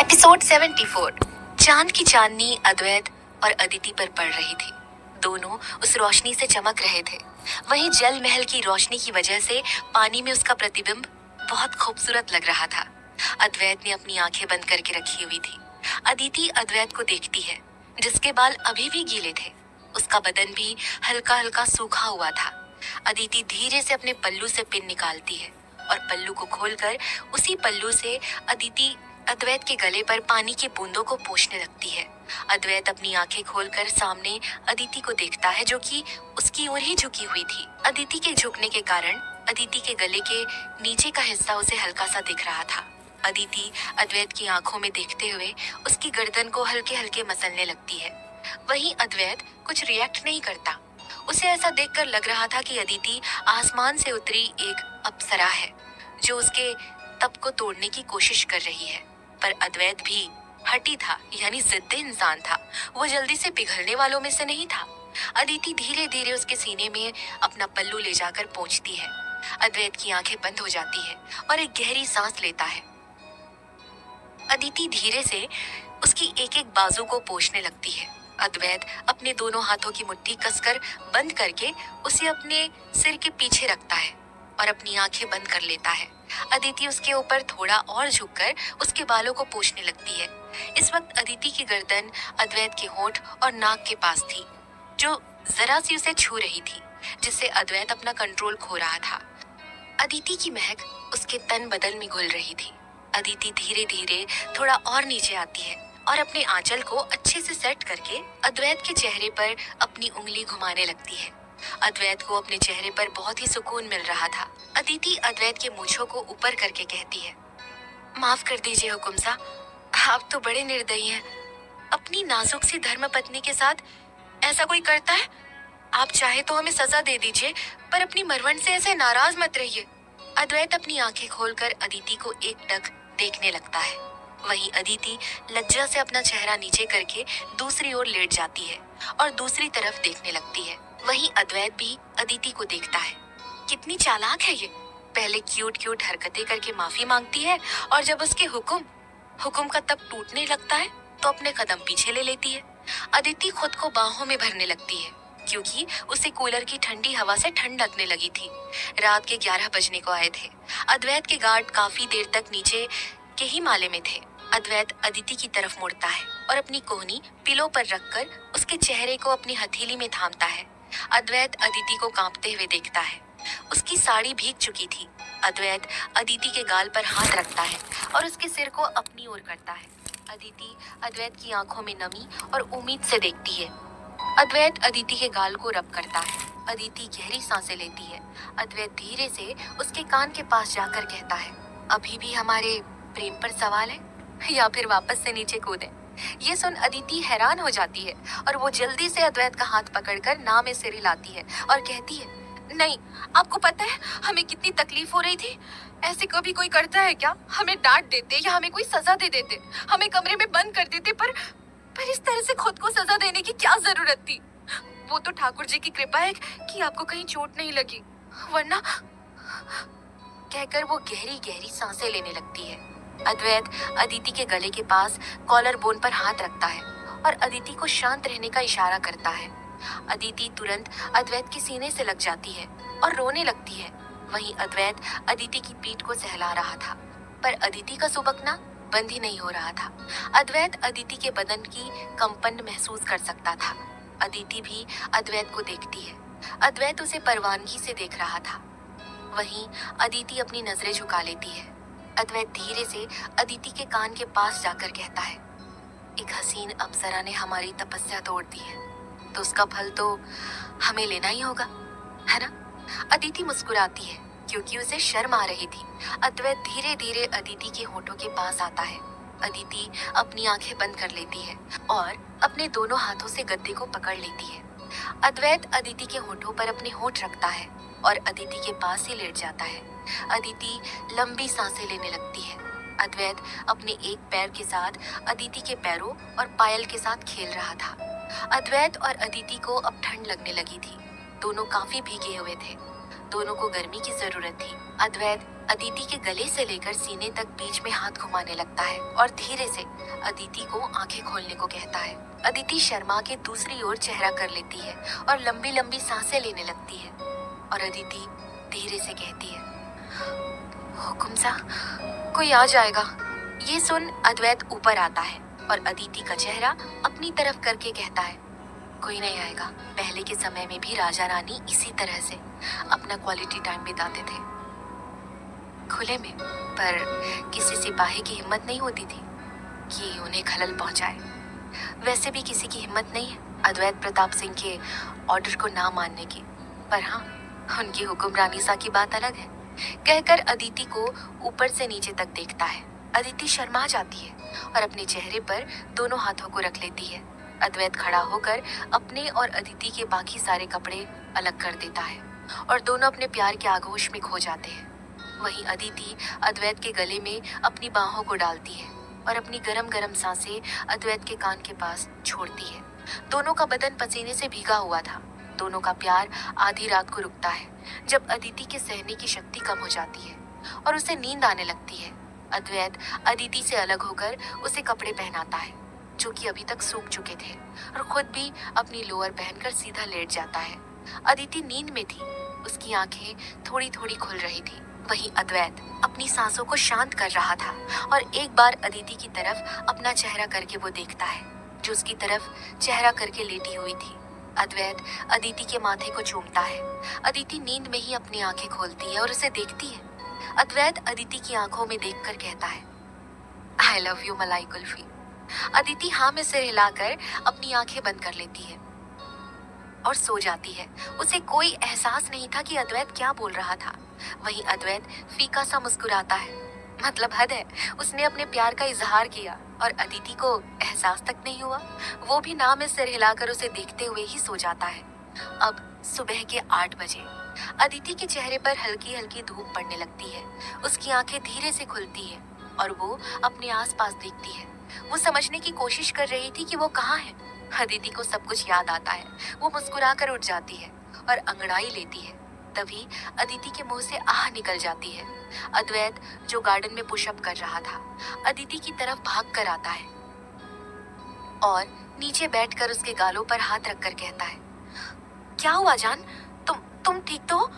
Episode 74। चांद की चांदनी अद्वैत और अदिति पर पड़ रही थी। दोनों उस रोशनी से चमक रहे थे। वहीं जल महल की रोशनी की वजह से पानी में उसका प्रतिबिंब बहुत खूबसूरत लग रहा था। अद्वैत ने अपनी आंखें बंद करके रखी हुई थी। अदिति अद्वैत को देखती है, जिसके बाल अभी भी गीले थे। उसका बदन भी हल्का हल्का सूखा हुआ था। अदिति धीरे से अपने पल्लू से पिन निकालती है और पल्लू को खोलकर उसी पल्लू से अदिति अद्वैत के गले पर पानी की बूंदों को पोंछने लगती है। अद्वैत अपनी आंखें खोलकर सामने अदिति को देखता है, जो कि उसकी ओर ही झुकी हुई थी। अदिति के झुकने के कारण अदिति के गले के नीचे का हिस्सा उसे हल्का सा दिख रहा था। अदिति अद्वैत की आंखों में देखते हुए उसकी गर्दन को हल्के हल्के मसलने लगती है। वहीं अद्वैत कुछ रिएक्ट नहीं करता। उसे ऐसा देखकर लग रहा था कि अदिति आसमान से उतरी एक अप्सरा है, जो उसके तप को तोड़ने की कोशिश कर रही है। पर अद्वैत भी हठी था, यानी जिद्दी इंसान था। वो जल्दी से पिघलने वालों में से नहीं था। अदिति धीरे धीरे उसके सीने में अपना पल्लू ले जाकर पहुंचती है। अद्वैत की आंखें बंद हो जाती है और एक गहरी सांस लेता है। अदिति धीरे से उसकी एक एक बाजू को पोंछने लगती है। अद्वैत अपने दोनों हाथों की मुट्ठी कसकर बंद करके उसे अपने सिर के पीछे रखता है और अपनी आंखें बंद कर लेता है। अदिति उसके ऊपर थोड़ा और झुककर उसके बालों को पोंछने लगती है। इस वक्त अदिति की गर्दन अद्वैत के होंठ और नाक के पास थी, जो जरा सी उसे छू रही थी, जिससे अद्वैत अपना कंट्रोल खो रहा था। अदिति की महक उसके तन बदन में घुल रही थी। अदिति धीरे धीरे थोड़ा और नीचे आती है और अपने आंचल को अच्छे से सेट करके अद्वैत के चेहरे पर अपनी उंगली घुमाने लगती है। अद्वैत को अपने चेहरे पर बहुत ही सुकून मिल रहा था। अदिति अद्वैत के मूंछों को ऊपर करके कहती है, माफ कर दीजिए हुकुम सा, आप तो बड़े निर्दयी हैं। अपनी नाजुक सी धर्मपत्नी के साथ ऐसा कोई करता है? आप चाहे तो हमें सजा दे दीजिए, पर अपनी मरवण से ऐसे नाराज मत रहिए। अद्वैत अपनी आंखें खोलकर अदिति को एकटक देखने लगता है। वहीं अदिति लज्जा से अपना चेहरा नीचे करके दूसरी ओर लेट जाती है और दूसरी तरफ देखने लगती है। वहीं अद्वैत भी अदिति को देखता है। कितनी चालाक है ये। पहले क्यूट क्यूट हरकतें करके माफी मांगती है और जब उसके हुक्म का तब टूटने लगता है तो अपने कदम पीछे ले लेती है। अदिति खुद को बाहों में भरने लगती है, क्योंकि उसे कूलर की ठंडी हवा से ठंड लगने लगी थी। रात के 11 बजने को आए थे। अद्वैत के गार्ड काफी देर तक नीचे के ही माले में थे। अद्वैत अदिति की तरफ मुड़ता है और अपनी कोहनी पिलो पर रखकर उसके चेहरे को अपनी हथेली में थामता है। अद्वैत अदिति को कांपते हुए देखता है। उसकी साड़ी भीग चुकी थी। अद्वैत अदिति के गाल पर हाथ रखता है और उसके सिर को अपनी ओर करता है। अदिति अद्वैत की आंखों में नमी और उम्मीद से देखती है। अद्वैत अदिति के गाल को रब करता है। अदिति गहरी सांसें लेती है। अद्वैत धीरे से उसके कान के पास जाकर कहता है, अभी भी हमारे प्रेम पर सवाल है या फिर वापस से नीचे कूदें? ये सुन अदिति हैरान हो जाती है और वो जल्दी से अद्वैत का हाथ पकड़कर नाव में सिर हिलाती है और कहती है, नहीं, आपको पता है हमें कितनी तकलीफ हो रही थी? ऐसे कभी कोई करता है क्या? हमें डांट देते या हमें कोई सजा दे देते, हमें कमरे में बंद कर देते, पर इस तरह से खुद को सजा देने की क्या जरूरत थी? वो तो ठाकुर जी की कृपा है कि आपको कहीं चोट नहीं लगी, वरना। कहकर वो गहरी गहरी सांसें लेने लगती है। अद्वैत अदिति के गले के पास कॉलर बोन पर हाथ रखता है और अदिति को शांत रहने का इशारा करता है। अदिति तुरंत अद्वैत के सीने से लग जाती है और रोने लगती है। वहीं अद्वैत अदिति की पीठ को सहला रहा था, पर अदिति का सुबकना बंद ही नहीं हो रहा था। अद्वैत अदिति के बदन की कंपन महसूस कर सकता था। अदिति भी अद्वैत को देखती है। अद्वैत उसे परवानगी से देख रहा था। वहीं अदिति अपनी नजरें झुका लेती है। अद्वैत धीरे से अदिति के कान के पास जाकर कहता है, एक हसीन अप्सरा ने हमारी तपस्या तोड़ दी है, तो उसका फल तो हमें लेना ही होगा, है ना? अदिति मुस्कुराती है, क्योंकि उसे शर्म आ रही थी। अद्वैत धीरे धीरे अदिति के होठों के पास आता है। अदिति अपनी आंखें बंद कर लेती है और अपने दोनों हाथों से गद्दे को पकड़ लेती है। अद्वैत अदिति के होठों पर अपने होठ रखता है और अदिति के पास ही लेट जाता है। अदिति लंबी सांसें लेने लगती है। अद्वैत अपने एक पैर के साथ अदिति के पैरों और पायल के साथ खेल रहा था। अद्वैत और अदिति को अब ठंड लगने लगी थी। दोनों काफी भीगे हुए थे। दोनों को गर्मी की जरूरत थी। अद्वैत अदिति के गले से लेकर सीने तक बीच में हाथ घुमाने लगता है और धीरे से अदिति को आंखें खोलने को कहता है। अदिति शर्मा के दूसरी ओर चेहरा कर लेती है और लंबी लंबी सांसें लेने लगती है और अदिति धीरे से कहती है, हुकुम सा, कोई आ जाएगा। ये सुन अद्वैत ऊपर आता है और अदिति का चेहरा अपनी तरफ करके कहता है, कोई नहीं आएगा। पहले के समय में भी राजा रानी इसी तरह से अपना क्वालिटी टाइम बिताते थे, खुले में। पर किसी सिपाही की हिम्मत नहीं होती थी कि उन्हें खलल पहुंचाए। वैसे भी किसी की हिम्मत नहीं है अद्वैत प्रताप सिंह के ऑर्डर को ना मानने की। पर हाँ, उनकी हुक्मरानी सा की बात अलग है। कहकर अदिति को ऊपर से नीचे तक देखता है। अदिति शर्मा जाती है और अपने चेहरे पर दोनों हाथों को रख लेती है। अद्वैत खड़ा होकर अपने और अदिति के बाकी सारे कपड़े अलग कर देता है और दोनों अपने प्यार के आगोश में खो जाते हैं। वहीं अदिति अद्वैत के गले में अपनी बाहों को डालती है और अपनी गरम गरम सांसें अद्वैत के कान के पास छोड़ती है। दोनों का बदन पसीने से भीगा हुआ था। दोनों का प्यार आधी रात को रुकता है जब अदिति के सहने की शक्ति कम हो जाती है और उसे नींद आने लगती है। अद्वैत अदिति से अलग होकर उसे कपड़े पहनाता है जो कि अभी तक सूख चुके थे और खुद भी अपनी लोअर पहनकर सीधा लेट जाता है। अदिति नींद में थी, उसकी आंखें थोड़ी थोड़ी खुल रही थी। वहीं अद्वैत अपनी सांसों को शांत कर रहा था और एक बार अदिति की तरफ अपना चेहरा करके वो देखता है जो उसकी तरफ चेहरा करके लेटी हुई थी। अद्वैत अदिति के माथे को चूमता है। अदिति नींद में ही अपनी आंखें खोलती है और उसे देखती है। अद्वैत अदिति की आंखों में देखकर कहता है, आई लव यू मलाई कुल्फी। अदिति हाँ में सिर हिलाकर अपनी आंखें बंद कर लेती है और सो जाती है। उसे कोई एहसास नहीं था कि अद्वैत क्या बोल रहा था। वहीं अद्वैत फीका सा मुस्कुराता है, मतलब हद है, उसने अपने प्यार का इजहार किया और अदिति को एहसास तक नहीं हुआ। वो भी ना में सिर हिलाकर उसे देखते हुए ही सो जाता है। अब सुबह के 8 बजे अदिति के चेहरे पर हल्की हल्की धूप पड़ने लगती है। उसकी आंखें धीरे से खुलती है और वो अपने आसपास देखती है। वो समझने की कोशिश कर रही थी कि वो कहाँ है। अदिति को सब कुछ याद आता है। वो मुस्कुराकर उठ जाती है और अंगड़ाई लेती है। तभी अदिति के मुंह से आह निकल जाती है। अद्वैत जो गार्डन में पुशअप कर रहा था अदिति की तरफ भाग कर आता है और नीचे बैठकर उसके गालों पर हाथ रखकर कहता है, क्या हुआ जान, तुम ठीक तो हो?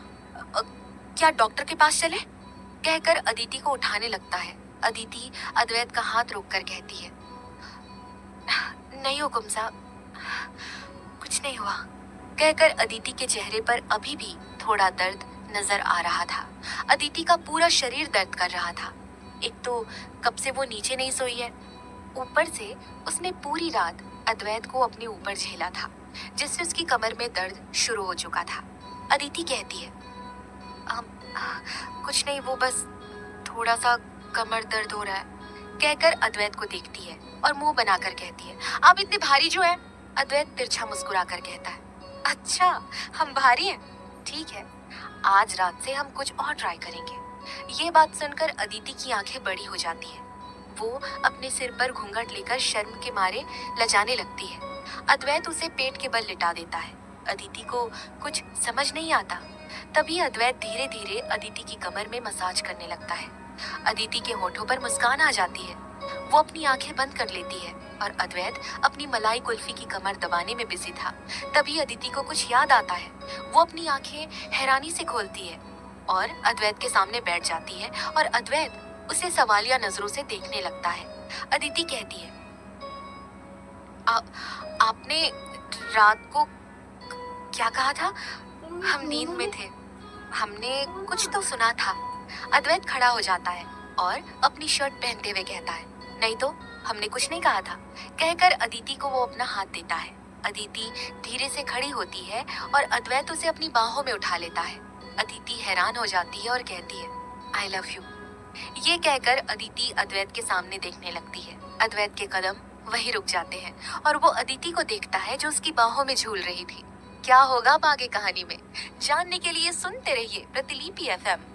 क्या डॉक्टर के पास चले? कहकर अदिति को उठाने लगता है। अदिति अद्वैत का हाथ रोककर कहती है, नहीं हुकुम साहब, कुछ नहीं हुआ। कहकर अदिति के चेहरे पर अभी भी थोड़ा दर्द नजर आ रहा था। अदिति का पूरा शरीर दर्द कर रहा था। एक तो कब से वो नीचे नहीं सोई है, ऊपर से उसने पूरी रात अद्वैत को अपने ऊपर झेला था जिससे उसकी कमर में दर्द शुरू हो चुका था। अदिति कहती है, कुछ नहीं, वो बस थोड़ा सा कमर दर्द हो रहा है। कहकर अद्वैत को देखती है और मुंह बनाकर कहती है, आप इतने भारी जो है। अद्वैत तिरछा मुस्कुरा कर कहता है, अच्छा हम भारी हैं, ठीक है, आज रात से हम कुछ और ट्राई करेंगे। ये बात सुनकर अदिति की आंखें बड़ी हो जाती है। वो अपने सिर पर घूंघट लेकर शर्म के मारे लजाने लगती है। अद्वैत उसे पेट के बल लिटा देता है। अदिति को कुछ समझ नहीं आता। तभी अद्वैत धीरे धीरे अदिति की कमर में मसाज करने लगता है। अदिति के होठों पर मुस्कान आ जाती है। वो अपनी आंखें बंद कर लेती है और अद्वैत अपनी मलाई कुल्फी की कमर दबाने में बिजी था। तभी अदिति को कुछ याद आता है। वो अपनी आंखें हैरानी से खोलती है और अद्वैत के सामने बैठ जाती है और अद्वैत उसे सवालिया नजरों से देखने लगता है। अदिति कहती है, आपने रात को क्या कहा था? हम नींद में थे, हमने कुछ तो सुना था। अद्वैत खड़ा हो जाता है और अपनी शर्ट पहनते हुए कहता है, नहीं तो हमने कुछ नहीं कहा था। कहकर अदिति को वो अपना हाथ देता है। अदिति धीरे से खड़ी होती है और अद्वैत उसे अपनी बाहों में उठा लेता है। अदिति हैरान हो जाती है और कहती है, आई लव यू। ये कहकर अदिति अद्वैत के सामने देखने लगती है। अद्वैत के कदम वहीं रुक जाते हैं और वो अदिति को देखता है जो उसकी बाहों में झूल रही थी। क्या होगा अब आगे कहानी में, जानने के लिए सुनते रहिए प्रतिलिपि FM।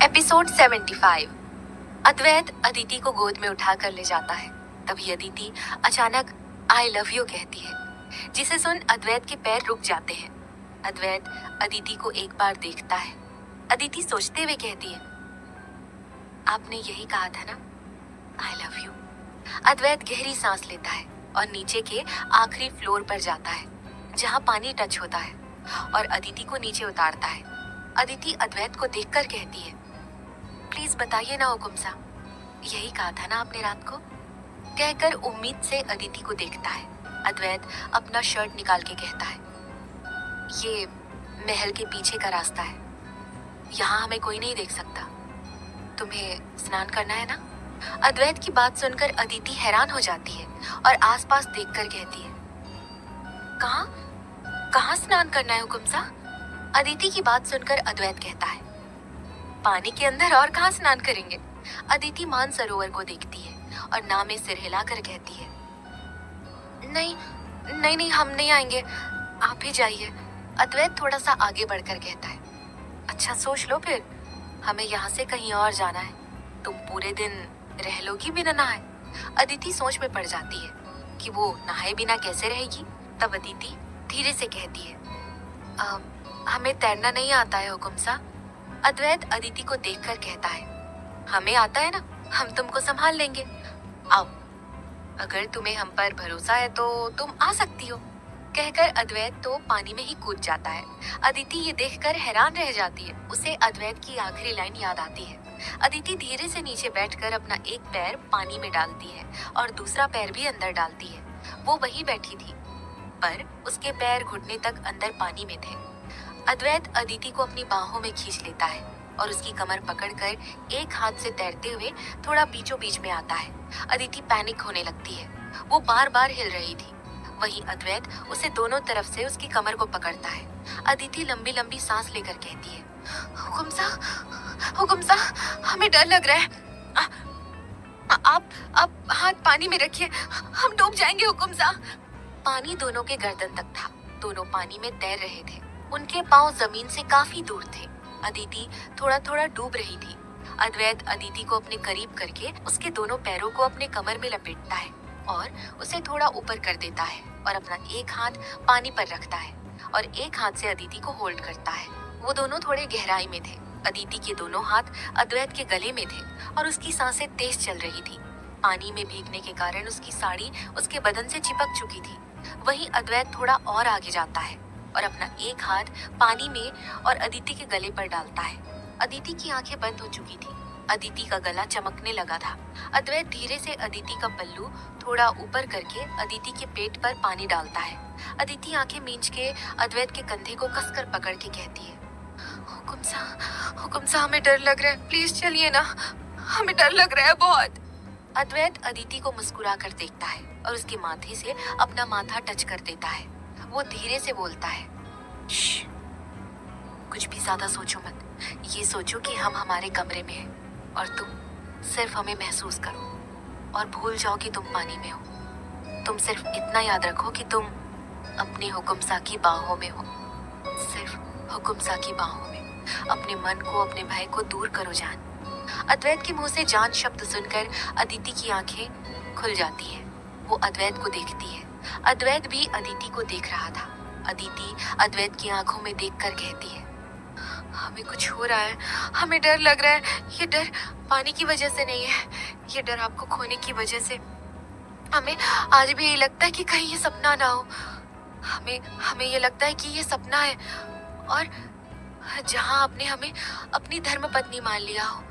एपिसोड 75। अद्वैत अदिति को गोद में उठाकर ले जाता है। तभी अदिति अचानक आई लव यू कहती है। जिसे सुन अद्वैत के पैर रुक जाते हैं। अद्वैत अदिति को एक बार देखता है। अदिति सोचते हुए कहती है, आपने यही कहा था ना, आई लव यू। अद्वैत गहरी सांस लेता है और नीचे के आखिरी फ्लोर पर जाता है जहाँ पानी टच होता है और अदिति को नीचे उतारता है। अदिति अद्वैत को देखकर कहती है, प्लीज बताइए ना हुकुम सा, यही कहा था ना आपने रात को। कहकर उम्मीद से अदिति को देखता है। अद्वैत अपना शर्ट निकाल के कहता है, ये महल के पीछे का रास्ता है, यहाँ हमें कोई नहीं देख सकता। तुम्हें स्नान करना है ना? अद्वैत की बात सुनकर अदिति हैरान हो जाती है और आसपास देखकर कहती है, कहाँ कहाँ स्नान करना है हुकुम सा? अदिति की बात सुनकर अद्वैत कहता है, पानी के अंदर, और कहाँ स्नान करेंगे। अदिति मानसरोवर को देखती है और ना में सिर हिलाकर कहती है, नहीं नहीं नहीं, हम नहीं आएंगे, आप ही जाइए। अद्वैत थोड़ा सा आगे बढ़कर कहता है, अच्छा सोच लो फिर, हमें यहाँ से कहीं और जाना है, तुम पूरे दिन रह लोगी बिना नहाए। अदिति सोच में पड़ जाती है कि वो नहाए बिना कैसे रहेगी। तब अदिति धीरे से कहती है, हमें तैरना नहीं आता है हुकुम सा। अद्वैत अदिति को देखकर कहता है, हमें आता है ना, हम तुमको संभाल लेंगे, आओ। अगर तुम्हें हम पर भरोसा है तो तुम आ सकती हो। कहकर अद्वैत तो पानी में ही कूद जाता है। अदिति ये देखकर हैरान रह जाती है। उसे अद्वैत की आखिरी लाइन याद आती है। अदिति धीरे से नीचे बैठकर अपना एक पैर पानी में डालती है और दूसरा पैर भी अंदर डालती है। वो वहीं बैठी थी, पर उसके पैर घुटने तक अंदर पानी में थे। अद्वैत अदिति को अपनी बाहों में खींच लेता है और उसकी कमर पकड़कर एक हाथ से तैरते हुए थोड़ा बीचों बीच में आता है। अदिति पैनिक होने लगती है। वो बार बार हिल रही थी। वहीं अद्वैत उसे दोनों तरफ से उसकी कमर को पकड़ता है। अदिति लंबी लंबी सांस लेकर कहती है, हुकुम सा, हमें डर लग रहा है। आप हाथ पानी में रखिए, हम डूब जाएंगे हुकुम सा। पानी दोनों के गर्दन तक था। दोनों पानी में तैर रहे थे। उनके पांव जमीन से काफी दूर थे। अदिति थोड़ा थोड़ा डूब रही थी। अद्वैत अदिति को अपने करीब करके उसके दोनों पैरों को अपने कमर में लपेटता है और उसे थोड़ा ऊपर कर देता है और अपना एक हाथ पानी पर रखता है और एक हाथ से अदिति को होल्ड करता है। वो दोनों थोड़े गहराई में थे। अदिति के दोनों हाथ अद्वैत के गले में थे और उसकी सांसें तेज चल रही थी। पानी में भीगने के कारण उसकी साड़ी उसके बदन से चिपक चुकी थी। वहीं अद्वैत थोड़ा और आगे जाता है और अपना एक हाथ पानी में और अदिति के गले पर डालता है। अदिति की आंखें बंद हो चुकी थी। अदिति का गला चमकने लगा था। अद्वैत धीरे से अदिति का पल्लू थोड़ा ऊपर करके अदिति के पेट पर पानी डालता है। अदिति आंखें मींच के अद्वैत के कंधे को कसकर पकड़ के कहती है, हुकुम सा, हमें डर लग रहा है, प्लीज चलिए ना, हमें डर लग रहा है बहुत। अद्वैत अदिति को मुस्कुरा कर देखता है और उसके माथे से अपना माथा टच कर देता है। वो धीरे से बोलता है, कुछ भी ज्यादा सोचो मत, ये सोचो कि हम हमारे कमरे में हैं और तुम सिर्फ हमें महसूस करो और भूल जाओ कि तुम पानी में हो। तुम सिर्फ इतना याद रखो कि तुम अपने हुकुम सा की बाहों में हो, सिर्फ हुकुम सा की बाहों में। अपने मन को, अपने भय को दूर करो जान। अद्वैत के मुंह से जान शब्द सुनकर अदिति की आंखें खुल जाती हैं। वो अद्वैत को देखती है। अद्वैत भी अदिति को देख रहा था। अदिति अद्वैत की आंखों में देखकर कहती है, हमें कुछ हो रहा है, हमें डर लग रहा है। ये डर पानी की वजह से नहीं है, ये डर आपको खोने की वजह से। हमें आज भी ये लगता है कि कहीं ये सपना ना हो। हमें ये लगता है कि ये सपना है और जहां आपने हमें अपनी धर्मपत्नी मान लिया हो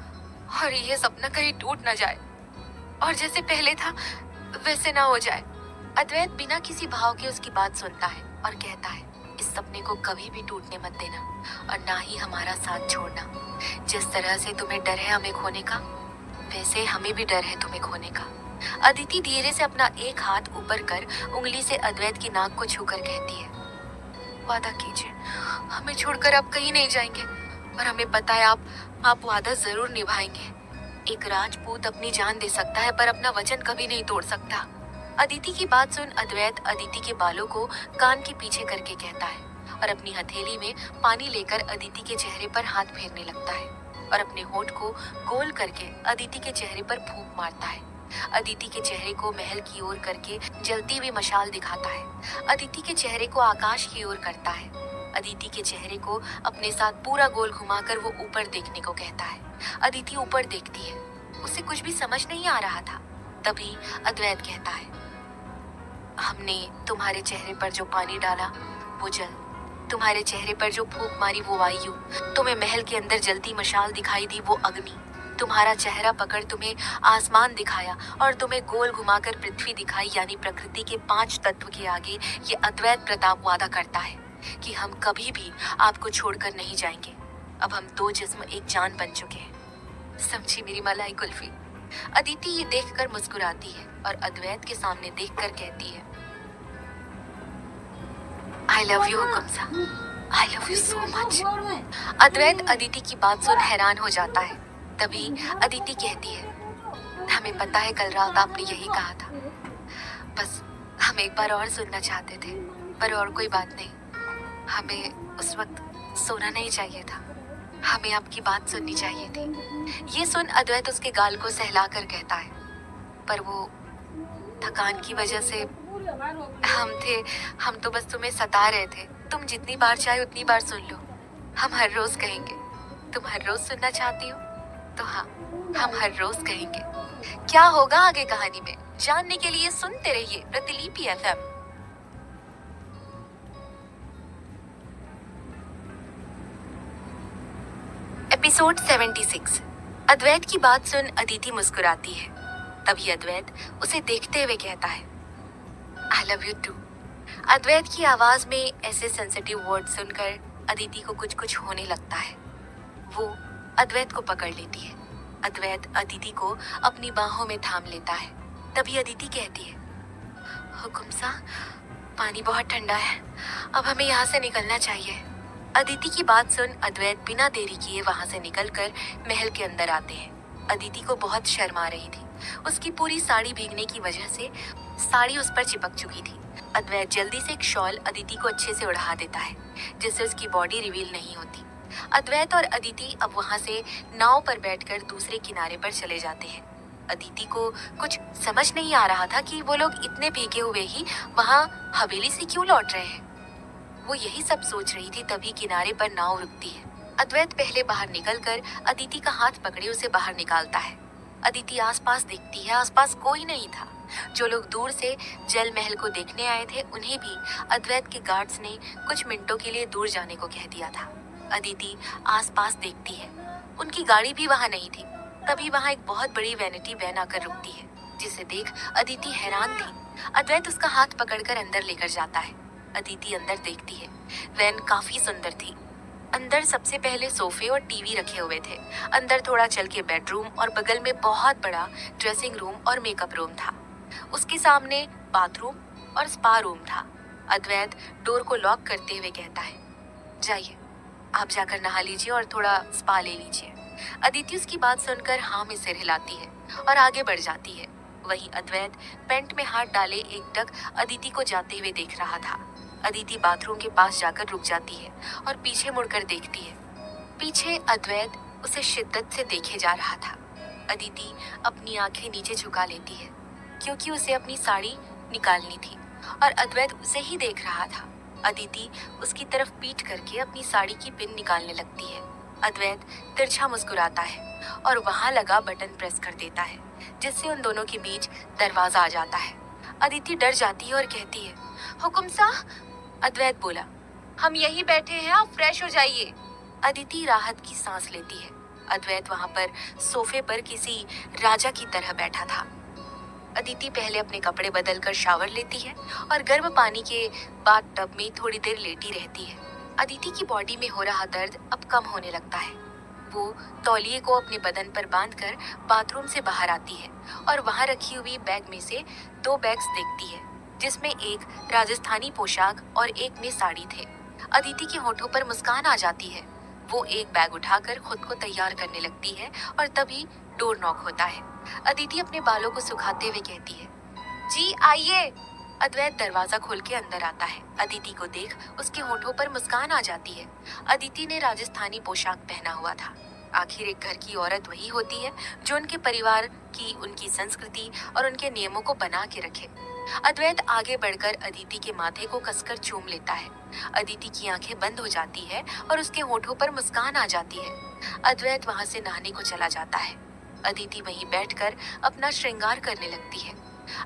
और ये सपना कहीं टूट ना जाए और जैसे पहले था वैसे ना हो जाए। अद्वैत बिना किसी भाव के उसकी बात सुनता है और कहता है, इस सपने को कभी भी टूटने मत देना और ना ही हमारा साथ छोड़ना। जिस तरह से तुम्हें डर है हमें खोने का, वैसे हमें भी डर है तुम्हें खोने का। अदिति धीरे से अपना एक हाथ ऊपर कर उंगली से अद्वैत की नाक को छूकर कहती है, वादा कीजिए, हमें छोड़कर आप कहीं नहीं जाएंगे और हमें पता है आप वादा जरूर निभाएंगे। एक राजपूत अपनी जान दे सकता है पर अपना वचन कभी नहीं तोड़ सकता। अदिति की बात सुन अद्वैत अदिति के बालों को कान के पीछे करके कहता है और अपनी हथेली में पानी लेकर अदिति के चेहरे पर हाथ फेरने लगता है और अपने होंठ को गोल करके अदिति के चेहरे पर फूंक मारता है। अदिति के चेहरे को महल की ओर करके जलती हुई मशाल दिखाता है। अदिति के चेहरे को आकाश की ओर करता है। अदिति के चेहरे को अपने साथ पूरा गोल घुमाकर वो ऊपर देखने को कहता है। अदिति ऊपर देखती है। उसे कुछ भी समझ नहीं आ रहा था। तभी अद्वैत कहता है, हमने तुम्हारे चेहरे पर जो पानी डाला वो जल, तुम्हारे चेहरे पर जो फूंक मारी वो वायु, तुम्हें महल के अंदर जलती मशाल दिखाई दी वो अग्नि, तुम्हारा चेहरा पकड़ तुम्हें आसमान दिखाया और तुम्हें गोल घुमाकर पृथ्वी दिखाई, यानी प्रकृति के 5 तत्व के आगे ये अद्वैत प्रताप वादा करता है कि हम कभी भी आपको छोड़कर नहीं जाएंगे। अब हम 2 जिस्म एक जान बन चुके हैं। समझी मेरी मलाई कुल्फी। अदिति ये देखकर मुस्कुराती है और अद्वैत के सामने देखकर कहती है, आई लव यू हुकुमसा, I love you so much. Advait Aditi की बात सुन हैरान हो जाता है। तभी अदिति कहती है, हमें पता है कल रात आपने यही कहा था, बस हम एक बार और सुनना चाहते थे, पर और कोई बात नहीं, हमें उस वक्त सोना नहीं चाहिए था, हमें आपकी बात सुननी चाहिए थी। ये सुन अद्वैत उसके गाल को सहलाकर कहता है, पर वो थकान की वजह से हम तो बस तुम्हें सता रहे थे, तुम जितनी बार चाहे उतनी बार सुन लो, हम हर रोज कहेंगे। तुम हर रोज सुनना चाहती हो तो हाँ, हम हर रोज कहेंगे। क्या होगा आगे कहानी में जानने के लिए सुनते रहिए प्रतिलिपि FM। एपिसोड 76। अद्वैत की बात सुन अदिति मुस्कुराती है। तभी अद्वैत उसे देखते हुए कहता है, आई लव यू टू। अद्वैत की आवाज में ऐसे सेंसिटिव वर्ड सुनकर अदिति को कुछ कुछ होने लगता है। वो अद्वैत को पकड़ लेती है। अद्वैत अदिति को अपनी बाहों में थाम लेता है। तभी अदिति कहती है, हुकुमसा, पानी बहुत ठंडा है, अब हमें यहाँ से निकलना चाहिए। अदिति की बात सुन अद्वैत बिना देरी किए वहां से निकलकर महल के अंदर आते हैं। अदिति को बहुत शर्म आ रही थी। उसकी पूरी साड़ी भीगने की वजह से साड़ी उस पर चिपक चुकी थी। अद्वैत जल्दी से एक शॉल अदिति को अच्छे से उड़ा देता है, जिससे उसकी बॉडी रिवील नहीं होती। अद्वैत और अदिति अब वहां से नाव पर बैठकर दूसरे किनारे पर चले जाते हैं। अदिति को कुछ समझ नहीं आ रहा था कि वो लोग इतने भीगे हुए ही वहां हवेली से क्यों लौट रहे हैं। वो यही सब सोच रही थी, तभी किनारे पर नाव रुकती है। अद्वैत पहले बाहर निकलकर अदिति का हाथ पकड़े उसे बाहर निकालता है। अदिति आसपास देखती है, आसपास कोई नहीं था। जो लोग दूर से जल महल को देखने आए थे उन्हें भी अद्वैत के गार्ड्स ने कुछ मिनटों के लिए दूर जाने को कह दिया था। अदिति आसपास देखती है, उनकी गाड़ी भी वहां नहीं थी। तभी वहां एक बहुत बड़ी वैनिटी वैन आकर रुकती है, जिसे देख अदिति हैरान थी। अद्वैत उसका हाथ पकड़कर अंदर लेकर जाता है। अदिति अंदर देखती है। वैन काफी सुंदर थी। अंदर सबसे पहले सोफे और टीवी रखे हुए थे। अंदर थोड़ा चल के बेडरूम और बगल में बहुत बड़ा ड्रेसिंग रूम और मेकअप रूम था। उसके सामने बाथरूम और स्पा रूम था। अद्वैत डोर को लॉक करते हुए कहता है, जाइए, आप जाकर नहा लीजिए और थोड़ा स्पा ले लीजिए। अदिति उसकी बात सुनकर हाँ में सिर हिलाती है और आगे बढ़ जाती है। वहीं अद्वैत पेंट में हाथ डाले एकटक अदिति को जाते हुए देख रहा था। अदिति बाथरूम के पास जाकर रुक जाती है और पीछे मुड़कर देखती है। पीछे अद्वैत उसे शिद्दत से देखे जा रहा था। अदिति अपनी आंखें नीचे झुका लेती है, क्योंकि उसे अपनी साड़ी निकालनी थी और अद्वैत उसे ही देख रहा था। अदिति उसकी तरफ पीठ करके अपनी साड़ी की पिन निकालने लगती है। अद्वैत तिरछा मुस्कुराता है और वहां लगा बटन प्रेस कर देता है, जिससे उन दोनों के बीच दरवाजा आ जाता है। अदिति डर जाती है और कहती है, हुकुमसा। अद्वैत बोला, हम यहीं बैठे हैं, आप फ्रेश हो जाइए। अदिति राहत की सांस लेती है। अद्वैत वहां पर सोफे पर किसी राजा की तरह बैठा था। अदिति पहले अपने कपड़े बदलकर शावर लेती है और गर्म पानी के बाथ टब में थोड़ी देर लेटी रहती है। अदिति की बॉडी में हो रहा दर्द अब कम होने लगता है। वो तौलिए को अपने बदन पर बांधकर बाथरूम से बाहर आती है और वहां रखी हुई बैग में से 2 बैग्स देखती है, जिसमें एक राजस्थानी पोशाक और एक में साड़ी थे। अदिति के होठों पर मुस्कान आ जाती है। वो एक बैग उठाकर खुद को तैयार करने लगती है और तभी डोर नॉक होता है। अदिति अपने बालों को सुखाते हुए कहती है, जी आइए। अद्वैत दरवाजा खोल के अंदर आता है। अदिति को देख उसके होठों पर मुस्कान आ जाती है। अदिति ने राजस्थानी पोशाक पहना हुआ था। आखिर एक घर की औरत वही होती है जो उनके परिवार की, उनकी संस्कृति और उनके नियमों को बना के रखे। अद्वैत आगे बढ़कर अदिति के माथे को कसकर चूम लेता है। अदिति की आंखें बंद हो जाती है और उसके होठों पर मुस्कान आ जाती है। अद्वैत वहां से नहाने को चला जाता है। अदिति वहीं बैठकर अपना श्रृंगार करने लगती है।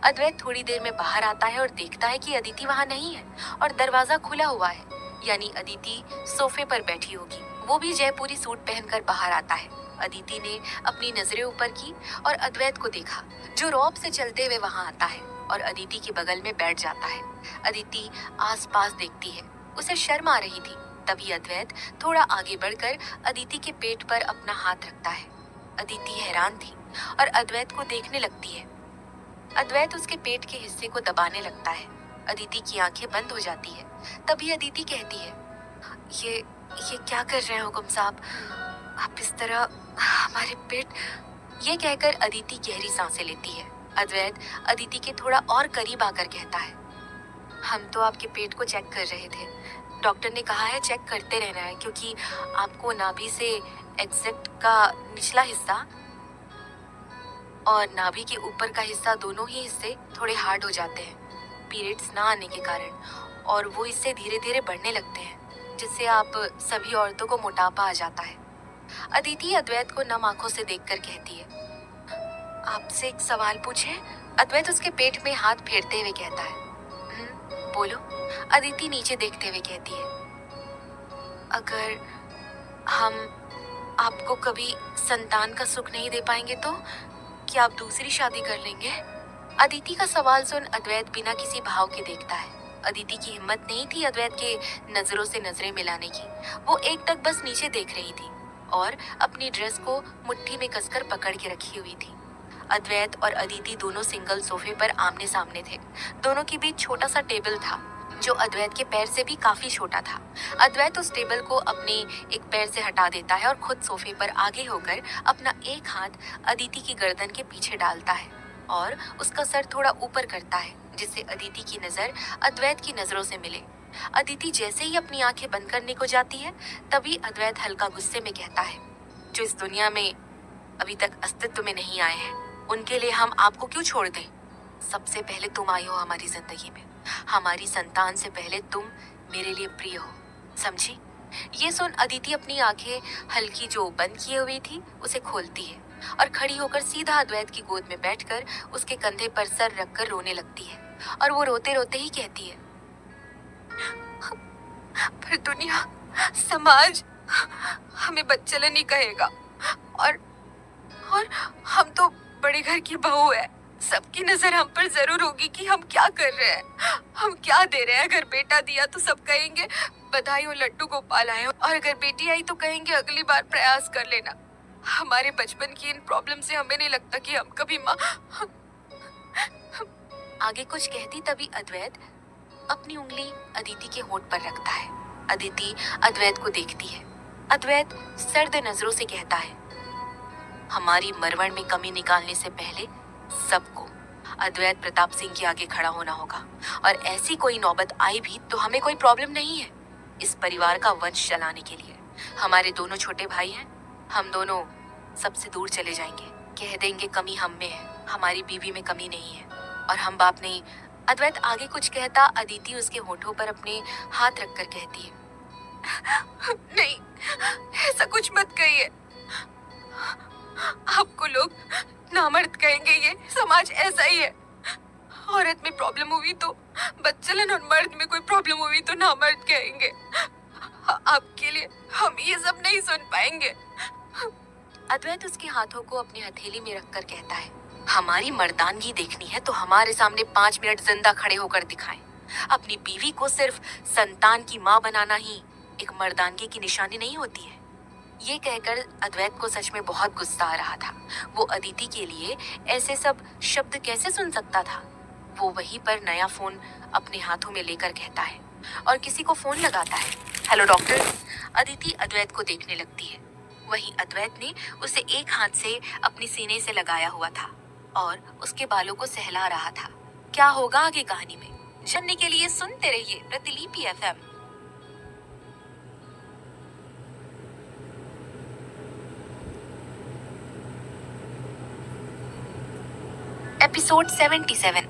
अद्वैत थोड़ी देर में बाहर आता है और देखता है कि अदिति वहां नहीं है और दरवाजा खुला हुआ है, यानी अदिति सोफे पर बैठी होगी। वो भी जयपुरी सूट पहनकर बाहर आता है। अदिति ने अपनी नजरें ऊपर की और अद्वैत को देखा, जो रौब से चलते हुए वहां आता है और अदिति के बगल में बैठ जाता है। अदिति आसपास देखती है, उसे शर्म आ रही थी। तभी अद्वैत थोड़ा आगे बढ़कर अदिति के पेट पर अपना हाथ रखता है। अदिति हैरान थी और अद्वैत को देखने लगती है। अद्वैत उसके पेट के हिस्से को दबाने लगता है। अदिति की आंखें बंद हो जाती है। तभी अदिति कहती है, ये क्या कर रहे हो हुकुम साहब? आप इस तरह हमारे पेट। ये कहकर अदिति गहरी सांसें लेती है। अद्वैत अदिति के थोड़ा और करीब आकर कहता है, हम तो आपके पेट को चेक कर रहे थे। डॉक्टर ने कहा है चेक करते रहना है, क्योंकि आपको नाभि से एग्जैक्ट का निचला हिस्सा और नाभि के ऊपर का हिस्सा, दोनों ही हिस्से थोड़े हार्ड हो जाते हैं पीरियड्स ना आने के कारण, और वो इससे धीरे धीरे बढ़ने लगते हैं, जिससे आप सभी औरतों को मोटापा आ जाता है। अदिति अद्वैत को नम आंखों से देखकर कहती है, आपसे एक सवाल पूछे? अद्वैत उसके पेट में हाथ फेरते हुए कहता है, बोलो। अदिति नीचे देखते हुए कहती है, अगर हम आपको कभी संतान का सुख नहीं दे पाएंगे तो क्या आप दूसरी शादी कर लेंगे? अदिति का सवाल सुन अद्वैत बिना किसी भाव के देखता है। अदिति की हिम्मत नहीं थी अद्वैत के नजरों से नजरें मिलाने की। वो एक टक बस नीचे देख रही थी और अपनी ड्रेस को मुट्ठी में कसकर पकड़ के रखी हुई थी। अद्वैत और अदिति दोनों सिंगल सोफे पर आमने सामने थे। दोनों के बीच छोटा सा टेबल था, जो अद्वैत के पैर से भी काफी छोटा था। अद्वैत उस टेबल को अपने एक पैर से हटा देता है और खुद सोफे पर आगे होकर अपना एक हाथ अदिति की गर्दन के पीछे डालता है और उसका सर थोड़ा ऊपर करता है, जिससे अदिति की नजर अद्वैत की नजरों से मिले। अदिति जैसे ही अपनी आंखें बंद करने को जाती है, तभी अद्वैत हल्का गुस्से में कहता है, जो इस दुनिया में अभी तक अस्तित्व में नहीं आए हैं, उनके लिए हम आपको क्यों छोड़ दें? सबसे पहले तुम आई हो हमारी जिंदगी में। हमारी संतान से पहले तुम मेरे लिए प्रिय हो, समझी? ये सुन अदिति अपनी आंखें हल्की जो बंद किए हुई थी उसे खोलती है और खड़ी होकर सीधा अद्वैत की गोद में बैठकर उसके कंधे पर सर रखकर रोने लगती है। और वो रोते रोते ही कहती है, पर दुनिया, समाज हमें बच्चलन ही कहेगा, और हम तो बड़े घर की बहू है। सबकी नजर हम पर जरूर होगी कि हम क्या कर रहे हैं, हम क्या दे रहे हैं। अगर बेटा दिया तो सब कहेंगे बधाई हो लड्डू गोपाल आए हो, और अगर बेटी आई तो कहेंगे अगली बार प्रयास कर लेना। हमारे बचपन की इन प्रॉब्लम से हमें नहीं लगता कि हम कभी माँ। आगे कुछ कहती तभी अद्वैत अपनी उंगली अदिति के होंठ पर रखता है। अदिति अद्वैत को देखती है। अद्वैत सर्द नजरों से कहता है, हमारी मरवण में कमी निकालने से पहले सबको अद्वैत प्रताप सिंह के आगे खड़ा होना होगा, और ऐसी कोई नौबत आई भी तो हमें कोई प्रॉब्लम नहीं है इस परिवार का वंश चलाने के लिए। हमारे दोनों छोटे भाई हैं, हम दोनों सबसे दूर चले जाएंगे, कह देंगे कमी हम में है, हमारी बीवी में कमी नहीं है, और हम बाप नहीं। अद्वैत आगे कुछ कहता, अदिति उसके होठों पर अपने हाथ रखकर कहती है, नहीं, ऐसा कुछ मत कहिए। आपको लोग नामर्द कहेंगे, ये समाज ऐसा ही है। औरत में प्रॉब्लम हुई तो बच्चलन, और मर्द में कोई प्रॉब्लम हुई तो नामर्द कहेंगे। आपके लिए हम ये सब नहीं सुन पाएंगे। अद्वैत उसके हाथों को अपनी हथेली में रखकर कहता है, हमारी मर्दानगी देखनी है तो हमारे सामने 5 मिनट जिंदा खड़े होकर दिखाएं। अपनी बीवी को सिर्फ संतान की माँ बनाना ही एक मर्दानगी की निशानी नहीं होती है। ये कहकर अद्वैत को सच में बहुत गुस्सा आ रहा था। वो अदिति के लिए ऐसे सब शब्द कैसे सुन सकता था। वो वहीं पर नया फोन अपने हाथों में लेकर कहता है और किसी को फोन लगाता है। Hello doctor. अदिति अद्वैत को देखने लगती है। वहीं अद्वैत ने उसे एक हाथ से अपनी सीने से लगाया हुआ था और उसके बालों को सहला रहा था। क्या होगा आगे कहानी में जानने के लिए सुनते रहिए प्रतिलिपि FM। एपिसोड 77।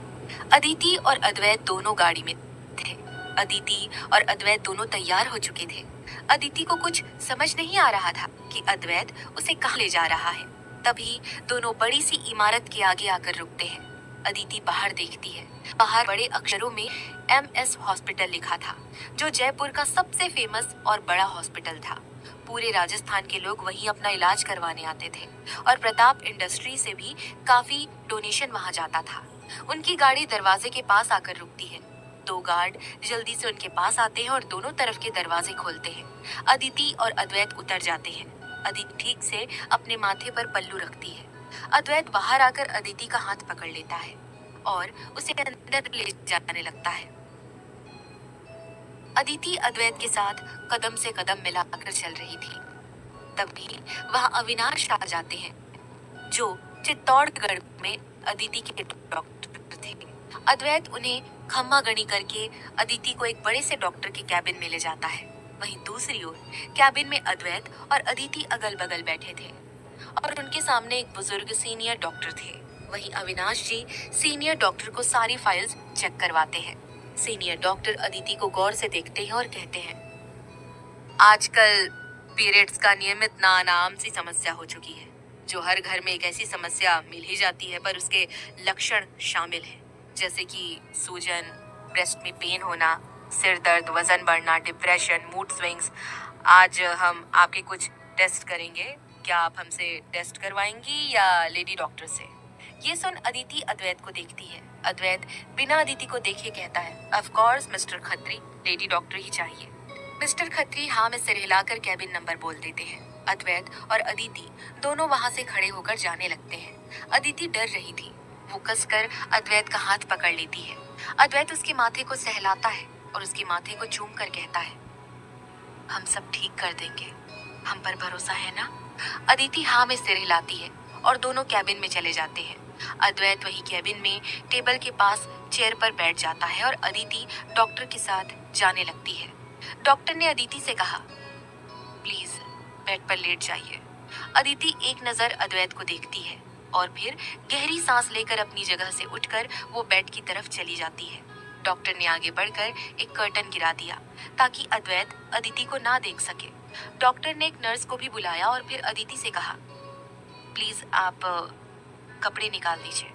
अदिति और अद्वैत दोनों गाड़ी में थे। अदिति और अद्वैत दोनों तैयार हो चुके थे। अदिति को कुछ समझ नहीं आ रहा था कि अद्वैत उसे कहाँ ले जा रहा है। तभी दोनों बड़ी सी इमारत के आगे आकर रुकते हैं। अदिति बाहर देखती है। बाहर बड़े अक्षरों में MS हॉस्पिटल लिखा था, जो जयपुर का सबसे फेमस और बड़ा हॉस्पिटल था। पूरे राजस्थान के लोग वहीं अपना इलाज करवाने आते थे और प्रताप इंडस्ट्री से भी काफी डोनेशन वहां जाता था। उनकी गाड़ी दरवाजे के पास आकर रुकती है। दो गार्ड जल्दी से उनके पास आते हैं और दोनों तरफ के दरवाजे खोलते हैं। अदिति और अद्वैत उतर जाते हैं। अदिति ठीक से अपने माथे पर पल्लू रखती है। अद्वैत बाहर आकर अदिति का हाथ पकड़ लेता है और उसे अंदर ले जाने लगता है। अदिति अद्वैत के साथ कदम से कदम मिलाकर चल रही थी। तभी वहां अविनाश आ जाते हैं, जो चित्तौड़गढ़ में अदिति के डॉक्टर थे। अद्वैत उन्हें खम्मा गणी करके अदिति को एक बड़े से डॉक्टर के कैबिन में ले जाता है। वहीं दूसरी ओर कैबिन में अद्वैत और अदिति अगल बगल बैठे थे और उनके सामने एक बुजुर्ग सीनियर डॉक्टर थे। वहीं अविनाश जी सीनियर डॉक्टर को सारी फाइल्स चेक करवाते हैं। सीनियर डॉक्टर अदिति को गौर से देखते हैं और कहते हैं, आजकल पीरियड्स का नियमित ना आना आम सी समस्या हो चुकी है, जो हर घर में एक ऐसी समस्या मिल ही जाती है, पर उसके लक्षण शामिल हैं, जैसे कि सूजन, ब्रेस्ट में पेन होना, सिर दर्द, वजन बढ़ना, डिप्रेशन, मूड स्विंग्स। आज हम आपके कुछ टेस्ट करेंगे। क्या आप हमसे टेस्ट करवाएंगी या लेडी डॉक्टर से? ये सुन अदिति अद्वैत को देखती है। अद्वैत बिना अदिति को देखे कहता है, of course mister Khatri, lady doctor ही चाहिए। मिस्टर खत्री हाँ में सिर हिलाकर कैबिन नंबर बोल देते हैं। अद्वैत और अदिति दोनों वहां से खड़े होकर जाने लगते हैं। अदिति डर रही थी। वो कसकर अद्वैत का हाथ पकड़ लेती है। अद्वैत उसके माथे को सहलाता है और उसके माथे को चूम कर कहता है, हम सब ठीक कर देंगे, हम पर भरोसा है ना? अदिति हाँ में सिर हिलाती है और दोनों कैबिन में चले जाते हैं। अद्वैत वही कैबिन में टेबल के पास चेयर पर बैठ जाता है और अदिति डॉक्टर के साथ जाने लगती है। डॉक्टर ने अदिति से कहा, प्लीज बेड पर लेट जाइए। अदिति एक नजर अद्वैत को देखती है और फिर गहरी सांस लेकर अपनी जगह से उठकर वो बेड की तरफ चली जाती है। डॉक्टर ने आगे बढ़कर एक कर्टन गिरा दिया ताकि अद्वैत अदिति को ना देख सके। डॉक्टर ने एक नर्स को भी बुलाया और फिर अदिति से कहा, प्लीज आप कपड़े निकाल दीजिए।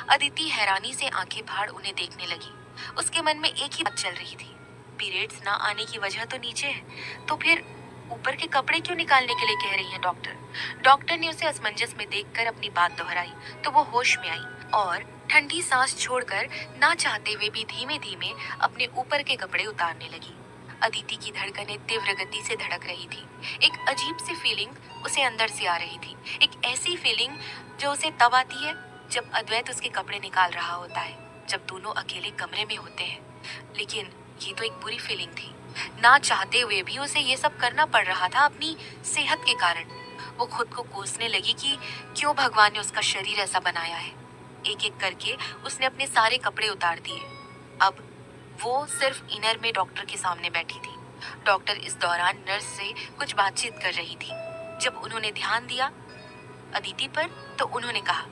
अदिति हैरानी से आंखें फाड़ उन्हें देखने लगी। उसके मन में एक ही बात चल रही थी, पीरियड्स ना आने की वजह तो नीचे है, तो फिर ऊपर के कपड़े क्यों निकालने के लिए कह रही हैं डॉक्टर? डॉक्टर ने उसे असमंजस में देखकर अपनी बात दोहराई तो वो होश में आई और ठंडी सांस छोड़कर ना चाहते हुए भी धीमे धीमे अपने ऊपर के कपड़े उतारने लगी। अदिति की धड़कनें तीव्र गति से धड़क रही थी। एक अजीब सी फीलिंग उसे अंदर से आ रही थी, एक ऐसी फीलिंग जो उसे तब आती है जब अद्वैत उसके कपड़े निकाल रहा होता है, जब दोनों अकेले कमरे में होते हैं। लेकिन ये तो एक बुरी फीलिंग थी। ना चाहते हुए भी उसे ये सब करना पड़ रहा था अपनी सेहत के कारण। वो खुद को कोसने लगी कि क्यों भगवान ने उसका शरीर ऐसा बनाया है। एक एक करके उसने अपने सारे कपड़े उतार दिए। अब वो सिर्फ इनर में डॉक्टर के सामने बैठी थी। डॉक्टर इस दौरान नर्स से कुछ बातचीत कर रही थी। जब उन्होंने ध्यान दिया अदिति पर तो उन्होंने कहा,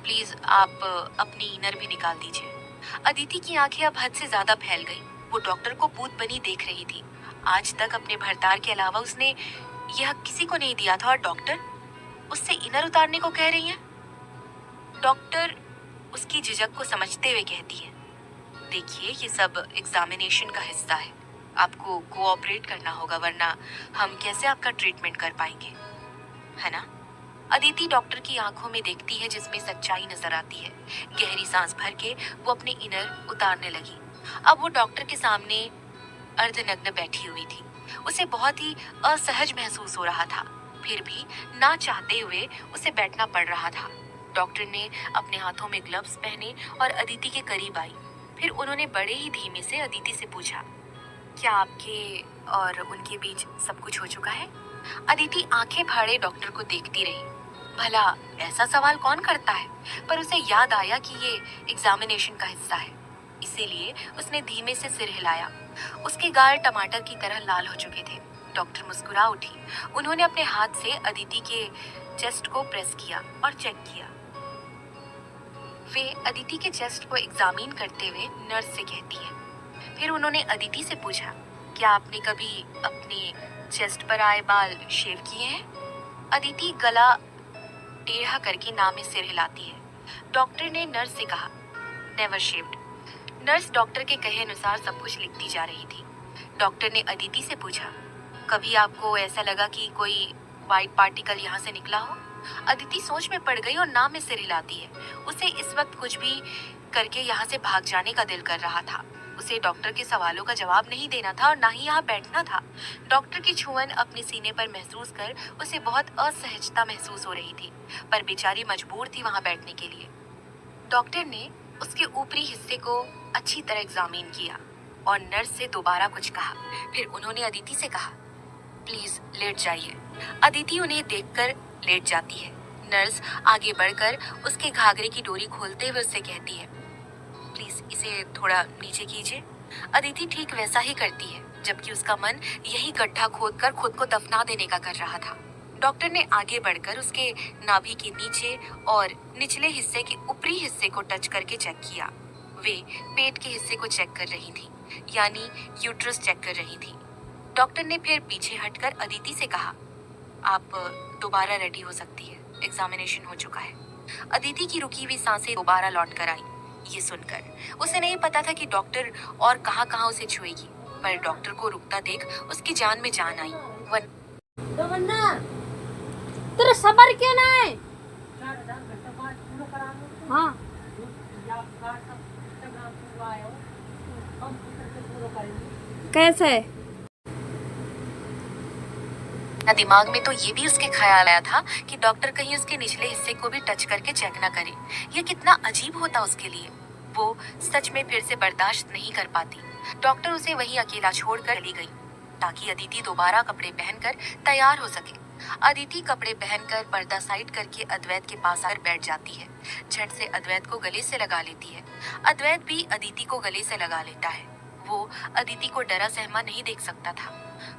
प्लीज आप अपनी इनर भी निकाल दीजिए। अदिति की आंखें अब हद से ज्यादा फैल गई। वो डॉक्टर को भूत बनी देख रही थी। आज तक अपने भरतार के अलावा उसने यह किसी को नहीं दिया था और डॉक्टर उससे इनर उतारने को कह रही है। डॉक्टर उसकी झिझक को समझते हुए कहती है, देखिए ये सब एग्जामिनेशन का हिस्सा है, आपको कोऑपरेट करना होगा, वरना हम कैसे आपका ट्रीटमेंट कर पाएंगे, है ना? अदिति डॉक्टर की आंखों में देखती है जिसमें सच्चाई नजर आती है। गहरी सांस भर के वो अपनी इनर उतारने लगी। अब वो डॉक्टर के सामने अर्धनग्न बैठी हुई थी। उसे बहुत ही असहज महसूस हो रहा था, फिर भी ना चाहते हुए उसे बैठना पड़ रहा था। डॉक्टर ने अपने हाथों में ग्लव्स पहने और अदिति के करीब आई। फिर उन्होंने बड़े ही धीमे से अदिति से पूछा, क्या आपके और उनके बीच सब कुछ हो चुका है? अदिति आंखें फाड़े डॉक्टर को देखती रही। भला ऐसा सवाल कौन करता है, पर उसे याद आया कि ये एग्जामिनेशन का हिस्सा है, इसीलिए उसने धीमे से सिर हिलाया। उसके गाल टमाटर की तरह लाल हो चुके थे। डॉक्टर मुस्कुरा उठी। उन्होंने अपने हाथ से अदिति के चेस्ट को प्रेस किया और चेक किया। वे अदिति के चेस्ट को एग्जामिन करते हुए नर्स से कहती है। फिर उन्होंने अदिति से पूछा, क्या आपने कभी अपने चेस्ट पर आए बाल शेव किए हैं? अदिति गला टेढ़ा करके ना में सिर हिलाती है। डॉक्टर ने नर्स से कहा, नेवर शेव्ड। नर्स डॉक्टर के कहे अनुसार सब कुछ लिखती जा रही थी। डॉक्टर ने अदिति से पूछा, कभी आपको ऐसा लगा कि कोई वाइट पार्टिकल यहाँ से निकला हो? अदिति सोच में पड़ गई और ना में सिर हिलाती है। उसे इस वक्त कुछ भी करके यहाँ से भाग जाने का दिल कर रहा था। उसे डॉक्टर के सवालों का जवाब नहीं देना था और ना ही यहाँ बैठना था। डॉक्टर की छुअन अपने सीने पर महसूस कर उसे बहुत असहजता महसूस हो रही थी, पर बेचारी मजबूर थी वहाँ बैठने के लिए। डॉक्टर ने उसके ऊपरी हिस्से को अच्छी तरह एग्जामिन किया और नर्स से दोबारा कुछ कहा। फिर उन्होंने अदिति से कहा, प्लीज लेट जाइए। अदिति उन्हें देखकर लेट जाती है। नर्स आगे बढ़कर उसके घाघरे की डोरी खोलते हुए उससे कहती है, प्लीज इसे थोड़ा नीचे कीजिए। अदिति ठीक वैसा ही करती है, जबकि उसका मन यही गड्ढा खोदकर खुद को दफना देने का कर रहा था। डॉक्टर ने आगे बढ़कर उसके नाभि के नीचे और निचले हिस्से के ऊपरी हिस्से को टच करके चेक किया। वे पेट के हिस्से को चेक कर रही थी, यानी यूट्रस चेक कर रही थी। डॉक्टर ने फिर पीछे हटकर अदिति से कहा, आप दोबारा रेडी हो सकती है, एग्जामिनेशन हो चुका है। अदिति की रुकी हुई सांसें दोबारा लौट कर आई। ये सुनकर उसे नहीं पता था कि डॉक्टर और कहाँ उसे छुएगी, पर डॉक्टर को रुकता देख उसकी जान में जान आई। तेरे सबर क्यों ना है? हाँ कैसे? दिमाग में तो ये भी उसके ख्याल आया था कि डॉक्टर कहीं उसके निचले हिस्से को भी टच करके चेक ना करे। ये कितना अजीब होता उसके लिए। वो सच में फिर से बर्दाश्त नहीं कर पाती। डॉक्टर उसे वहीं अकेला छोड़कर चली गई ताकि अदिति दोबारा कपड़े पहनकर तैयार हो सके। अदिति कपड़े पहनकर पर्दा साइड करके अद्वैत के पास आकर बैठ जाती है। झट से अद्वैत को गले से लगा लेती है। अद्वैत भी अदिति को गले से लगा लेता है। वो अदिति को डरा सहमा नहीं देख सकता था,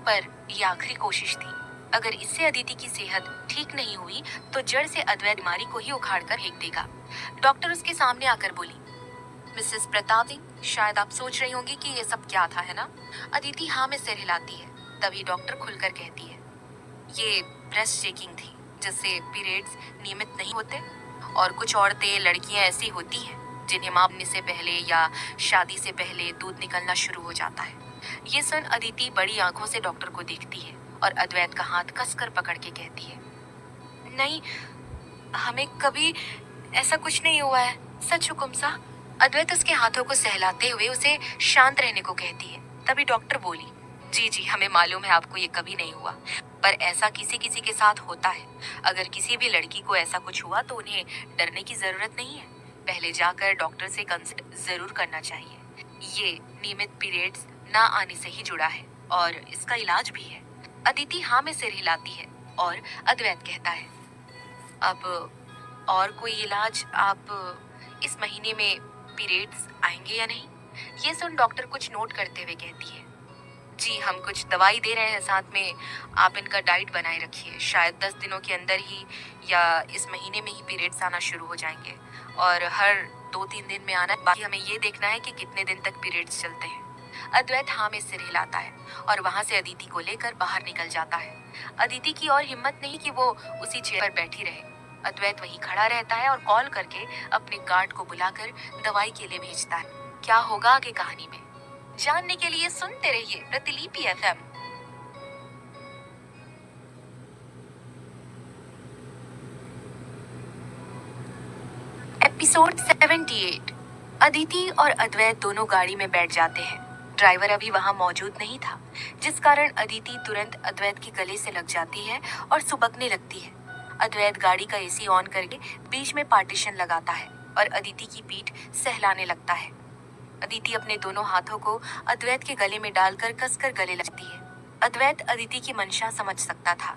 पर ये आखिरी कोशिश थी। अगर इससे अदिति की सेहत ठीक नहीं हुई तो जड़ से अद्वैत बीमारी को ही उखाड़ कर फेंक देगा। डॉक्टर उसके सामने आकर बोली, मिसेस प्रताप सिंह, शायद आप सोच रही होंगी कि ये सब क्या था, है ना? अदिति हाँ में सिर हिलाती है। तभी डॉक्टर खुलकर कहती है, ये ब्रेस्ट चेकिंग थी, जिससे पीरियड्स नियमित नहीं होते, और कुछ औरतें, लड़कियां ऐसी होती हैं जिन्हें मां बनने से पहले या शादी से पहले दूध निकलना शुरू हो जाता है। ये सुन अदिति बड़ी आंखों से डॉक्टर को देखती है और अद्वैत का हाथ कसकर पकड़ के कहती है, नहीं, हमें कभी ऐसा कुछ नहीं हुआ है, सच हुकुम सा। अद्वैत उसके हाथों को सहलाते हुए उसे शांत रहने को कहती है। तभी डॉक्टर बोली, जी जी, हमें मालूम है आपको ये कभी नहीं हुआ, पर ऐसा किसी किसी के साथ होता है। अगर किसी भी लड़की को ऐसा कुछ हुआ तो उन्हें डरने की जरूरत नहीं है, पहले जाकर डॉक्टर से कंसल्ट जरूर करना चाहिए। ये नियमित पीरियड्स ना आने से ही जुड़ा है और इसका इलाज भी है। अदिति हाँ में सिर हिलाती है और अद्वैत कहता है, अब और कोई इलाज? आप इस महीने में पीरियड्स आएंगे या नहीं? ये सुन डॉक्टर कुछ नोट करते हुए कहती है, जी हम कुछ दवाई दे रहे हैं, साथ में आप इनका डाइट बनाए रखिए। शायद 10 दिनों के अंदर ही या इस महीने में ही पीरियड्स आना शुरू हो जाएंगे और हर 2-3 दिन में आना। बाकी हमें ये देखना है कि कितने दिन तक पीरियड्स चलते हैं। अद्वैत हाँ में सिर हिलाता है और वहां से अदिति को लेकर बाहर निकल जाता है। अदिति की और हिम्मत नहीं कि वो उसी चेयर पर बैठी रहे। अद्वैत वहीं खड़ा रहता है और कॉल करके अपने गार्ड को बुलाकर दवाई के लिए भेजता है। क्या होगा आगे कहानी में, जानने के लिए सुनते रहिए प्रतिलिपि FM। एपिसोड 78। अदिति और अद्वैत दोनों गाड़ी में बैठ जाते हैं। ड्राइवर अभी वहां मौजूद नहीं था, जिस कारण अदिति तुरंत अद्वैत के गले से लग जाती है और सुबकने लगती है। अद्वैत गाड़ी का AC ऑन करके बीच में पार्टीशन लगाता है और अदिति की पीठ सहलाने लगता है। अदिति अपने दोनों हाथों को अद्वैत के गले में डालकर कसकर गले लगती है। अद्वैत अदिति की मंशा समझ सकता था।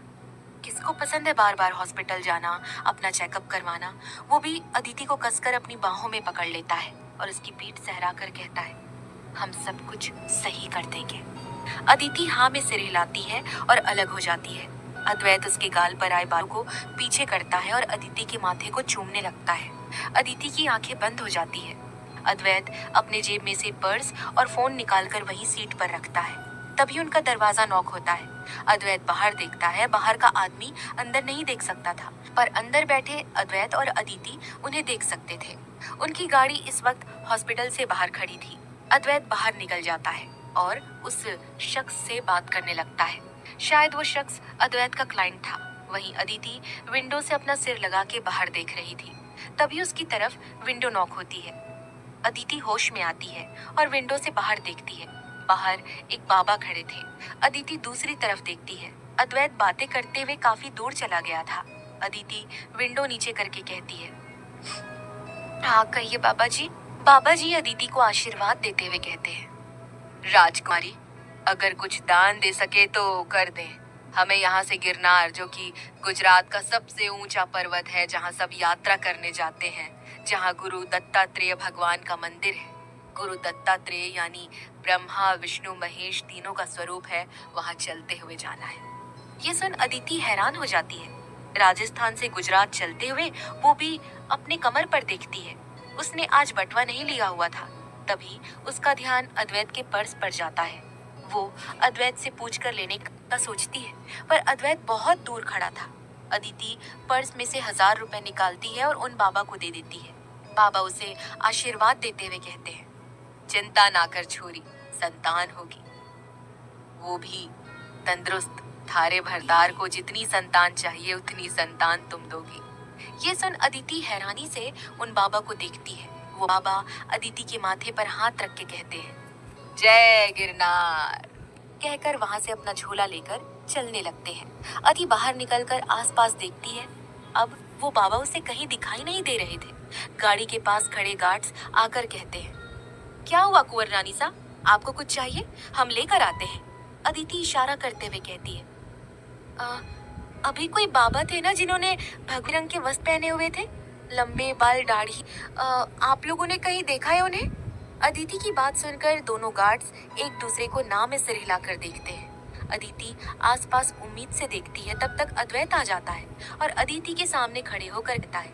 किसको पसंद है बार बार हॉस्पिटल जाना, अपना चेकअप करवाना? वो भी अदिति को कसकर अपनी बाहों में पकड़ लेता है और उसकी पीठ सहरा कर कहता है, हम सब कुछ सही कर देंगे। अदिति हाँ में सिर हिलाती है और अलग हो जाती है। अद्वैत उसके गाल पर आए बालों को पीछे करता है और अदिति के माथे को चूमने लगता है। अदिति की आंखें बंद हो जाती है। अद्वैत अपने जेब में से पर्स और फोन निकालकर वही सीट पर रखता है। तभी उनका दरवाजा नॉक होता है। अद्वैत बाहर देखता है। बाहर का आदमी अंदर नहीं देख सकता था, पर अंदर बैठे अद्वैत और अदिति उन्हें देख सकते थे। उनकी गाड़ी इस वक्त हॉस्पिटल से बाहर खड़ी थी। अद्वैत बाहर निकल जाता है और उस शख्स से बात करने लगता है। शायद वो शख्स अद्वैत का क्लाइंट था। वहीं अदिति विंडो से अपना सिर लगा के बाहर देख रही थी। तभी उसकी तरफ विंडो नॉक होती है। अदिति होश में आती है और विंडो से बाहर देखती है। बाहर एक बाबा खड़े थे। अदिति दूसरी तरफ देखती है। अद्वैत बातें करते हुए काफी दूर चला गया था। अदिति विंडो नीचे करके कहती है, हाँ कहिए बाबा जी। बाबा जी अदिति को आशीर्वाद देते हुए कहते हैं, राजकुमारी, अगर कुछ दान दे सके तो कर दें। हमें यहाँ से गिरनार, जो कि गुजरात का सबसे ऊंचा पर्वत है, जहाँ सब यात्रा करने जाते हैं, जहाँ गुरु दत्तात्रेय भगवान का मंदिर है। गुरु दत्तात्रेय यानी ब्रह्मा विष्णु महेश तीनों का स्वरूप है, वहाँ चलते हुए जाना है। ये सुन अदिति हैरान हो जाती है। राजस्थान से गुजरात चलते हुए, वो भी अपने कमर पर देखती है। उसने आज बटवा नहीं लिया हुआ था। तभी उसका ध्यान अद्वैत के पर्स पर जाता है। वो अद्वैत से पूछ कर लेने का सोचती है, पर अद्वैत बहुत दूर खड़ा था। अदिति पर्स में से 1000 रुपए निकालती है और उन बाबा को दे देती है। बाबा उसे आशीर्वाद देते हुए कहते हैं, चिंता ना कर छोरी, संतान होगी, वो भी तंदुरुस्त। थारे भरदार को जितनी संतान चाहिए उतनी संतान तुम दोगी। ये सुन अदिति हैरानी से उन बाबा को देखती है। वो बाबा अदिति के माथे पर हाथ रख के कहते हैं, जय गिरनार, कहकर वहां से अपना झोला लेकर चलने लगते हैं। अदिति बाहर निकलकर आसपास देखती है। अब वो बाबा उसे कहीं दिखाई नहीं दे रहे थे। गाड़ी के पास खड़े गार्ड्स आकर कहते हैं, क्या हुआ कुंवर रानी सा, आपको कुछ चाहिए? हम लेकर आते हैं। अदिति इशारा करते हुए कहती है, अभी कोई बाबा थे ना जिन्होंने भगवे रंग के वस्त्र पहने हुए थे, लंबे बाल, दाढ़ी, आप लोगों ने कहीं देखा है उन्हें? अदिति की बात सुनकर दोनों गार्ड्स एक दूसरे को नाव में सिर हिलाकर देखते हैं। अदिति आसपास उम्मीद से देखती है। तब तक अद्वैत आ जाता है और अदिति के सामने खड़े होकर कहता है,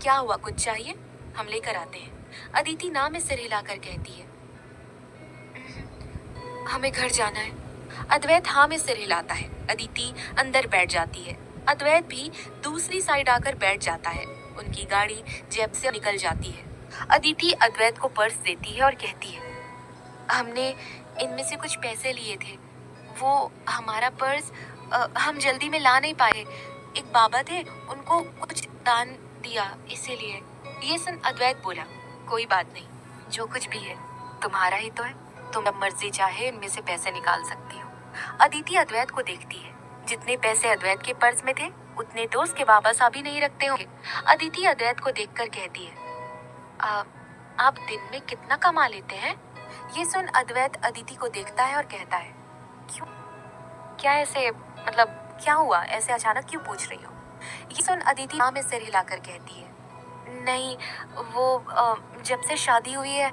क्या हुआ, कुछ चाहिए? हम लेकर आते हैं। अदिति नाव में सिर हिलाकर कहती है, हमें घर जाना है। अद्वैत हाँ में सिर हिलाता है। अदिति अंदर बैठ जाती है। अद्वैत भी दूसरी साइड आकर बैठ जाता है। उनकी गाड़ी जेब से निकल जाती है। अदिति अद्वैत को पर्स देती है और कहती है, हमने इनमें से कुछ पैसे लिए थे, वो हमारा पर्स हम जल्दी में ला नहीं पाए। एक बाबा थे, उनको कुछ दान दिया, इसीलिए। ये सुन अद्वैत बोला, कोई बात नहीं, जो कुछ भी है तुम्हारा ही तो है, तुम जब मर्जी चाहे इनमें से पैसे निकाल सकती हो। अदिति अद्वैत को देखती है। जितने पैसे अद्वैत के पर्स में थे उतने तो उसके बाबा साहब ही नहीं रखते होंगे। अदिति अद्वैत को देखकर कहती है, आप दिन में कितना कमा लेते हैं? ये सुन अद्वैत अदिति को देखता है और कहता है, क्यों, क्या ऐसे, मतलब क्या हुआ, ऐसे अचानक क्यों पूछ रही हो? ये सुन अदिति हाँ में सिर हिलाकर कहती है, नहीं वो जब से शादी हुई है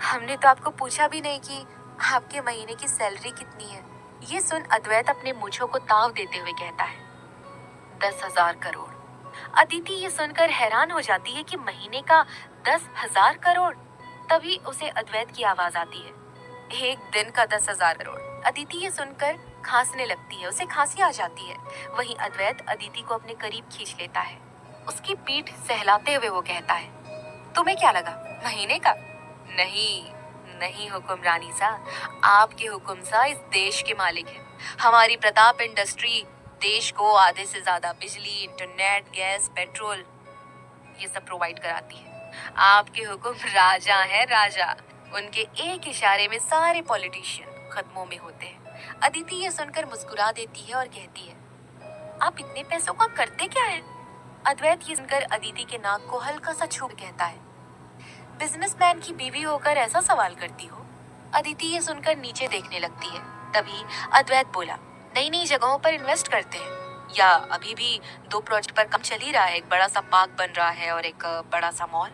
हमने तो आपको पूछा भी नहीं कि आपके महीने की सैलरी कितनी है। ये सुन अद्वैत अपने मूंछों को ताव देते हुए कहता है, 10,000 करोड़। अदिति ये सुनकर हैरान हो जाती है कि महीने का 10,000 करोड़। तभी उसे अद्वैत की आवाज आती है, एक दिन का 10,000 करोड़। अदिति ये सुनकर खांसने लगती है, उसे खांसी आ जाती है। वहीं अद्वैत अदिति को अपने करीब खींच लेता है। उसकी पीठ सहलाते हुए वो कहता है, तुम्हें क्या लगा, महीने का? नहीं नहीं हुक्मरानी सा, आपके हुक्म सा इस देश के मालिक है। हमारी प्रताप इंडस्ट्री देश को आधे से ज्यादा बिजली, इंटरनेट, गैस, पेट्रोल ये सब प्रोवाइड कराती है। आपके हुक्म राजा है, राजा। उनके एक इशारे में सारे पॉलिटिशियन खत्मों में होते हैं। अदिति ये सुनकर मुस्कुरा देती है और कहती है, आप इतने पैसों का करते क्या है? अद्वैत ये सुनकर अदिति के नाक को हल्का सा छू कहता है, बिजनेसमैन की बीवी होकर ऐसा सवाल करती हो? अदिति ये सुनकर नीचे देखने लगती है। तभी अद्वैत बोला, नई नई जगहों पर इन्वेस्ट करते हैं, या अभी भी 2 प्रोजेक्ट पर काम चल ही रहा है। एक बड़ा सा पार्क बन रहा है और एक बड़ा सा मॉल।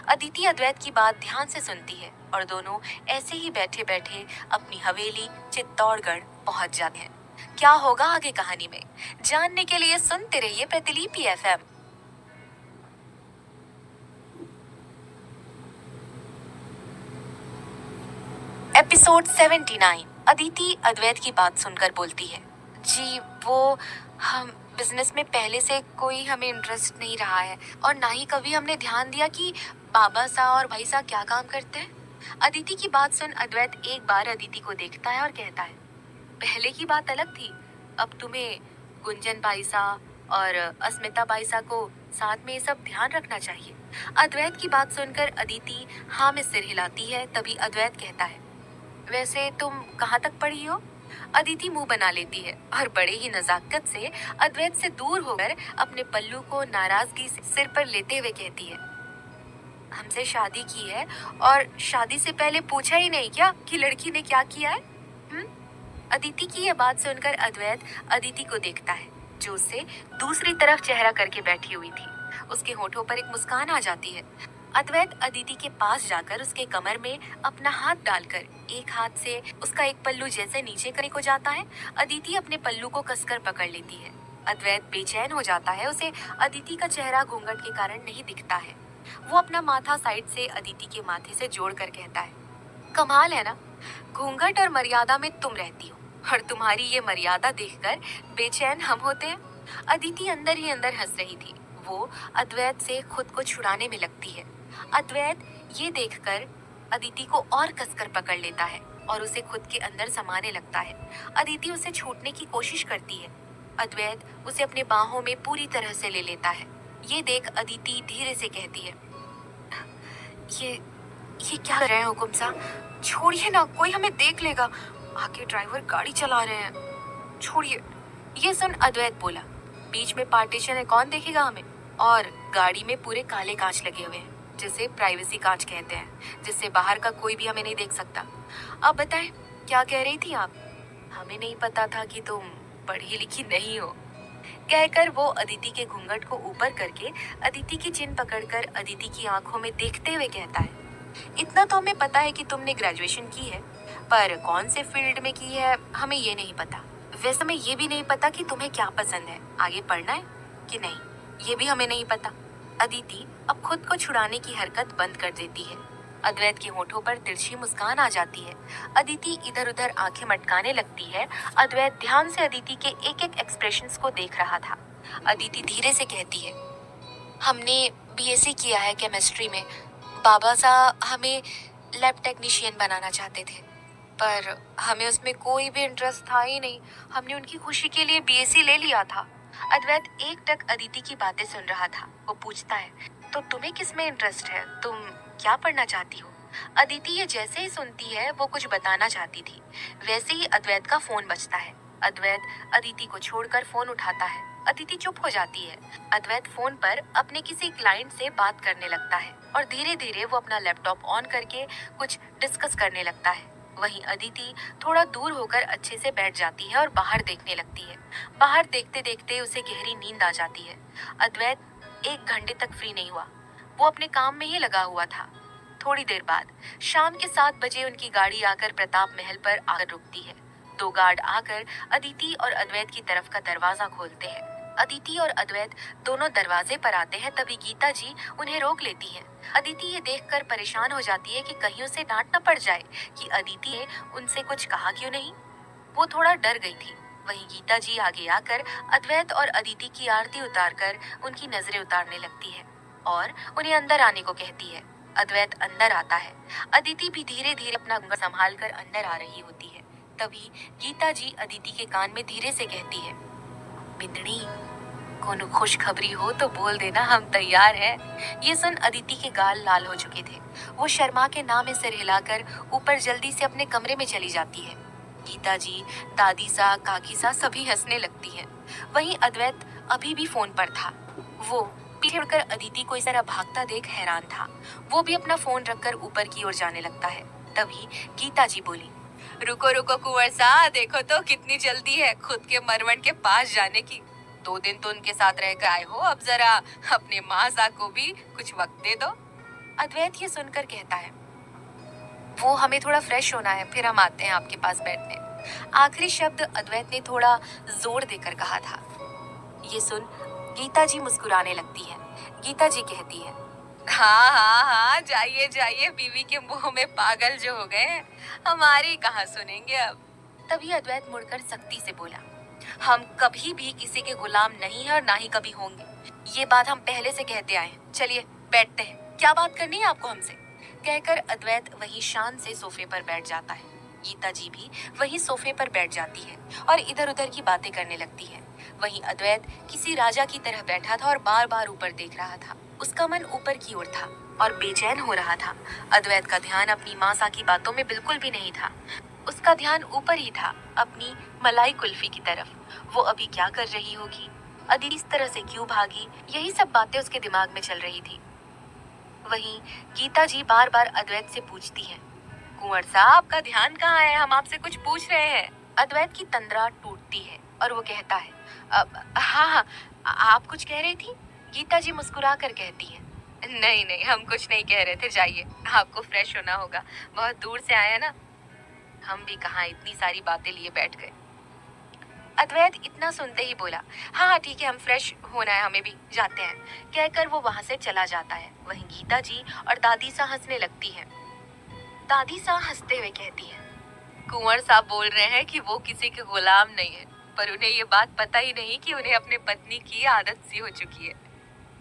अदिति अद्वैत की बात ध्यान से सुनती है और दोनों ऐसे ही बैठे बैठे अपनी हवेली चित्तौड़गढ़ पहुंच जाते हैं। क्या होगा आगे कहानी में, जानने के लिए सुनते रहिए प्रतिलिपि FM। एपिसोड 79। अदिति अद्वैत की बात सुनकर बोलती है, जी वो हम बिजनेस में पहले से कोई हमें इंटरेस्ट नहीं रहा है और ना ही कभी हमने ध्यान दिया कि बाबा सा और भाई सा क्या काम करते हैं। अदिति की बात सुन अद्वैत एक बार अदिति को देखता है और कहता है, पहले की बात अलग थी, अब तुम्हें गुंजन बाई सा और अस्मिता बाई सा को साथ में ये सब ध्यान रखना चाहिए। अद्वैत की बात सुनकर अदिति हाँ में सिर हिलाती है। तभी अद्वैत कहता है, वैसे तुम कहाँ तक पढ़ी हो? अदिति मुंह बना लेती है और बड़े ही नजाकत से अद्वैत से दूर होकर अपने पल्लू को नाराजगी से सिर पर लेते हुए कहती है, हमसे शादी की है और शादी से पहले पूछा ही नहीं क्या कि लड़की ने क्या किया है? अदिति की यह बात सुनकर अद्वैत अदिति को देखता है, जो उससे दूसरी तरफ चेहरा करके बैठी हुई थी। उसके होठों पर एक मुस्कान आ जाती है। अद्वैत अदिति के पास जाकर उसके कमर में अपना हाथ डालकर एक हाथ से उसका एक पल्लू जैसे नीचे करने को जाता है। अदिति अपने पल्लू को कसकर पकड़ लेती है। अद्वैत बेचैन हो जाता है। उसे अदिति का चेहरा घूंघट के कारण नहीं दिखता है। वो अपना माथा साइड से अदिति के माथे से जोड़कर कहता है, कमाल है ना, घूंघट और मर्यादा में तुम रहती हो और तुम्हारी ये मर्यादा देखकर बेचैन हम होते हैं। अदिति अंदर ही अंदर हंस रही थी। वो अद्वैत से खुद को छुड़ाने में लगती है। अद्वैत ये देखकर अदिति को और कसकर पकड़ लेता है और उसे खुद के अंदर समाने लगता है। अदिति उसे छूटने की कोशिश करती है। अद्वैत उसे अपने बाहों में पूरी तरह से ले लेता है। ये देख अदिति धीरे से कहती है, ये क्या कर रहे हैं हुकुम साहब? छोड़िए ना, कोई हमें देख लेगा, आगे ड्राइवर गाड़ी चला रहे हैं, छोड़िए। ये सुन अद्वैत बोला, बीच में पार्टीशन है, कौन देखेगा हमें? और गाड़ी में पूरे काले कांच लगे हुए हैं, जिसे प्राइवेसी कांच कहते हैं, जिससे बाहर का कोई भी हमें नहीं देख सकता। अब बताएं, क्या कह रही थी आप? हमें नहीं पता था कि तुम पढ़ी लिखी नहीं हो। कहकर वो अदिति के घूंघट को ऊपर करके अदिति की चिन पकड़कर अदिति की आंखों में देखते हुए कहता है, इतना तो हमें पता है कि तुमने ग्रेजुएशन की है, पर कौन से फील्ड में की है हमें ये नहीं पता। वैसे हमें ये भी नहीं पता कि तुम्हें क्या पसंद है, आगे पढ़ना है कि नहीं, ये भी हमें नहीं पता। अदिति अब खुद को छुड़ाने की हरकत बंद कर देती है। अद्वैत के होठों पर तिरछी मुस्कान आ जाती है। अदिति इधर उधर आंखें मटकाने लगती है। अद्वैत ध्यान से अदिति के एक एक एक्सप्रेशंस को देख रहा था। अदिति धीरे से कहती है, हमने बीएससी किया है केमिस्ट्री में। बाबा साहब हमें लैब टेक्नीशियन बनाना चाहते थे, पर हमें उसमें कोई भी इंटरेस्ट था ही नहीं। हमने उनकी खुशी के लिए बीएससी ले लिया था। अद्वैत एकटक अदिति की बातें सुन रहा था। वो पूछता है, तो तुम्हें किस में इंटरेस्ट है? तुम क्या पढ़ना चाहती हो? अदिति ये जैसे ही सुनती है वो कुछ बताना चाहती थी। वैसे ही अद्वैत का फोन बजता है। अद्वैत अदिति को छोड़कर फोन उठाता है। अदिति चुप हो जाती है। अद्वैत फोन पर अपने किसी क्लाइंट से बात करने लगता है और धीरे धीरे वो अपना लैपटॉप ऑन करके कुछ डिस्कस करने लगता है। वहीं अदिति थोड़ा दूर होकर अच्छे से बैठ जाती है और बाहर देखने लगती है। बाहर देखते देखते उसे गहरी नींद आ जाती है। अद्वैत 1 घंटे तक फ्री नहीं हुआ। वो अपने काम में ही लगा हुआ था। थोड़ी देर बाद शाम के 7 बजे उनकी गाड़ी आकर प्रताप महल पर आकर रुकती है। 2 गार्ड आकर अदिति और अद्वैत की तरफ का दरवाजा खोलते हैं। अदिति और अद्वैत दोनों दरवाजे पर आते हैं। तभी गीता जी उन्हें रोक लेती है। अदिति ये देखकर परेशान हो जाती है कि कहीं उसे डांट न पड़ जाए कि अदिति ने उनसे कुछ कहा क्यों नहीं। वो थोड़ा डर गई थी। वहीं गीता जी आगे आकर अद्वैत और अदिति की आरती उतारकर उनकी नजरें उतारने लगती है और उन्हें अंदर आने को कहती है। अद्वैत अंदर आता है। अदिति भी धीरे धीरे अपना घूंघट संभाल कर अंदर आ रही होती है। तभी गीता जी अदिति के कान में धीरे से कहती है, बिंदनी, कोनो खुशखबरी हो तो बोल देना, हम तैयार हैं। ये सुन अदिति के गाल लाल हो चुके थे। वो शर्मा के नाम में सिर हिलाकर ऊपर जल्दी से अपने कमरे में चली जाती है। गीता जी, दादी सा, काकी सा सभी हंसने लगती हैं। वहीं अद्वैत अभी भी फोन पर था। वो पीछे मुड़कर अदिति को इस तरह भागता देख हैरान था। वो भी अपना फोन रखकर ऊपर की ओर जाने लगता है। तभी गीता जी बोली, रुको रुको कुंवर सा, देखो तो कितनी जल्दी है खुद के मरवण के पास जाने की। 2 दिन तो उनके साथ रहकर आए हो, अब जरा अपने माँ सा को भी कुछ वक्त दे दो। अद्वैत ये सुनकर कहता है, वो हमें थोड़ा फ्रेश होना है, फिर हम आते हैं आपके पास बैठने। आखिरी शब्द अद्वैत ने थोड़ा जोर देकर कहा था। ये सुन गीता जी मुस्कुराने लगती है। गीता जी कहती है, हाँ हाँ हाँ, जाइए जाइए, बीवी के मुंह में पागल जो हो गए हैं, हमारी कहाँ सुनेंगे अब। तभी अद्वैत मुड़कर सख्ती से बोला, हम कभी भी किसी के गुलाम नहीं है और ना ही कभी होंगे। ये बात हम पहले से कहते आए हैं। चलिए बैठते हैं, क्या बात करनी है आपको हमसे। कहकर अद्वैत वहीं शान से सोफे पर बैठ जाता है। गीता जी भी वहीं सोफे पर बैठ जाती है और इधर उधर की बातें करने लगती है। वहीं अद्वैत किसी राजा की तरह बैठा था और बार बार ऊपर देख रहा था। उसका मन ऊपर की ओर था और बेचैन हो रहा था। अद्वैत का ध्यान अपनी मासा की बातों में बिल्कुल भी नहीं था। उसका ध्यान ऊपर ही था, अपनी मलाई कुल्फी की तरफ। वो अभी क्या कर रही होगी, अदिति इस तरह से क्यों भागी, यही सब बातें उसके दिमाग में चल रही थी। वहीं गीता जी बार बार अद्वैत से पूछती हैं, कुंवर साहब का ध्यान कहाँ है, हम आपसे कुछ पूछ रहे हैं। अद्वैत की तंद्रा टूटती है और वो कहता है, अब हाँ हाँ, आप कुछ कह रही थी। गीता जी मुस्कुरा कर कहती है, नहीं नहीं, हम कुछ नहीं कह रहे थे, जाइए, आपको फ्रेश होना होगा, बहुत दूर से आए हैं ना। हम भी कहाँ इतनी सारी बातें लिए बैठ गए। अद्वैत इतना सुनते ही बोला, हाँ हाँ ठीक है, हम फ्रेश होना है, हमें भी जाते हैं। कहकर वो वहां से चला जाता है। वहीं गीता जी और दादी सा हंसने लगती है। दादी सा हंसते हुए कहती है, कुंवर साहब बोल रहे हैं कि वो किसी के गुलाम नहीं है, पर उन्हें ये बात पता ही नहीं कि उन्हें अपने पत्नी की आदत सी हो चुकी है।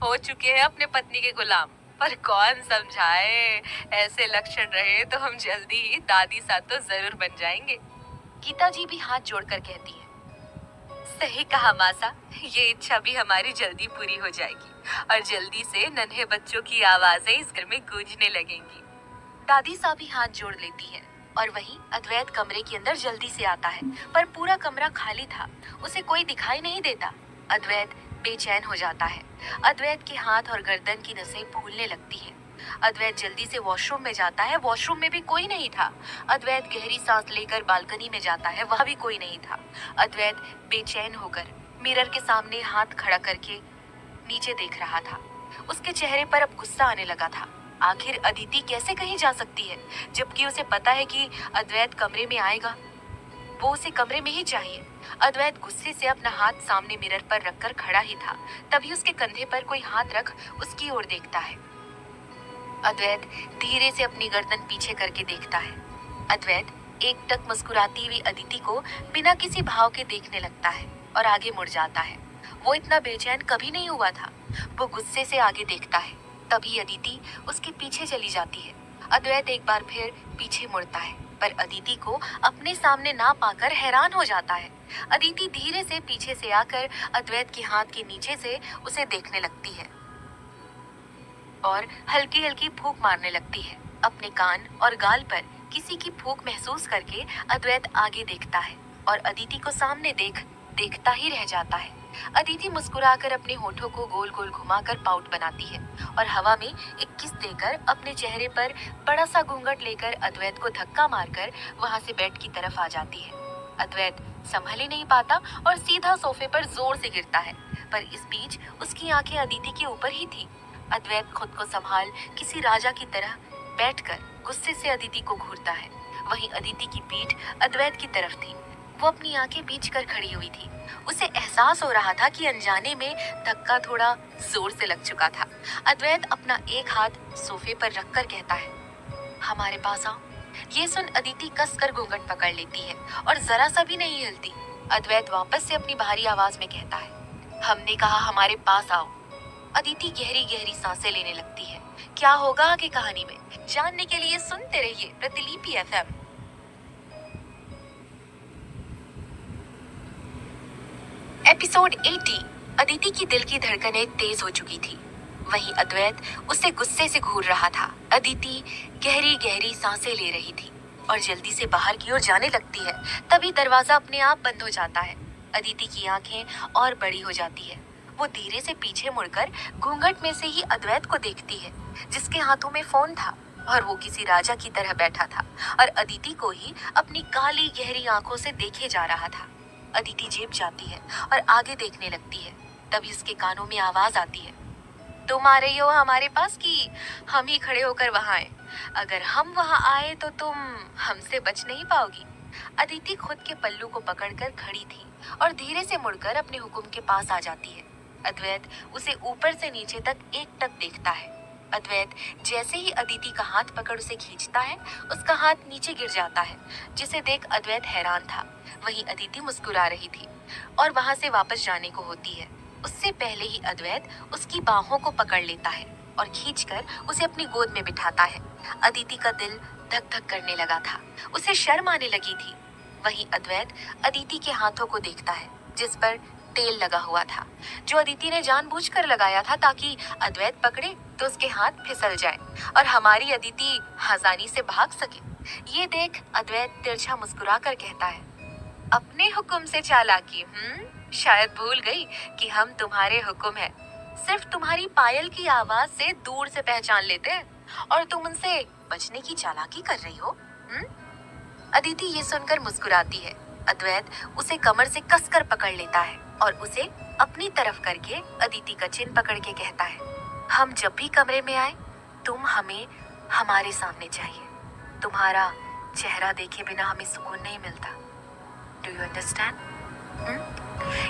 हो चुके हैं अपने पत्नी के गुलाम, पर कौन समझाए। ऐसे लक्षण रहे तो हम जल्दी ही दादी सा तो जरूर बन जाएंगे। गीता जी भी हाथ जोड़कर कहती है, सही कहा मासा, ये इच्छा भी हमारी जल्दी पूरी हो जाएगी और जल्दी से नन्हे बच्चों की आवाजें इस घर में गूंजने लगेंगी। दादी सा भी हाथ जोड़ लेती है और वहीं अद्वैत कमरे के अंदर जल्दी से आता है, पर पूरा कमरा खाली था, उसे कोई दिखाई नहीं देता। अद्वैत बेचैन हो जाता है। अद्वैत के हाथ और गर्दन की नसें फूलने लगती हैं। अद्वैत जल्दी से वॉशरूम में जाता है, वॉशरूम में भी कोई नहीं था। अद्वैत गहरी सांस लेकर बालकनी में जाता है, वहां भी कोई नहीं था। अद्वैत बेचैन होकर मिरर के सामने हाथ खड़ा करके नीचे देख रहा था। उसके चेहरे पर अब गुस्सा आने लगा था। आखिर अदिति कैसे कहीं जा सकती है, जबकि उसे पता है कि अद्वैत कमरे में आएगा, वो उसे कमरे में ही चाहिए। अद्वैत गुस्से से अपना हाथ सामने मिरर पर रखकर खड़ा ही था, तभी उसके कंधे पर कोई हाथ रख उसकी ओर देखता है। अद्वैत धीरे से अपनी गर्दन पीछे करके देखता है। अद्वैत एकटक मुस्कुराती हुई अदिति को बिना किसी भाव के देखने लगता है और आगे मुड़ जाता है। वो इतना बेचैन कभी नहीं हुआ था। वो गुस्से से आगे देखता है, तभी अदिति उसके पीछे चली जाती है। अद्वैत एक बार फिर पीछे मुड़ता है, पर अदिति को अपने सामने ना पाकर हैरान हो जाता है। अदिति धीरे से पीछे से आकर अद्वैत के हाथ के नीचे से उसे देखने लगती है और हल्की हल्की फूंक मारने लगती है। अपने कान और गाल पर किसी की फूंक महसूस करके अद्वैत आगे देखता है और अदिति को सामने देखता ही रह जाता है। अदिति मुस्कुराकर अपने होठों को गोल गोल घुमाकर पाउट बनाती है और हवा में एक किस देकर अपने चेहरे पर बड़ा सा घूंघट लेकर अद्वैत को धक्का मारकर वहां से बेड की तरफ आ जाती है। अद्वैत संभल ही नहीं पाता और सीधा सोफे पर जोर से गिरता है, पर इस बीच उसकी आंखें अदिति के ऊपर ही थी। अद्वैत खुद को संभाल किसी राजा की तरह बैठकर गुस्से से अदिति को घूरता है। वहीं अदिति की पीठ अद्वैत की तरफ थी। वो अपनी आंखें बीच कर खड़ी हुई थी। उसे एहसास हो रहा था कि अनजाने में धक्का थोड़ा जोर से लग चुका था। अद्वैत अपना एक हाथ सोफे पर रखकर कहता है, हमारे पास आओ। ये सुन अदिति कसकर घूंघट पकड़ लेती है और जरा सा भी नहीं हिलती। अद्वैत वापस से अपनी भारी आवाज में कहता है, हमने कहा हमारे पास आओ। अदिति गहरी गहरी सांसें लेने लगती है। क्या होगा आगे कहानी में, जानने के लिए सुनते रहिए प्रतिलिपि एफएम। एपिसोड 80। अदिति की दिल की धड़कनें तेज हो चुकी थी। वहीं अद्वैत उसे गुस्से से घूर रहा था। अदिति गहरी गहरी सांसें ले रही थी और जल्दी से बाहर की ओर जाने लगती है। तभी दरवाजा अपने आप बंद हो जाता है। अदिति की आंखें और बड़ी हो जाती है। वो धीरे से पीछे मुड़कर घूंघट में से ही अद्वैत को देखती है, जिसके हाथों में फोन था और वो किसी राजा की तरह बैठा था और अदिति को ही अपनी काली गहरी आंखों से देखे जा रहा था। अदिति जेब जाती है और आगे देखने लगती है। तभी उसके कानों में आवाज आती है, तुम आ रही हो हमारे पास कि हम ही खड़े होकर वहां आए? अगर हम वहां आए तो तुम हमसे बच नहीं पाओगी। अदिति खुद के पल्लू को पकड़कर खड़ी थी और धीरे से मुड़कर अपने हुक्म के पास आ जाती है। अद्वैत उसे ऊपर से नीचे तक एकटक देखता है। अद्वैत जैसे ही अदिति का हाथ पकड़ उसे खींचता है, उसका हाथ नीचे गिर जाता है, जिसे देख अद्वैत हैरान था। वहीं अदिति मुस्कुरा रही थी और वहां से वापस जाने को होती है। उससे पहले ही अद्वैत उसकी बाहों को पकड़ लेता है और खींचकर उसे अपनी गोद में बिठाता है। अदिति का दिल धक धक करने लगा था, उसे शर्म आने लगी थी। वहीं अद्वैत अदिति के हाथों को देखता है, जिस पर तेल लगा हुआ था, जो अदिति ने जानबूझकर लगाया था ताकि अद्वैत पकड़े तो उसके हाथ फिसल जाए और हमारी अदिति आसानी से भाग सके। ये देख अद्वैत तिरछा मुस्कुरा कर कहता है, अपने हुक्म से चालाकी? शायद भूल गई कि हम तुम्हारे हुक्म है। सिर्फ तुम्हारी पायल की आवाज से दूर से पहचान लेते हैं और तुम उनसे बचने की चालाकी कर रही हो। अदिति ये सुनकर मुस्कुराती है। अद्वैत उसे कमर से कसकर पकड़ लेता है और उसे अपनी तरफ करके अदिति का चिन पकड़ के कहता है, हम जब भी कमरे में आए तुम हमें हमारे सामने चाहिए। तुम्हारा चेहरा देखे बिना हमें सुकून नहीं मिलता। Do you understand?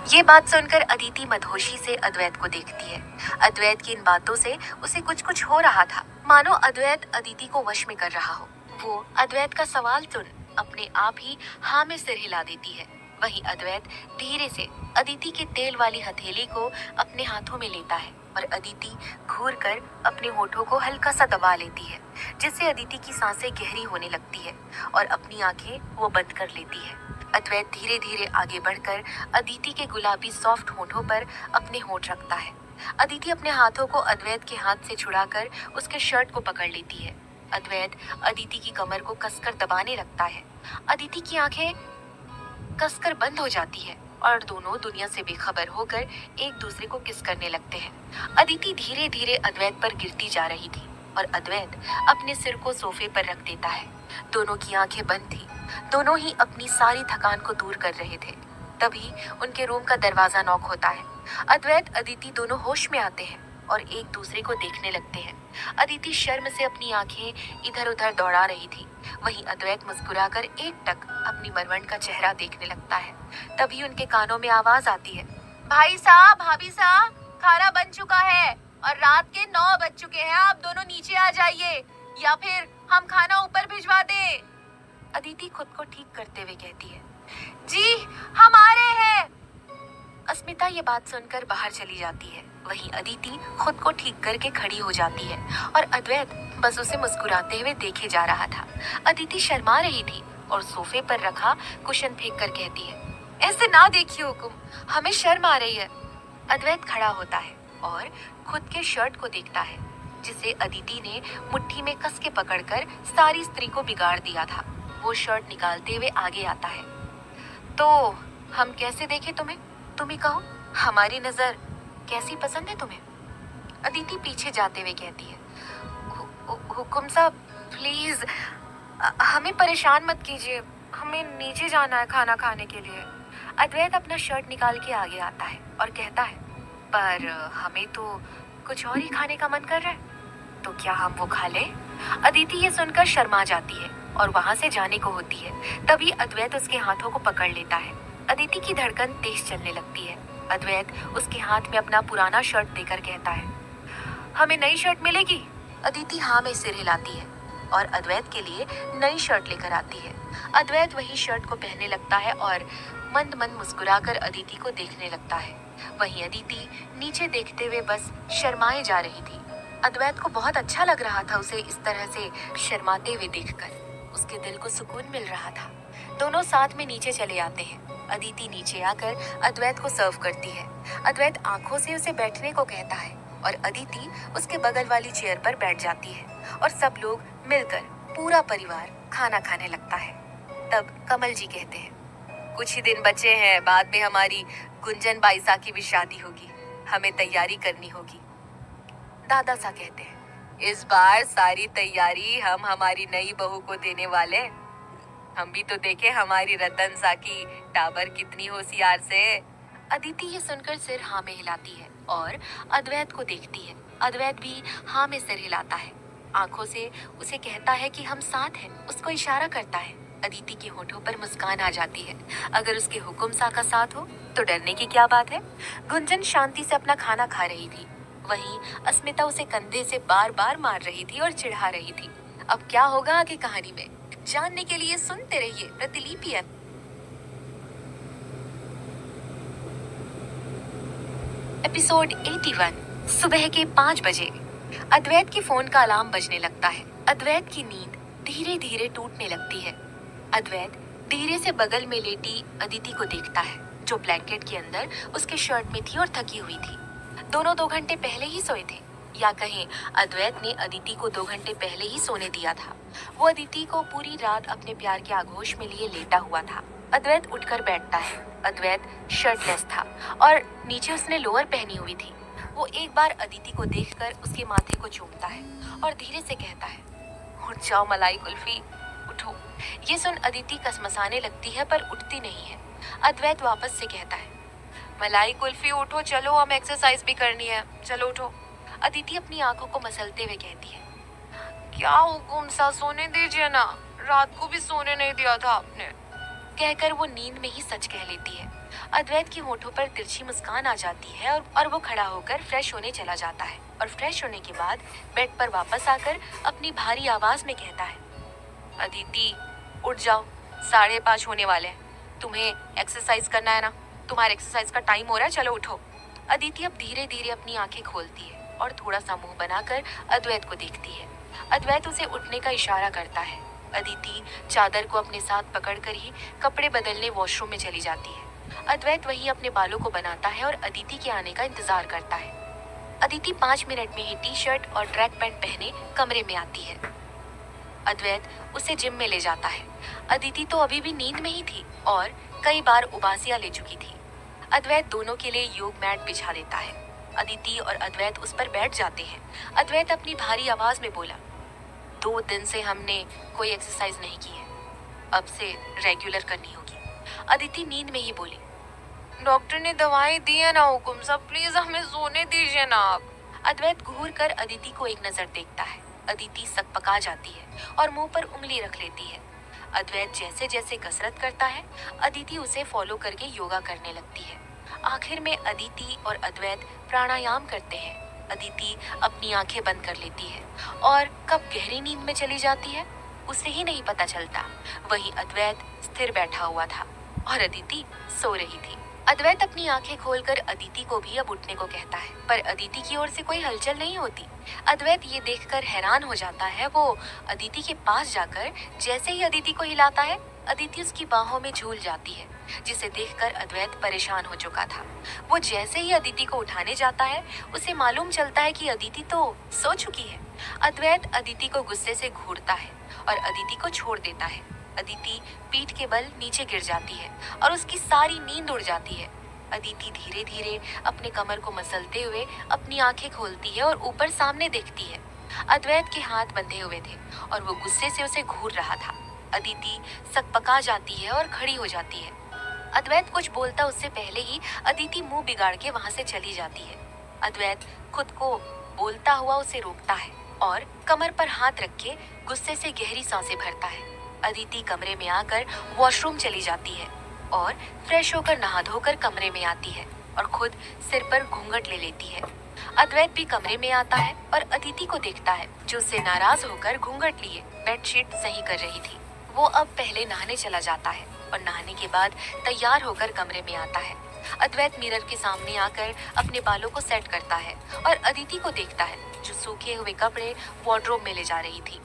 ये बात सुनकर अदिति मदहोशी से अद्वैत को देखती है। अद्वैत की इन बातों से उसे कुछ कुछ हो रहा था, मानो अद्वैत अदिति को वश में कर रहा हो। वो अद्वैत का सवाल सुन अपने आप ही हाँ में सिर हिला देती है। वहीं अद्वैत धीरे से अदिति के तेल वाली हथेली को अपने हाथों में लेता है और अदिति घूर कर अपने होठों को हल्का सा दबा लेती है, जिससे अदिति की सांसें गहरी होने लगती है और अपनी आंखें वो बंद कर लेती है। अद्वैत धीरे धीरे आगे बढ़कर अदिति के गुलाबी सॉफ्ट होठों पर अपने होठ रखता है। अदिति अपने हाथों को अद्वैत के हाथ से छुड़ाकर उसके शर्ट को पकड़ लेती है। अद्वैत अदिति की कमर को कसकर दबाने लगता है। अदिति की आंखें कसकर बंद हो जाती है और दोनों दुनिया से बेखबर होकर एक दूसरे को किस करने लगते हैं। अदिति धीरे धीरे अद्वैत पर गिरती जा रही थी और अद्वैत अपने सिर को सोफे पर रख देता है। दोनों की आंखें बंद थी, दोनों ही अपनी सारी थकान को दूर कर रहे थे। तभी उनके रूम का दरवाजा नॉक होता है। अद्वैत अदिति दोनों होश में आते हैं और एक दूसरे को देखने लगते हैं। अदिति शर्म से अपनी आंखें इधर उधर दौड़ा रही थी। वहीं अद्वैत मुस्कुराकर एकटक अपनी मरवंड का चेहरा देखने लगता है। तभी उनके कानों में आवाज आती है, भाई साहब, भाभी साहब, खाना बन चुका है और रात के 9 बज चुके हैं। आप दोनों नीचे आ जाइए या फिर हम खाना ऊपर भिजवा दें। अदिति खुद को ठीक करते हुए कहती है, जी हम आ रहे हैं। अस्मिता ये बात सुनकर बाहर चली जाती है। वहीं अदिति खुद को ठीक करके खड़ी हो जाती है और अद्वैत बस उसे मुस्कुराते हुए देखे जा रहा था। अदिति शर्मा रही थी और सोफे पर रखा कुशन फेंक कर कहती है, ऐसे ना देखिए हुकुम, हमें शर्म आ रही है। अद्वैत खड़ा होता है और खुद के शर्ट को देखता है, जिसे अदिति ने मुट्ठी में कस के पकड़कर सारी स्त्री को बिगाड़ दिया था। वो शर्ट निकालते हुए आगे आता है। तो हम कैसे देखें तुम्हें? तुम ही कहो, हमारी नजर कैसी पसंद है तुम्हें? अदिति पीछे जाते हुए कहती है, हुकुम साहब प्लीज हमें परेशान मत कीजिए, हमें नीचे जाना है खाना खाने के लिए। अद्वैत अपना शर्ट निकाल के आगे आता है और कहता है, पर हमें तो कुछ और ही खाने का मन कर रहा है, तो क्या हम वो खा लें? अदिति ये सुनकर शर्मा जाती है और वहां से जाने को होती है। तभी अद्वैत उसके हाथों को पकड़ लेता है। अदिति की धड़कन तेज चलने लगती है। अद्वैत उसके हाथ में अपना पुराना शर्ट देकर कहता है, हमें नई शर्ट मिलेगी? अदिति हाँ में सिर हिलाती है और अद्वैत के लिए नई शर्ट लेकर आती है। अद्वैत वही शर्ट को पहनने लगता है और मंद मंद मुस्कुराकर अदिति को देखने लगता है। वहीं अदिति नीचे देखते हुए बस शर्माए जा रही थी। अद्वैत को बहुत अच्छा लग रहा था उसे इस तरह से शर्माते हुए देखकर। उसके दिल को सुकून मिल रहा था। दोनों साथ में नीचे चले आते हैं। अदिति नीचे आकर अद्वैत को सर्व करती है। अद्वैत आंखों से उसे बैठने को कहता है और अदिति उसके बगल वाली चेयर पर बैठ जाती है और सब लोग मिलकर पूरा परिवार खाना खाने लगता है। तब कमल जी कहते हैं, कुछ ही दिन बचे हैं, बाद में हमारी गुंजन बाईसा की भी शादी होगी, हमें तैयारी करनी होगी। दादा सा कहते हैं, इस बार सारी तैयारी हम हमारी नई बहू को देने वाले हैं। हम भी तो देखे हमारी रतन सा की टाबर कितनी होशियार से। अदिति ये सुनकर सिर हाँ में हिलाती है और अद्वैत को देखती है। अद्वैत भी हाँ में सिर हिलाता है। आंखों से उसे कहता है कि हम साथ हैं, उसको इशारा करता है। अदिति के होठों पर मुस्कान आ जाती है। अगर उसके हुक्म सा का साथ हो तो डरने की क्या बात है। गुंजन शांति से अपना खाना खा रही थी। वहीं अस्मिता उसे कंधे से बार बार मार रही थी और चिढ़ा रही थी। अब क्या होगा आगे कहानी में, जानने के लिए सुनते रहिए प्रतिलिपि। एपिसोड 81। सुबह के 5 बजे अद्वैत के फोन का अलार्म बजने लगता है। अद्वैत की नींद धीरे धीरे टूटने लगती है। अद्वैत धीरे से बगल में लेटी अदिति को देखता है, जो ब्लैंकेट के अंदर उसके शर्ट में थी और थकी हुई थी। दोनों 2 घंटे पहले ही सोए थे, या कहें अद्वैत ने अदिति को 2 घंटे पहले ही सोने दिया था। वो अदिति को पूरी रात अपने प्यार के आगोश में लिए लेटा हुआ था। अद्वैत उठकर बैठता है। अद्वैत शर्टलेस था और नीचे उसने लोअर पहनी हुई थी। वो एक बार अदिति को देखकर उसके माथे को चूमता है और धीरे से कहता है, उठ जाओ मलाई कुल्फी, उठो। ये सुन अदिति कसमसाने लगती है पर उठती नहीं है। अद्वैत वापस से कहता है, मलाई कुल्फी उठो, चलो हम एक्सरसाइज भी करनी है, चलो उठो। अदिति अपनी आंखों को मसलते हुए कहती है, क्या हुकुम सा, सोने दीजिए ना, रात को भी सोने नहीं दिया था आपने। कहकर वो नींद में ही सच कह लेती है। अद्वैत की होठों पर तिरछी मुस्कान आ जाती है और वो खड़ा होकर फ्रेश होने चला जाता है और फ्रेश होने के बाद बेड पर वापस आकर अपनी भारी आवाज में कहता है, अदिति उठ जाओ, 5:30 होने वाले हैं, तुम्हें एक्सरसाइज करना है ना, तुम्हारे एक्सरसाइज का टाइम हो रहा है, चलो उठो। अदिति अब धीरे धीरे अपनी आंखें खोलती है और थोड़ा सा मुंह बनाकर अद्वैत को देखती है। अद्वैत उसे उठने का इशारा करता है। अदिति चादर को अपने साथ पकड़कर ही कपड़े बदलने वॉशरूम में चली जाती है। अद्वैत वहीं अपने बालों को बनाता है और अदिति के आने का इंतजार करता है। अदिति 5 मिनट में ही टी-शर्ट और ट्रैक पैंट पहने कमरे में आती है। अद्वैत उसे जिम में ले जाता है। अदिति तो अभी भी नींद में ही थी और कई बार उबासियां ले चुकी थी। अद्वैत दोनों के लिए योग मैट बिछा देता है। अदिति और अद्वैत उस पर बैठ जाते हैं। अद्वैत अपनी भारी आवाज में बोला, 2 दिन से हमने कोई एक्सरसाइज नहीं की है, अब से रेगुलर करनी होगी। अदिति नींद में ही बोली, डॉक्टर ने दवाई दी है ना हुकुम साहब, प्लीज हमें सोने दीजिए ना आप। अद्वैत घूर कर अदिति को एक नजर देखता है। अदिति सकपका जाती है और मुंह पर उंगली रख लेती है। अद्वैत जैसे जैसे कसरत करता है, अदिति उसे फॉलो करके योगा करने लगती है। आखिर में अदिति और अद्वैत प्राणायाम करते हैं। अदिति अपनी आंखें बंद कर लेती है और कब गहरी नींद में चली जाती है उसे ही नहीं पता चलता। वहीं अद्वैत स्थिर बैठा हुआ था और अदिति सो रही थी। अद्वैत अपनी आंखें खोलकर अदिति को भी अब उठने को कहता है, पर अदिति की ओर से कोई हलचल नहीं होती। अद्वैत ये देखकर हैरान हो जाता है। वो अदिति के पास जाकर जैसे ही अदिति को हिलाता है, अदिति उसकी बाहों में झूल जाती है, जिसे देखकर अद्वैत परेशान हो चुका था। वो जैसे ही अदिति को उठाने जाता है, उसे मालूम चलता है कि अदिति तो सो चुकी है। अद्वैत अदिति को गुस्से से घूरता है और अदिति को छोड़ देता है। अदिति पीठ के बल नीचे गिर जाती है और उसकी सारी नींद उड़ जाती है। अदिति धीरे धीरे अपने कमर को मसलते हुए अपनी आंखें खोलती है और ऊपर सामने देखती है। अद्वैत के हाथ बंधे हुए थे और वो गुस्से से उसे घूर रहा था। अदिति सकपका जाती है और खड़ी हो जाती है। अद्वैत कुछ बोलता उससे पहले ही अदिति मुंह बिगाड़ के वहां से चली जाती है। अद्वैत खुद को बोलता हुआ उसे रोकता है और कमर पर हाथ रख के गुस्से से गहरी सांसें भरता है। अदिति कमरे में आकर वॉशरूम चली जाती है और फ्रेश होकर नहा धोकर कमरे में आती है और खुद सिर पर घूंघट ले लेती है। अद्वैत भी कमरे में आता है और अदिति को देखता है, जो उससे नाराज होकर घूंघट लिए बेडशीट सही कर रही थी। वो अब पहले नहाने चला जाता है और नहाने के बाद तैयार होकर कमरे में आता है। अद्वैत मिरर के सामने आकर अपने बालों को सेट करता है और अदिति को देखता है, जो सूखे हुए कपड़े वार्डरोब में ले जा रही थी।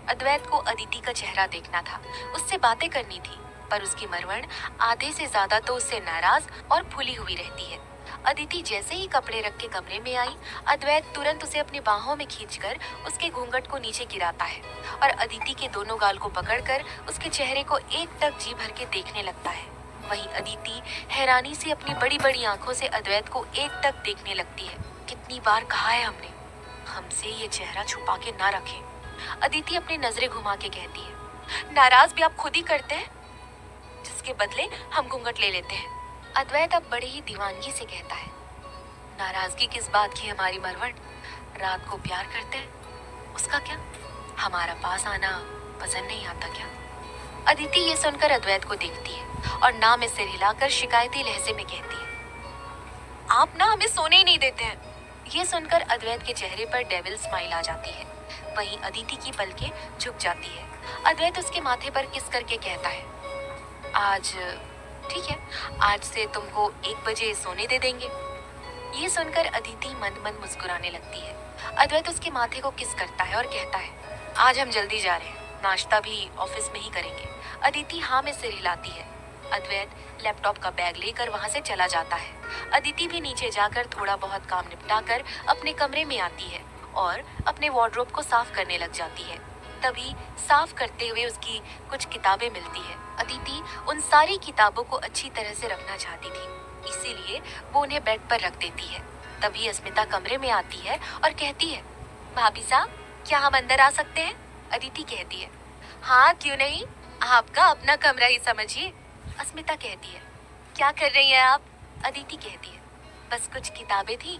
अद्वैत को अदिति का चेहरा देखना था, उससे बातें करनी थी, पर उसकी मरवण आधे से ज्यादा तो उससे नाराज और फूली हुई रहती है। अदिति जैसे ही कपड़े रख के कमरे में आई, अद्वैत तुरंत उसे अपनी बाहों में खींचकर उसके घूंघट को नीचे गिराता है और अदिति के दोनों गाल को पकड़कर उसके चेहरे को एकटक जी भर के देखने लगता है। वहीं अदिति हैरानी से अपनी बड़ी बड़ी आंखों से अद्वैत को एकटक देखने लगती है। कितनी बार कहा है हमने, हमसे ये चेहरा छुपा के ना रखें। अदिति अपनी नजरें घुमा के कहती है, नाराज भी आप खुद ही करते हैं, जिसके बदले हम घूंघट ले लेते हैं। अद्वैत अब बड़े ही दीवानगी से कहता है, नाराजगी किस बात की हमारी मरवट, रात को प्यार करते हैं, उसका क्या, हमारा पास आना पसंद नहीं आता क्या। अदिति ये सुनकर अद्वैत को देखती है और ना में सिर हिलाकर शिकायती लहजे में कहती है, आप ना हमें सोने ही नहीं देते हैं, ये सुनकर अद्वैत के चेहरे पर डेविल स्माइल आ जाती है। वहीं अदिति की पलकें झुक जाती है। अद्वैत उसके माथे पर किस करके कहता है, आज ठीक है, आज से तुमको 1 बजे सोने दे देंगे। ये सुनकर अदिति मंद मंद मुस्कुराने लगती है। अद्वैत उसके माथे को किस करता है और कहता है, आज हम जल्दी जा रहे हैं, नाश्ता भी ऑफिस में ही करेंगे। अदिति हाँ में सिर हिलाती है। अद्वैत लैपटॉप का बैग लेकर वहां से चला जाता है। अदिति भी नीचे जाकर थोड़ा बहुत काम निपटाकर अपने कमरे में आती है और अपने वार्डरोब को साफ करने लग जाती है। तभी साफ करते हुए उसकी कुछ किताबें मिलती है। अदिति उन सारी किताबों को अच्छी तरह से रखना चाहती थी, इसीलिए वो उन्हें बेड पर रख देती है। तभी अस्मिता कमरे में आती है और कहती है, भाभी साहब क्या हम अंदर आ सकते हैं? अदिति कहती है, हाँ क्यों नहीं, आपका अपना कमरा ही समझिए। अस्मिता कहती है, क्या कर रही हैं आप? अदिति कहती है, बस कुछ किताबें थी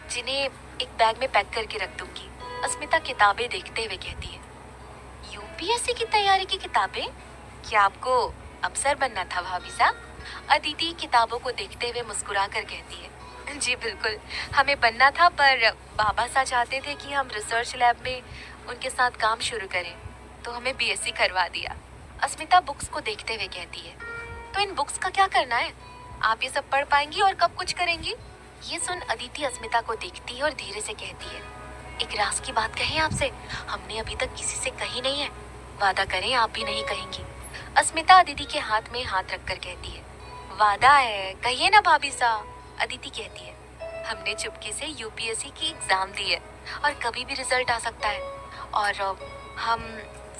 जिन्हें एक बैग में पैक करके रख दूंगी। अस्मिता किताबें देखते हुए कहती है, यूपीएससी की तैयारी की किताबें? क्या आपको अफसर बनना था भाभी साहब? अदिति किताबों को देखते हुए मुस्कुरा कर कहती है, जी बिल्कुल, हमें बनना था, पर बाबा साहब चाहते थे कि हम रिसर्च लैब में उनके साथ काम शुरू करें, तो हमें बीएससी करवा दिया। अस्मिता बुक्स को देखते हुए कहती है, तो इन बुक्स का क्या करना है? आप ये सब पढ़ पाएंगी और कब कुछ करेंगी? ये सुन अदिति अस्मिता को देखती है और धीरे से कहती है, एक राज की बात कहें आपसे, हमने अभी तक किसी से कही नहीं है, वादा करें आप भी नहीं कहेंगी। अस्मिता अदिति के हाथ में हाथ रखकर कहती है, वादा है, कहिए ना भाभी साहब। अदिति कहती है, हमने चुपके से यूपीएससी की एग्जाम दी है और कभी भी रिजल्ट आ सकता है, और हम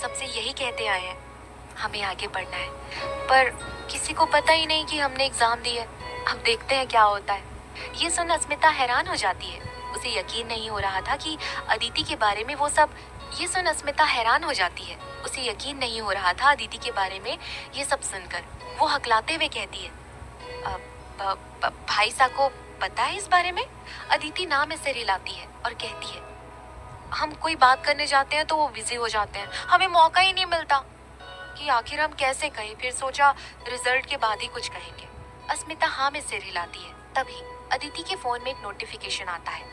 सबसे यही कहते आए हैं, हमें आगे पढ़ना है, पर किसी को पता ही नहीं कि हमने एग्जाम दी है। अब देखते हैं क्या होता है। ये सुन अस्मिता हैरान हो जाती है, उसे यकीन नहीं हो रहा था कि अदिति के बारे में वो सब ये सुन अस्मिता हैरान हो जाती है, उसे यकीन नहीं हो रहा था अदिति के बारे में ये सब सुनकर। वो हकलाते हुए कहती है, भाई साहब को पता है इस बारे में? अदिति ना में सिर हिलाती है और कहती है, हम कोई बात करने जाते हैं तो वो बिजी हो जाते हैं, हमें मौका ही नहीं मिलता कि आखिर हम कैसे कहें, फिर सोचा रिजल्ट के बाद ही कुछ कहेंगे। अस्मिता हाँ में सिर हिलाती है। तभी अदिति के फोन में एक नोटिफिकेशन आता है।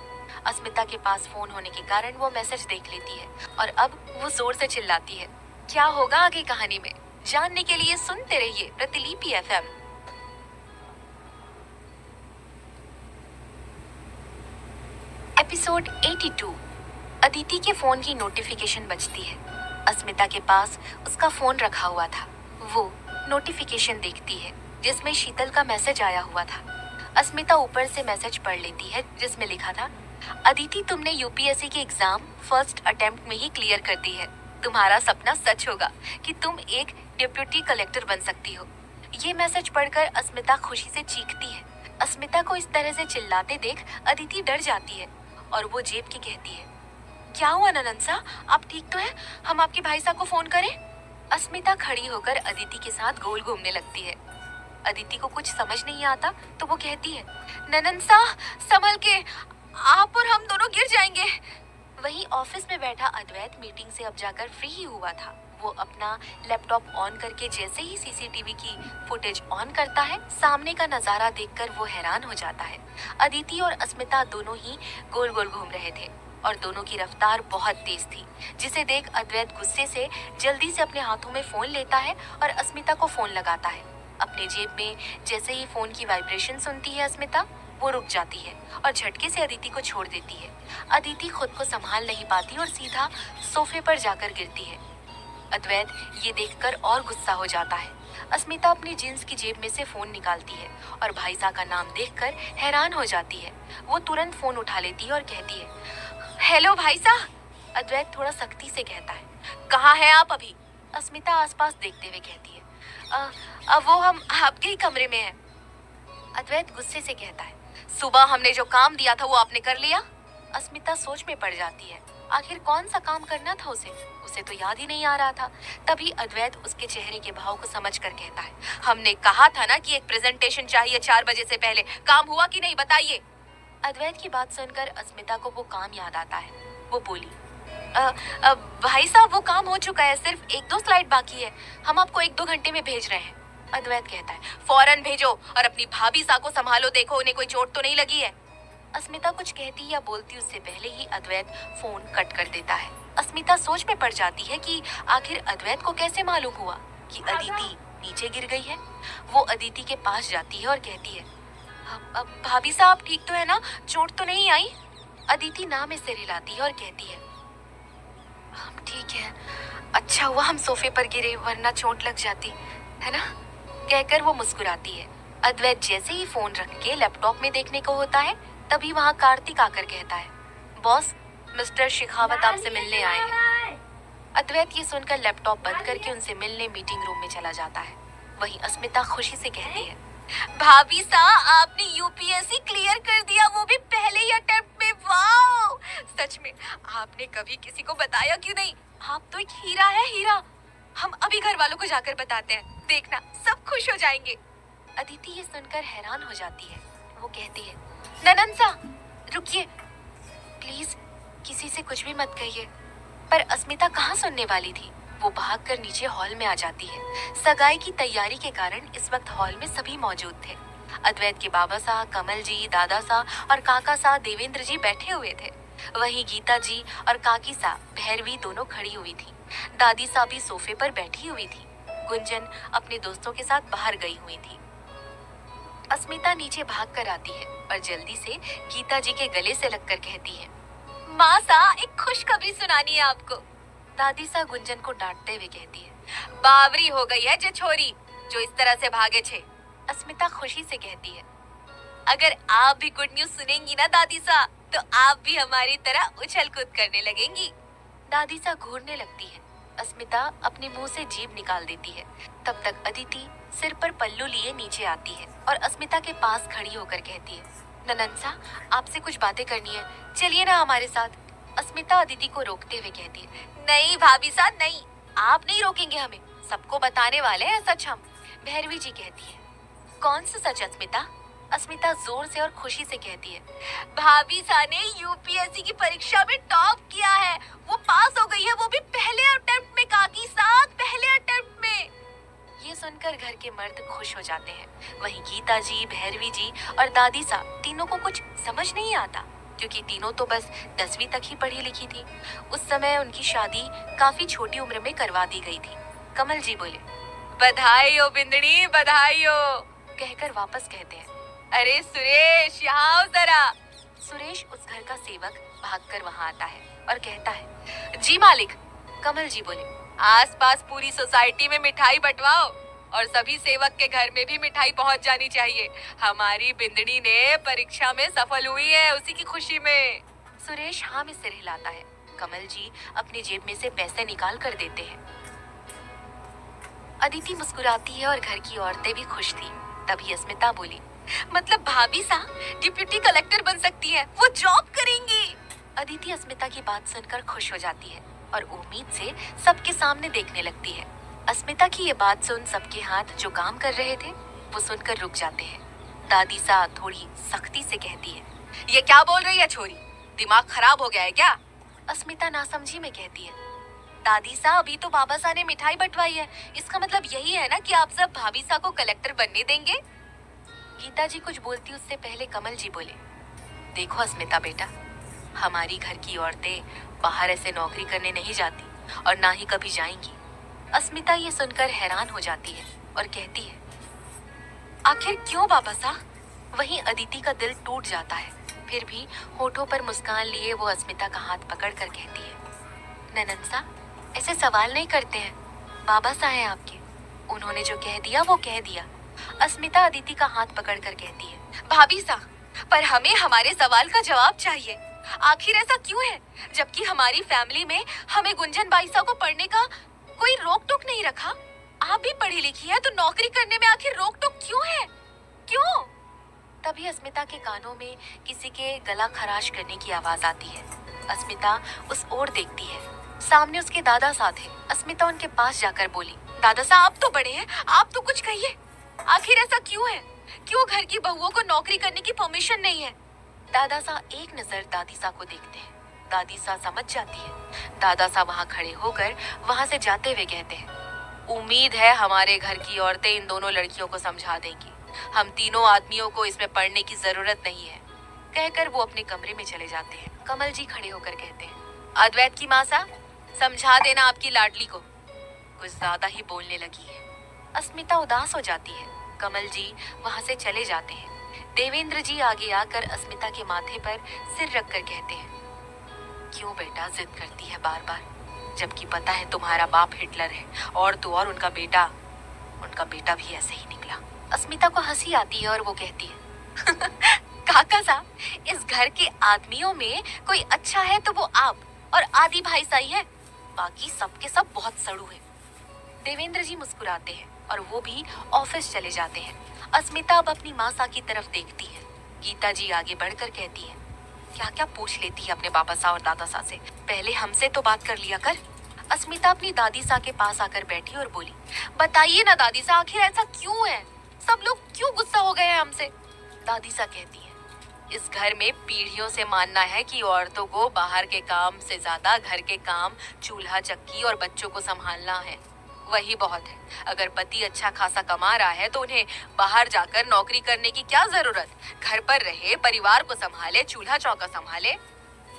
अस्मिता के पास फोन होने के कारण वो मैसेज देख लेती है और अब वो जोर से चिल्लाती है। क्या होगा आगे कहानी में, जानने के लिए सुनते रहिए प्रतिलिपि एफएम। एपिसोड 82। अदिति के फोन की नोटिफिकेशन बजती है। अस्मिता के पास उसका फोन रखा हुआ था। वो नोटिफिकेशन देखती है जिसमें शीतल का मैसेज आया हुआ था। अस्मिता ऊपर से मैसेज पढ़ लेती है जिसमें लिखा था, अदिति तुमने यूपीएससी की एग्जाम फर्स्ट अटेम्प्ट में ही क्लियर कर दी है। तुम्हारा सपना सच होगा कि तुम एक डिप्टी कलेक्टर बन सकती हो। ये मैसेज पढ़कर अस्मिता खुशी से चीखती है। अस्मिता को इस तरह से चिल्लाते देख अदिति डर जाती है और वो जेब की कहती है, क्या हुआ ननंसा, आप ठीक तो हैं? हम आपके भाई साहब को फोन करें? अस्मिता खड़ी होकर अदिति के साथ गोल घूमने लगती है। अदिति को कुछ समझ नहीं आता तो वो कहती है, ननंसा संभल के, आप और हम दोनों गिर जाएंगे। वहीं ऑफिस में बैठा अद्वैत मीटिंग से अब जाकर फ्री ही हुआ था। वो अपना लैपटॉप ऑन करके जैसे ही सीसीटीवी की फुटेज ऑन करता है, सामने का नजारा देखकर वो हैरान हो जाता है। अदिति और अस्मिता दोनों ही गोल गोल घूम रहे थे और दोनों की रफ्तार बहुत तेज थी, जिसे देख अद्वैत गुस्से से जल्दी से अपने हाथों में फोन लेता है और अस्मिता को फोन लगाता है। अपने जेब में जैसे ही फोन की वाइब्रेशन सुनती है अस्मिता, वो रुक जाती है और झटके से अदिति को छोड़ देती है। अदिति खुद को संभाल नहीं पाती और सीधा सोफे पर जाकर गिरती है। अद्वैत ये देखकर और गुस्सा हो जाता है। अस्मिता अपनी जींस की जेब में से फोन निकालती है और भाई साहब का नाम देखकर हैरान हो जाती है। वो तुरंत फोन उठा लेती है और कहती है, हेलो भाई साहब। अद्वैत थोड़ा सख्ती से कहता है, कहाँ हैं आप अभी? अस्मिता आसपास देखते हुए कहती है, वो हम आपके ही कमरे में हैं। अद्वैत गुस्से से कहता है, सुबह हमने जो काम दिया था वो आपने कर लिया? अस्मिता सोच में पड़ जाती है, आखिर कौन सा काम करना था उसे तो याद ही नहीं आ रहा था। तभी अद्वैत उसके चेहरे के भाव को समझकर कहता है, हमने कहा था ना कि एक प्रेजेंटेशन चाहिए 4 बजे से पहले, काम हुआ कि नहीं बताइए? अद्वैत की बात सुनकर अस्मिता को वो काम याद आता है। वो बोली, भाई साहब वो काम हो चुका है, सिर्फ 1-2 स्लाइड बाकी है, हम आपको 1-2 घंटे में भेज रहे हैं। अद्वैत कहता है, फौरन भेजो और अपनी भाभी साहब को संभालो, देखो उन्हें कोई चोट तो नहीं लगी है। अस्मिता कुछ कहती या बोलती उससे पहले ही अद्वैत फोन कट कर देता है। अस्मिता सोच में पड़ जाती है कि आखिर अद्वैत को कैसे मालूम हुआ कि अदिति नीचे गिर गई है। वो अदिति के पास जाती है और कहती है, अब भाभी साहब ठीक तो है ना, चोट तो नहीं आई? अदिति ना में सिर हिलाती है और कहती है, हम ठीक है, अच्छा हुआ हम सोफे पर गिरे वरना चोट लग जाती है ना। कहकर वो मुस्कुराती है। अद्वैत जैसे ही फोन रख के लैपटॉप में देखने को होता है तभी वहाँ कार्तिक आकर कहता है, बॉस मिस्टर शेखावत आपसे मिलने आए हैं। अद्वैत ये सुनकर लैपटॉप बंद करके उनसे मिलने मीटिंग रूम में चला जाता है। वहीं अस्मिता खुशी से कहती है, भाभी साहब आपने यूपीएससी क्लियर कर दिया, वो भी पहले ही अटेम्प्ट में। वाओ, सच में आपने कभी किसी को बताया क्यों नहीं? आप तो एक हीरा है, हीरा। हम अभी घर वालों को जाकर बताते हैं, देखना सब खुश हो जाएंगे। अदिति ये सुनकर हैरान हो जाती है। वो कहती है, ननंसा रुकिए प्लीज, किसी से कुछ भी मत कहिए। पर अस्मिता कहाँ सुनने वाली थी। वो भागकर नीचे हॉल में आ जाती है। सगाई की तैयारी के कारण इस वक्त हॉल में सभी मौजूद थे। अद्वैत के बाबा साहब, कमल जी, दादा साहब और काका साहब देवेंद्र जी बैठे हुए थे। वहीं गीता जी और काकी साहब भैरवी दोनों खड़ी हुई थी। दादी साहब भी सोफे पर बैठी हुई थी। गुंजन अपने दोस्तों के साथ बाहर गई हुई थी। अस्मिता नीचे भाग कर आती है और जल्दी से गीता जी के गले से लगकर कहती है, माँ सा एक खुशखबरी सुनानी है आपको। दादी सा गुंजन को डांटते हुए कहती है, बावरी हो गई है जे छोरी जो इस तरह से भागे छे। अस्मिता खुशी से कहती है, अगर आप भी गुड न्यूज सुनेंगी ना दादी सा, तो आप भी हमारी तरह उछल कूद करने लगेंगी। दादी सा घूरने लगती है। अस्मिता अपने मुंह से जीभ निकाल देती है। तब तक अदिति सिर पर पल्लू लिए नीचे आती है और अस्मिता के पास खड़ी होकर कहती है, ननंसा आपसे कुछ बातें करनी है, चलिए ना हमारे साथ। अस्मिता अदिति को रोकते हुए कहती है, नहीं भाभी साहब नहीं, आप नहीं रोकेंगे हमें, सबको बताने वाले हैं सच हम। भैरवी जी कहती है, कौन सा सच अस्मिता? अस्मिता जोर से और खुशी से कहती है, भाभी साहब ने यूपीएससी की परीक्षा में टॉप किया है, वो पास हो गई है, वो भी पहले अटेम्प्ट में। काकी साहब पहले अटेम्प्ट में। ये सुनकर घर के मर्द खुश हो जाते हैं। वहीं गीता जी, भैरवी जी और दादी साहब तीनों को कुछ समझ नहीं आता, क्योंकि तीनों तो बस 10वीं तक ही पढ़ी लिखी थी। उस समय उनकी शादी काफी छोटी उम्र में करवा दी गई थी। कमल जी बोले, बधाई हो बिंदनी, बधाई हो। कहकर वापस कहते हैं, अरे सुरेश यहाँ आओ जरा। सुरेश उस घर का सेवक भागकर वहाँ आता है और कहता है, जी मालिक। कमल जी बोले, आसपास पूरी सोसाइटी में मिठाई बंटवाओ और सभी सेवक के घर में भी मिठाई पहुंच जानी चाहिए। हमारी बिंदनी ने परीक्षा में सफल हुई है, उसी की खुशी में। सुरेश हाँ में सिर हिलाता है। कमल जी अपनी जेब में से पैसे निकाल कर देते हैं। अदिति मुस्कुराती है और घर की औरतें भी खुश थी। तभी अस्मिता बोली, मतलब भाभी साहब डिप्यूटी कलेक्टर बन सकती है, वो जॉब करेंगी। अदिति अस्मिता की बात सुनकर खुश हो जाती है और उम्मीद से सबके सामने देखने लगती है। अस्मिता की ये बात सुन सबके हाथ जो काम कर रहे थे वो सुनकर रुक जाते हैं। दादी सा थोड़ी सख्ती से कहती है, ये क्या बोल रही है छोरी, दिमाग खराब हो गया है क्या? अस्मिता नासमझी में कहती है, दादी सा अभी तो बाबा सा ने मिठाई बंटवाई है, इसका मतलब यही है ना कि आप सब भाभी सा को कलेक्टर बनने देंगे? गीता जी कुछ बोलती उससे पहले कमल जी बोले, देखो अस्मिता बेटा, हमारी घर की औरतें बाहर ऐसे नौकरी करने नहीं जाती और ना ही कभी जाएंगी। अस्मिता ये सुनकर हैरान हो जाती है और कहती है, आखिर क्यों बाबा साहब? वहीं अदिति का दिल टूट जाता है। फिर भी होठों पर मुस्कान लिए वो अस्मिता का हाथ पकड़कर कहती है, ननंसा ऐसे सवाल नहीं करते हैं, बाबा साहब हैं आपके, उन्होंने जो कह दिया वो कह दिया। अस्मिता अदिति का हाथ पकड़कर कहती है, भाभी साहब पर हमें हमारे सवाल का जवाब चाहिए। आखिर ऐसा क्यों है, जबकि हमारी फैमिली में हमें गुंजन बाई साहब को पढ़ने का कोई रोक टोक नहीं रखा। आप भी पढ़ी लिखी है तो नौकरी करने में आखिर रोक टोक क्यों है, क्यों? तभी अस्मिता के कानों में किसी के गला खराश करने की आवाज आती है। अस्मिता उस ओर देखती है, सामने उसके दादा साहब थे। अस्मिता उनके पास जाकर बोली, दादा साहब आप तो बड़े हैं, आप तो कुछ कहिए, आखिर ऐसा क्यों है, क्यों घर की बहुओं को नौकरी करने की परमिशन नहीं है? दादा साहब एक नजर दादी साहब को देखते हैं। दादी साहब समझ जाती है। दादा साहब वहाँ खड़े होकर वहाँ से जाते हुए कहते हैं, उम्मीद है हमारे घर की औरतें इन दोनों लड़कियों को समझा देंगी। हम तीनों आदमियों को इसमें पढ़ने की जरूरत नहीं है। कहकर वो अपने कमरे में चले जाते हैं। कमल जी खड़े होकर कहते हैं, अद्वैत की माँ सा, समझा देना आपकी लाडली को, कुछ ज्यादा ही बोलने लगी है। अस्मिता उदास हो जाती है। कमल जी वहां से चले जाते हैं। देवेंद्र जी आगे आकर अस्मिता के माथे पर सिर रखकर कहते हैं, क्यों बेटा जिद करती है बार बार, जबकि पता है तुम्हारा बाप हिटलर है और तू और उनका बेटा भी ऐसे ही निकला। अस्मिता को हंसी आती है और वो कहती है, काका साहब, इस घर के आदमियों में कोई अच्छा है तो वो आप और आदि भाई साई है, बाकी सबके सब बहुत सड़ू है। देवेंद्र जी मुस्कुराते हैं और वो भी ऑफिस चले जाते हैं। अस्मिता अब अपनी माँ सा की तरफ देखती है। गीता जी आगे बढ़कर कहती है, क्या क्या पूछ लेती है अपने बाबा सा और दादा सा से, पहले हमसे तो बात कर लिया कर। अस्मिता अपनी दादी सा के पास आकर बैठी और बोली, बताइए ना दादी सा, आखिर ऐसा क्यों है, सब लोग क्यों गुस्सा हो गए हैं हमसे। दादी सा कहती है, इस घर में पीढ़ियों से मानना है कि औरतों को बाहर के काम से ज्यादा घर के काम, चूल्हा चक्की और बच्चों को संभालना है, वही बहुत है। अगर पति अच्छा खासा कमा रहा है तो उन्हें बाहर जाकर नौकरी करने की क्या जरूरत, घर पर रहे, परिवार को संभाले, चूल्हा चौका संभाले।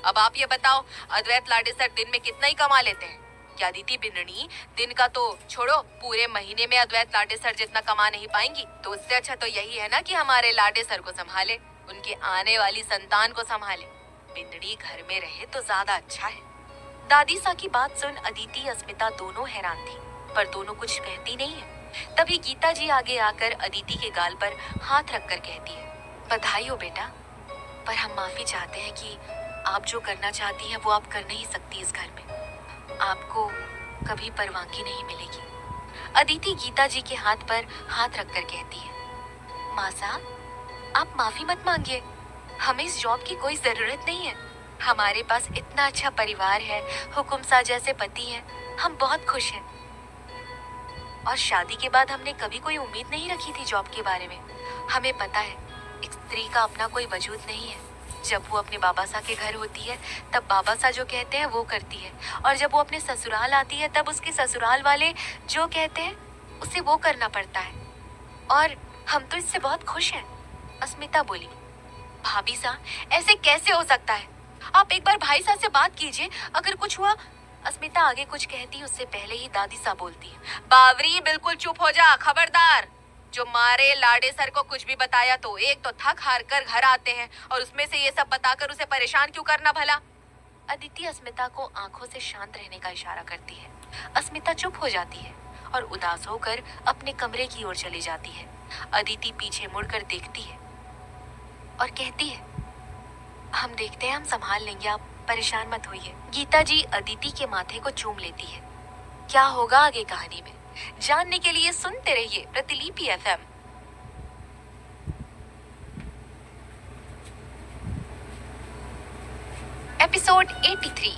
अब आप ये बताओ, अद्वैत लाडे सर दिन में कितना ही कमा लेते हैं? क्या दीदी बिन्नी दिन का तो छोड़ो, पूरे महीने में अद्वैत लाडे सर जितना कमा नहीं पाएंगी? तो उससे अच्छा तो यही है ना कि हमारे लाडे सर को संभाले, उनके आने वाली संतान को संभाले। बिन्नी घर में रहे तो ज्यादा अच्छा है। दादी सा की बात सुन अदिति अस्मिता दोनों हैरान थी, पर दोनों कुछ कहती नहीं है। तभी गीता जी आगे आकर अदिति के गाल पर हाथ रखकर कहती है, बधाई हो बेटा, पर हम माफी चाहते हैं कि आप जो करना चाहती हैं वो आप कर नहीं सकती। इस घर में आपको कभी परवानगी नहीं मिलेगी। अदिति गीता जी के हाथ पर हाथ रखकर कहती है, माँ साहब, आप माफी मत मांगिए, हमें इस जॉब की कोई जरूरत नहीं है। हमारे पास इतना अच्छा परिवार है, हुकुम सा जैसे पति हैं, हम बहुत खुश हैं। और शादी के बाद हमने कभी कोई उम्मीद नहीं रखी थी जॉब के बारे में। हमें पता है एक स्त्री का अपना कोई वजूद नहीं है। जब वो अपने बाबा सा के घर होती है तब बाबा सा जो कहते हैं वो करती है, और जब वो अपने ससुराल आती है तब उसके ससुराल वाले जो कहते हैं उसे वो करना पड़ता है, और हम तो इससे बहुत खुश हैं। अस्मिता बोली, भाभी सा, ऐसे कैसे हो सकता है? आप एक बार भाई सा से बात कीजिए, अगर कुछ हुआ। अस्मिता आगे कुछ कहती उससे पहले ही दादी सा बोलती है, बावरी बिल्कुल चुप हो जा, खबरदार। जो मारे लाडे सर को कुछ भी बताया तो एक तो थक हार कर घर आते हैं और उसमें से ये सब बताकर उसे परेशान क्यों करना भला। अदिति अस्मिता को आंखों से शांत रहने का इशारा करती है। अस्मिता चुप हो जाती है और उदास होकर अपने कमरे की ओर चली जाती है। अदिति पीछे मुड़कर देखती है और कहती है, हम देखते हैं, हम संभाल लेंगे, आप परेशान मत होइए। गीता जी अदिति के माथे को चूम लेती है। क्या होगा आगे कहानी में जानने के लिए सुनते रहिए प्रतिलिपि FM। एपिसोड 83।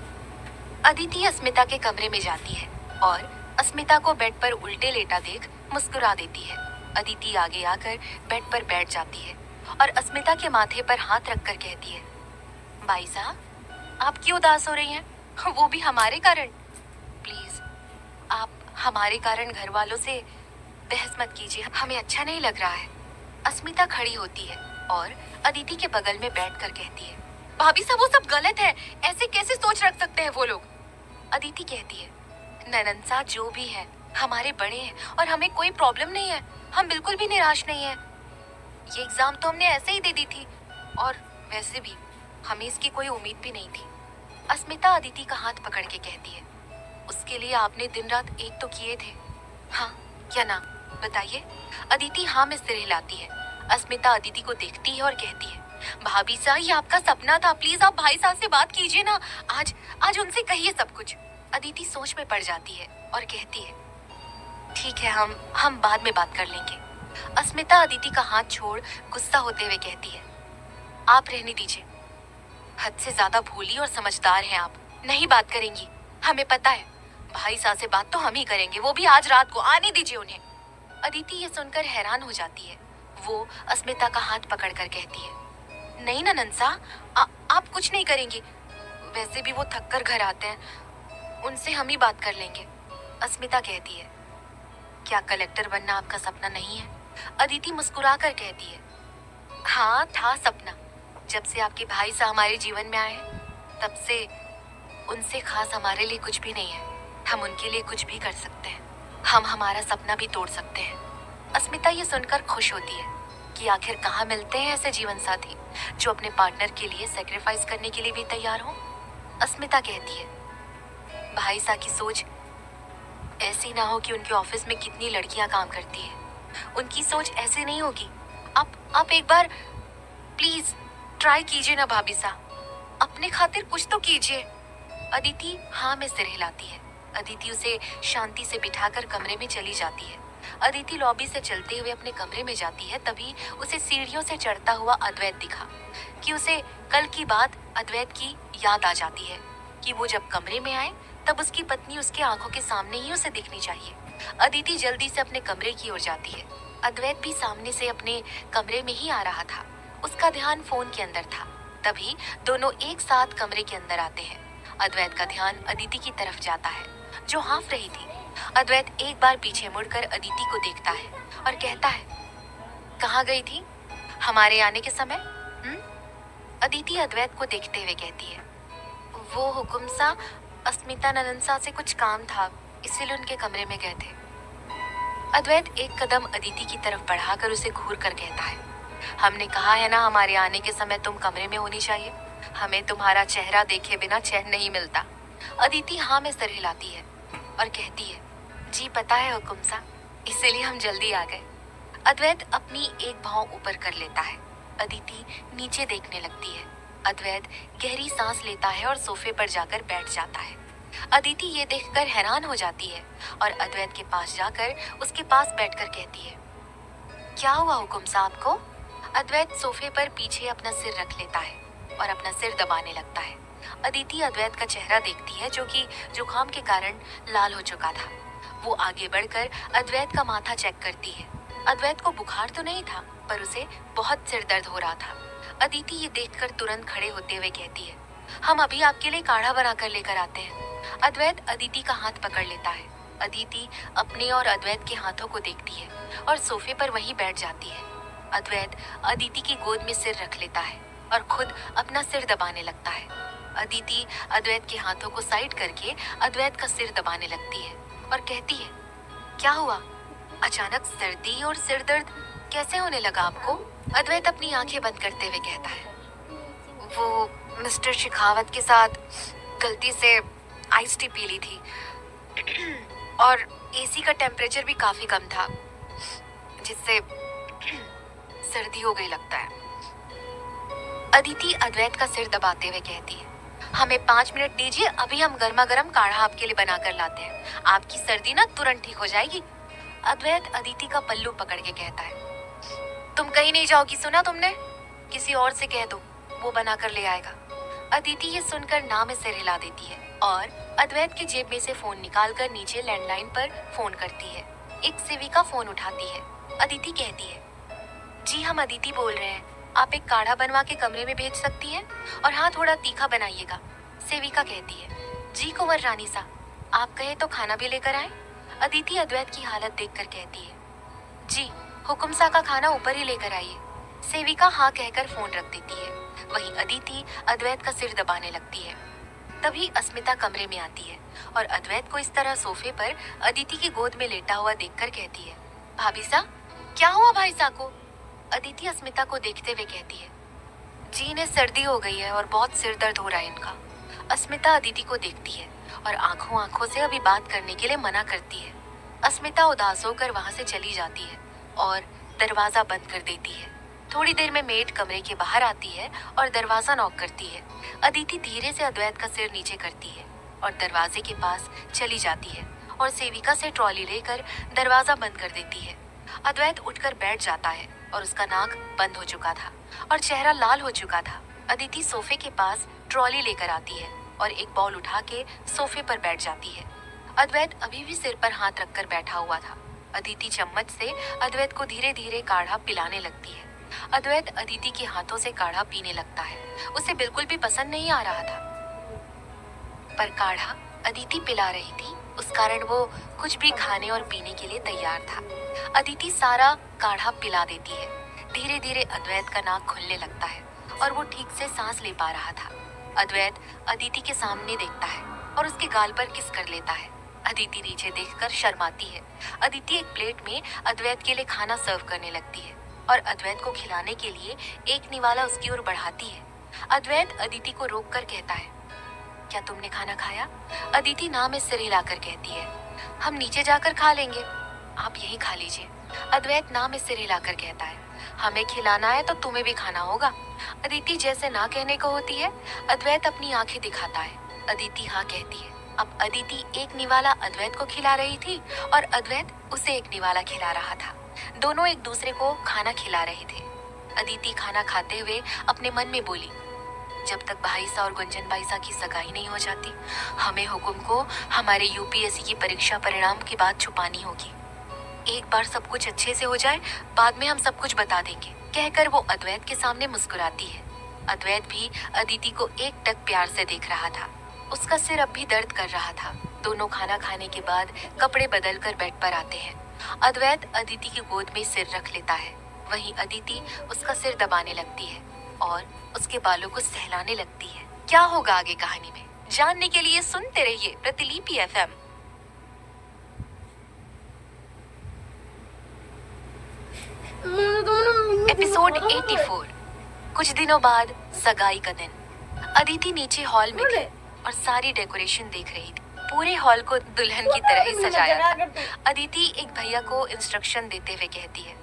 अदिति अस्मिता के कमरे में जाती है और अस्मिता को बेड पर उल्टे लेटा देख मुस्कुरा देती है। अदिति आगे आकर बेड पर बैठ जाती है और अस्मिता के माथे पर हाथ रखकर कहती है, भाई साहब, आप क्यों उदास हो रही हैं? वो भी हमारे कारण। प्लीज आप हमारे कारण घर वालों से बहस मत कीजिए, हमें अच्छा नहीं लग रहा है। अस्मिता खड़ी होती है और अदिति के बगल में बैठकर कहती है, भाभी साहब, वो सब गलत है, ऐसे कैसे सोच रख सकते हैं वो लोग। अदिति कहती है, ननन सा जो भी है हमारे बड़े हैं और हमें कोई प्रॉब्लम नहीं है, हम बिल्कुल भी निराश नहीं है। ये एग्जाम तो हमने ऐसे ही दे दी थी और वैसे भी हमें इसकी कोई उम्मीद भी नहीं थी। अस्मिता अदिति का हाथ पकड़ के कहती है, उसके लिए आपने दिन रात एक तो किए थे, हाँ या ना बताइए। अदिति हाँ में सिर हिलाती है। अस्मिता अदिति को देखती है और कहती है, भाभी साहब, ये आपका सपना था, प्लीज आप भाई साहब से बात कीजिए ना, आज उनसे कहिए सब कुछ। अदिति सोच में पड़ जाती है और कहती है, ठीक है, हम बाद में बात कर लेंगे। अस्मिता अदिति का हाथ छोड़ गुस्सा होते हुए कहती है, आप रहने दीजिए, हद से ज्यादा भोली और समझदार हैं आप, नहीं बात करेंगी, हमें पता है। भाई साहब से बात तो हम ही करेंगे, वो भी आज रात को, आने दीजिए उन्हें। अदिति ये सुनकर हैरान हो जाती है। वो अस्मिता का हाथ पकड़कर कहती है, नहीं ना नंसा, आप कुछ नहीं करेंगी, वैसे भी वो थक कर घर आते हैं, उनसे हम ही बात कर लेंगे। अस्मिता कहती है, क्या कलेक्टर बनना आपका सपना नहीं है? अदिति मुस्कुरा कर कहती है, हाँ था सपना, जब से आपके भाई साहब हमारे जीवन में आए हैं, तब से उनसे खास हमारे लिए कुछ भी नहीं है। हम उनके लिए कुछ भी कर सकते हैं, हम हमारा सपना भी तोड़ सकते हैं। अस्मिता ये सुनकर खुश होती है कि आखिर कहाँ मिलते हैं ऐसे जीवन साथी जो अपने पार्टनर के लिए सेक्रीफाइस करने के लिए भी तैयार हो। अस्मिता कहती है, भाई साहब की सोच ऐसी ना हो कि उनके ऑफिस में कितनी लड़कियां काम करती है, उनकी सोच ऐसी नहीं होगी। आप एक बार प्लीज ट्राई कीजिए ना भाभी साहब, अपने खातिर कुछ तो कीजिए। अदिति हाँ में सिर हिलाती है। अदिति उसे शांति से बिठाकर कमरे में चली जाती है। अदिति लॉबी से चलते हुए अपने कमरे में जाती है, तभी उसे सीढ़ियों से चढ़ता हुआ अद्वैत दिखा कि उसे कल की बात अद्वैत की याद आ जाती है कि वो जब कमरे में आए तब उसकी पत्नी उसके आंखों के सामने ही उसे दिखनी चाहिए। अदिति जल्दी से अपने कमरे की ओर जाती है। अद्वैत भी सामने से अपने कमरे में ही आ रहा था। उसका ध्यान फोन के अंदर था। तभी दोनों एक साथ कमरे के अंदर आते हैं। अद्वैत का ध्यान अदिति की तरफ जाता है जो हाँफ रही थी। अद्वैत एक बार पीछे मुड़कर अदिति को देखता है और कहता है, कहाँ गई थी हमारे आने के समय? अदिति अद्वैत को देखते हुए कहती है, वो हुकुम सा अस्मिता ननंसा से कुछ काम था, इसीलिए उनके कमरे में गए थे। अद्वैत एक कदम अदिति की तरफ बढ़ाकर उसे घूर कर कहता है, हमने कहा है ना हमारे आने के समय तुम कमरे में होनी चाहिए, हमें तुम्हारा चेहरा देखे बिना चैन नहीं मिलता। अदिति हाँ में सर हिलाती है और कहती है, जी पता है हुकुम सा, इसीलिए हम जल्दी आ गए। अद्वैत अपनी एक भौं ऊपर कर लेता है। अदिति नीचे देखने लगती है। अद्वैत गहरी सांस लेता है और सोफे पर जाकर बैठ जाता है। अदिति ये देखकर हैरान हो जाती है और अद्वैत के पास जाकर उसके पास बैठकर कहती है, क्या हुआ हुकुम साहब को? अद्वैत सोफे पर पीछे अपना सिर रख लेता है और अपना सिर दबाने लगता है। अदिति अद्वैत का चेहरा देखती है जो कि जुकाम के कारण लाल हो चुका था। वो आगे बढ़कर अद्वैत का माथा चेक करती है। अद्वैत को बुखार तो नहीं था, पर उसे बहुत सिर दर्द हो रहा था। अदिति ये देखकर तुरंत खड़े होते हुए कहती है, हम अभी आपके लिए काढ़ा बनाकर लेकर आते हैं। अद्वैत अदिति का हाथ पकड़ लेता है। अदिति अपने और अद्वैत के हाथों को देखती है और सोफे पर वहीं बैठ जाती है। अद्वैत अदिति की गोद में सिर रख लेता है और खुद अपना सिर दबाने लगता है। अदिति अद्वैत के हाथों को साइड करके अद्वैत का सिर दबाने लगती है और कहती है, क्या हुआ? अचानक सर्दी और सिर दर्द कैसे होने लगा आपको? अद्वैत अपनी आंखें बंद करते हुए कहता है, वो मिस्टर शेखावत के साथ गलती से आइस टी पी ली थी और एसी का टेम्परेचर भी काफी कम था, जिससे सर्दी हो गई लगता है। अदिति अद्वैत का सिर दबाते हुए कहती है, हमें 5 मिनट दीजिए, अभी हम गर्मा गर्म काढ़ा आपके लिए बनाकर लाते हैं, आपकी सर्दी ना तुरंत ठीक हो जाएगी। अद्वैत अदिति का पल्लू पकड़ के कहता है, तुम कहीं नहीं जाओगी, सुना तुमने? किसी और से कह दो, वो बनाकर ले आएगा। अदिति ये सुनकर ना में सिर हिला देती है और अद्वैत की जेब में से फोन निकालकर नीचे लैंडलाइन पर फोन करती है। एक सेविका फोन उठाती है। अदिति कहती है, जी हम अदिति बोल रहे हैं, आप एक काढ़ा बनवा के कमरे में भेज सकती हैं और हाँ थोड़ा तीखा बनाइएगा। सेविका कहती है, जी कुंवर रानी सा, आप कहे तो खाना भी लेकर आए। अदिति अद्वैत की हालत देखकर कहती है, जी हुकुम सा का खाना ऊपर ही लेकर आइए। सेविका हाँ कहकर फोन रख देती है। वहीं अदिति अद्वैत का सिर दबाने लगती है। तभी अस्मिता कमरे में आती है और अद्वैत को इस तरह सोफे पर अदिति की गोद में लेटा हुआ देखकर कहती है, भाभी सा क्या हुआ भाई सा को? अदिति अस्मिता को देखते हुए कहती है, जी इन्हें सर्दी हो गई है और बहुत सिर दर्द हो रहा है इनका। अस्मिता अदिति को देखती है और आंखों आंखों से अभी बात करने के लिए मना करती है। अस्मिता उदास होकर वहां से चली जाती है और दरवाजा बंद कर देती है। थोड़ी देर में मेड कमरे के बाहर आती है और दरवाजा नॉक करती है। अदिति धीरे से अद्वैत का सिर नीचे करती है और दरवाजे के पास चली जाती है और सेविका से ट्रॉली लेकर दरवाजा बंद कर देती है। अद्वैत उठकर बैठ जाता है और उसका नाक बंद हो चुका था और चेहरा लाल हो चुका था। अदिति सोफे के पास ट्रॉली लेकर आती है और एक बॉल उठा के सोफे पर बैठ जाती है। अद्वैत अभी भी सिर पर हाथ रखकर बैठा हुआ था। अदिति चम्मच से अद्वैत को धीरे धीरे काढ़ा पिलाने लगती है। अद्वैत अदिति के हाथों से काढ़ा पीने लगता है। उसे बिल्कुल भी पसंद नहीं आ रहा था, पर काढ़ा अदिति पिला रही थी, उस कारण वो कुछ भी खाने और पीने के लिए तैयार था। अदिति सारा काढ़ा पिला देती है। धीरे धीरे अद्वैत का नाक खुलने लगता है और वो ठीक से सांस ले पा रहा था। अद्वैत अदिति के सामने देखता है और उसके गाल पर किस कर लेता है। अदिति नीचे देखकर शर्माती है। अदिति एक प्लेट में अद्वैत के लिए खाना सर्व करने लगती है और अद्वैत को खिलाने के लिए एक निवाला उसकी ओर बढ़ाती है। अद्वैत अदिति को रोककर कहता है, क्या तुमने खाना खाया? अदिति ना में सिर हिलाकर कहती है, हम नीचे जाकर खा लेंगे, आप यहीं खा लीजिए। अद्वैत ना में सिर हिलाकर कहता है, हमें खिलाना है तो तुम्हें भी खाना होगा। अदिति जैसे ना कहने को होती है, अद्वैत अपनी आंखें दिखाता है। अदिति हाँ कहती है। अब अदिति एक निवाला अद्वैत को खिला रही थी और अद्वैत उसे एक निवाला खिला रहा था। दोनों एक दूसरे को खाना खिला रहे थे। अदिति खाना खाते हुए अपने मन में बोली, जब तक भाईसा और गुंजन भाईसा की सगाई नहीं हो जाती, हमें हुकुम को हमारे यूपीएससी की परीक्षा परिणाम की बात छुपानी होगी। एक बार सब कुछ अच्छे से हो जाए, बाद में हम सब कुछ बता देंगे, कहकर वो अद्वैत के सामने मुस्कुराती है। अद्वैत भी अदिति को एकटक प्यार से देख रहा था। उसका सिर अब भी दर्द कर रहा था। दोनों खाना खाने के बाद कपड़े बदलकर बेड पर आते हैं। अद्वैत अदिति की गोद में सिर रख लेता है। वहीं अदिति उसका सिर दबाने लगती है और उसके बालों को सहलाने लगती है। क्या होगा आगे कहानी में, जानने के लिए सुनते रहिए प्रतिलिपि एफएम। एपिसोड 84। कुछ दिनों बाद सगाई का दिन। अदिति नीचे हॉल में थी और सारी डेकोरेशन देख रही थी। पूरे हॉल को दुल्हन की तरह ही सजाया था। अदिति एक भैया को इंस्ट्रक्शन देते हुए कहती है,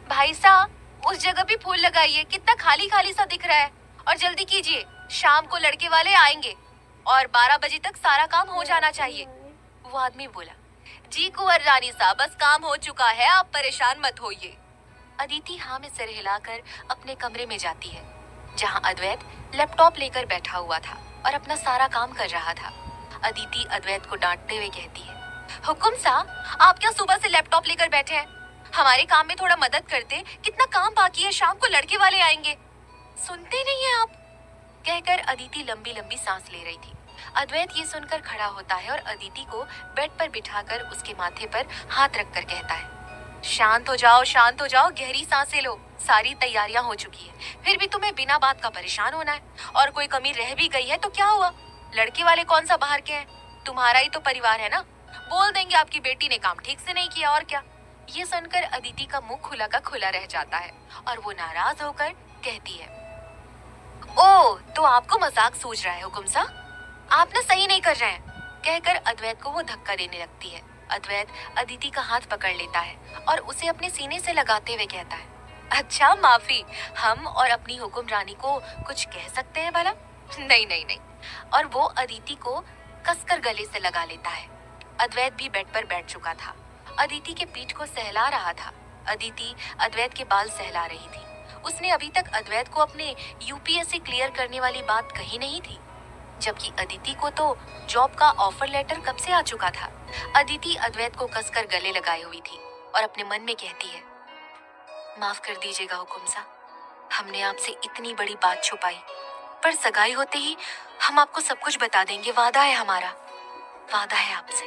भाई साहब उस जगह भी फूल लगाइए, कितना खाली खाली सा दिख रहा है, और जल्दी कीजिए, शाम को लड़के वाले आएंगे और 12 बजे तक सारा काम हो जाना चाहिए। वो आदमी बोला, जी कुंवर रानी साहब, बस काम हो चुका है, आप परेशान मत होइए। अदिति हाँ में सिर हिलाकर अपने कमरे में जाती है, जहाँ अद्वैत लैपटॉप लेकर बैठा हुआ था और अपना सारा काम कर रहा था। अदिति अद्वैत को डांटते हुए कहती है, हुकुम साहब, आप क्या सुबह से लैपटॉप लेकर बैठे हैं? हमारे काम में थोड़ा मदद करते, कितना काम बाकी है, शाम को लड़के वाले आएंगे। सुनते नहीं है आप, कहकर अदिति लंबी लंबी सांस ले रही थी। अद्वैत ये सुनकर खड़ा होता है और अदिति को बेड पर बिठाकर उसके माथे पर हाथ रखकर कहता है, शांत हो जाओ, शांत हो जाओ, गहरी सांसें लो, सारी तैयारियां हो चुकी है, फिर भी तुम्हें बिना बात का परेशान होना है, और कोई कमी रह भी गई है तो क्या हुआ, लड़के वाले कौन सा बाहर के हैं, तुम्हारा ही तो परिवार है ना, बोल देंगे आपकी बेटी ने काम ठीक से नहीं किया, और क्या। ये सुनकर अदिति का मुंह खुला का खुला रह जाता है और वो नाराज होकर कहती है, ओ तो आपको मजाक सूझ रहा है हुकुम साहब, आप ना सही नहीं कर रहे हैं, कहकर अद्वैत को वो धक्का देने लगती है। अद्वैत अदिति का हाथ पकड़ लेता है और उसे अपने सीने से लगाते हुए कहता है, अच्छा माफी, हम और अपनी हुकुम रानी को कुछ कह सकते हैं भला? नहीं नहीं नहीं। और वो अदिति को कसकर गले से लगा लेता है। अद्वैत भी बेड पर बैठ चुका था, अदिति के पीठ को सहला रहा था। अदिति अद्वैत के बाल सहला रही थी। उसने अभी तक अद्वैत को अपने यूपीएससी क्लियर करने वाली बात कही नहीं थी, जबकि अदिति को तो जॉब का ऑफर लेटर कब से आ चुका था। अदिति अद्वैत को कसकर गले लगाई हुई थी और अपने मन में कहती है, माफ कर दीजिएगा हुकुम साहब, हमने आपसे इतनी बड़ी बात छुपाई, पर सगाई होते ही हम आपको सब कुछ बता देंगे, वादा है हमारा, वादा है आपसे,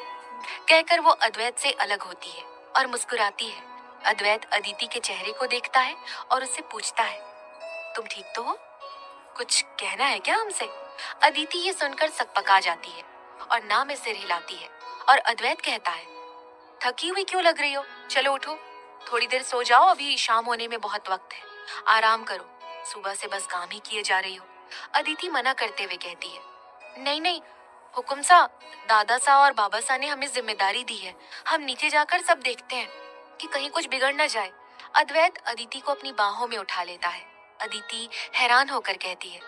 कहकर वो अद्वैत से अलग होती है और मुस्कुराती है। अद्वैत अदिति के चेहरे को देखता है और उससे पूछता है, तुम ठीक तो हो, कुछ कहना है क्या हमसे? अदिति ये सुनकर सकपका जाती है और ना में सिर हिलाती है और अद्वैत कहता है, थकी हुई क्यों लग रही हो, चलो उठो, थोड़ी देर सो जाओ, अभी शाम होने में बहुत वक्त है, आराम करो, सुबह से बस काम ही किए जा रही हो। अदिति मना करते हुए कहती है, नहीं नहीं हुकुम सा, दादा सा और बाबा सा ने हमें जिम्मेदारी दी है, हम नीचे जाकर सब देखते हैं कि कहीं कुछ बिगड़ न जाए। अद्वैत अदिति को अपनी बाहों में उठा लेता है। अदिति हैरान होकर कहती है,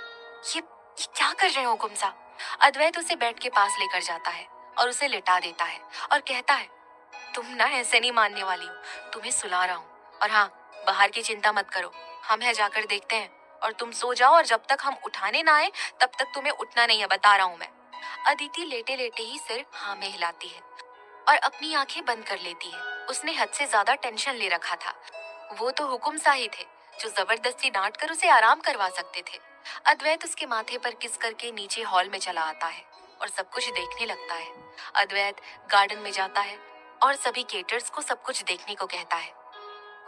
ये क्या कर रहे हो हुकुम सा? अद्वैत उसे बेड के पास लेकर जाता है और उसे लिटा देता है और कहता है, तुम ना ऐसे नहीं मानने वाली हो, तुम्हें सुला रहा हूँ, और हाँ, बाहर की चिंता मत करो, हम है जाकर देखते हैं, और तुम सो जाओ, और जब तक हम उठाने ना आए तब तक तुम्हें उठना नहीं है, बता रहा हूँ मैं। अदिति लेटे लेटे ही सिर हाँ में हिलाती है और अपनी आंखें बंद कर लेती है। उसने हद से ज्यादा टेंशन ले रखा था। वो तो हुकुम सा ही थे जो जबरदस्ती डांट कर उसे आराम करवा सकते थे। अद्वैत उसके माथे पर किस करके नीचे हॉल में चला आता है और सब कुछ देखने लगता है। अद्वैत गार्डन में जाता है और सभी केटर्स को सब कुछ देखने को कहता है।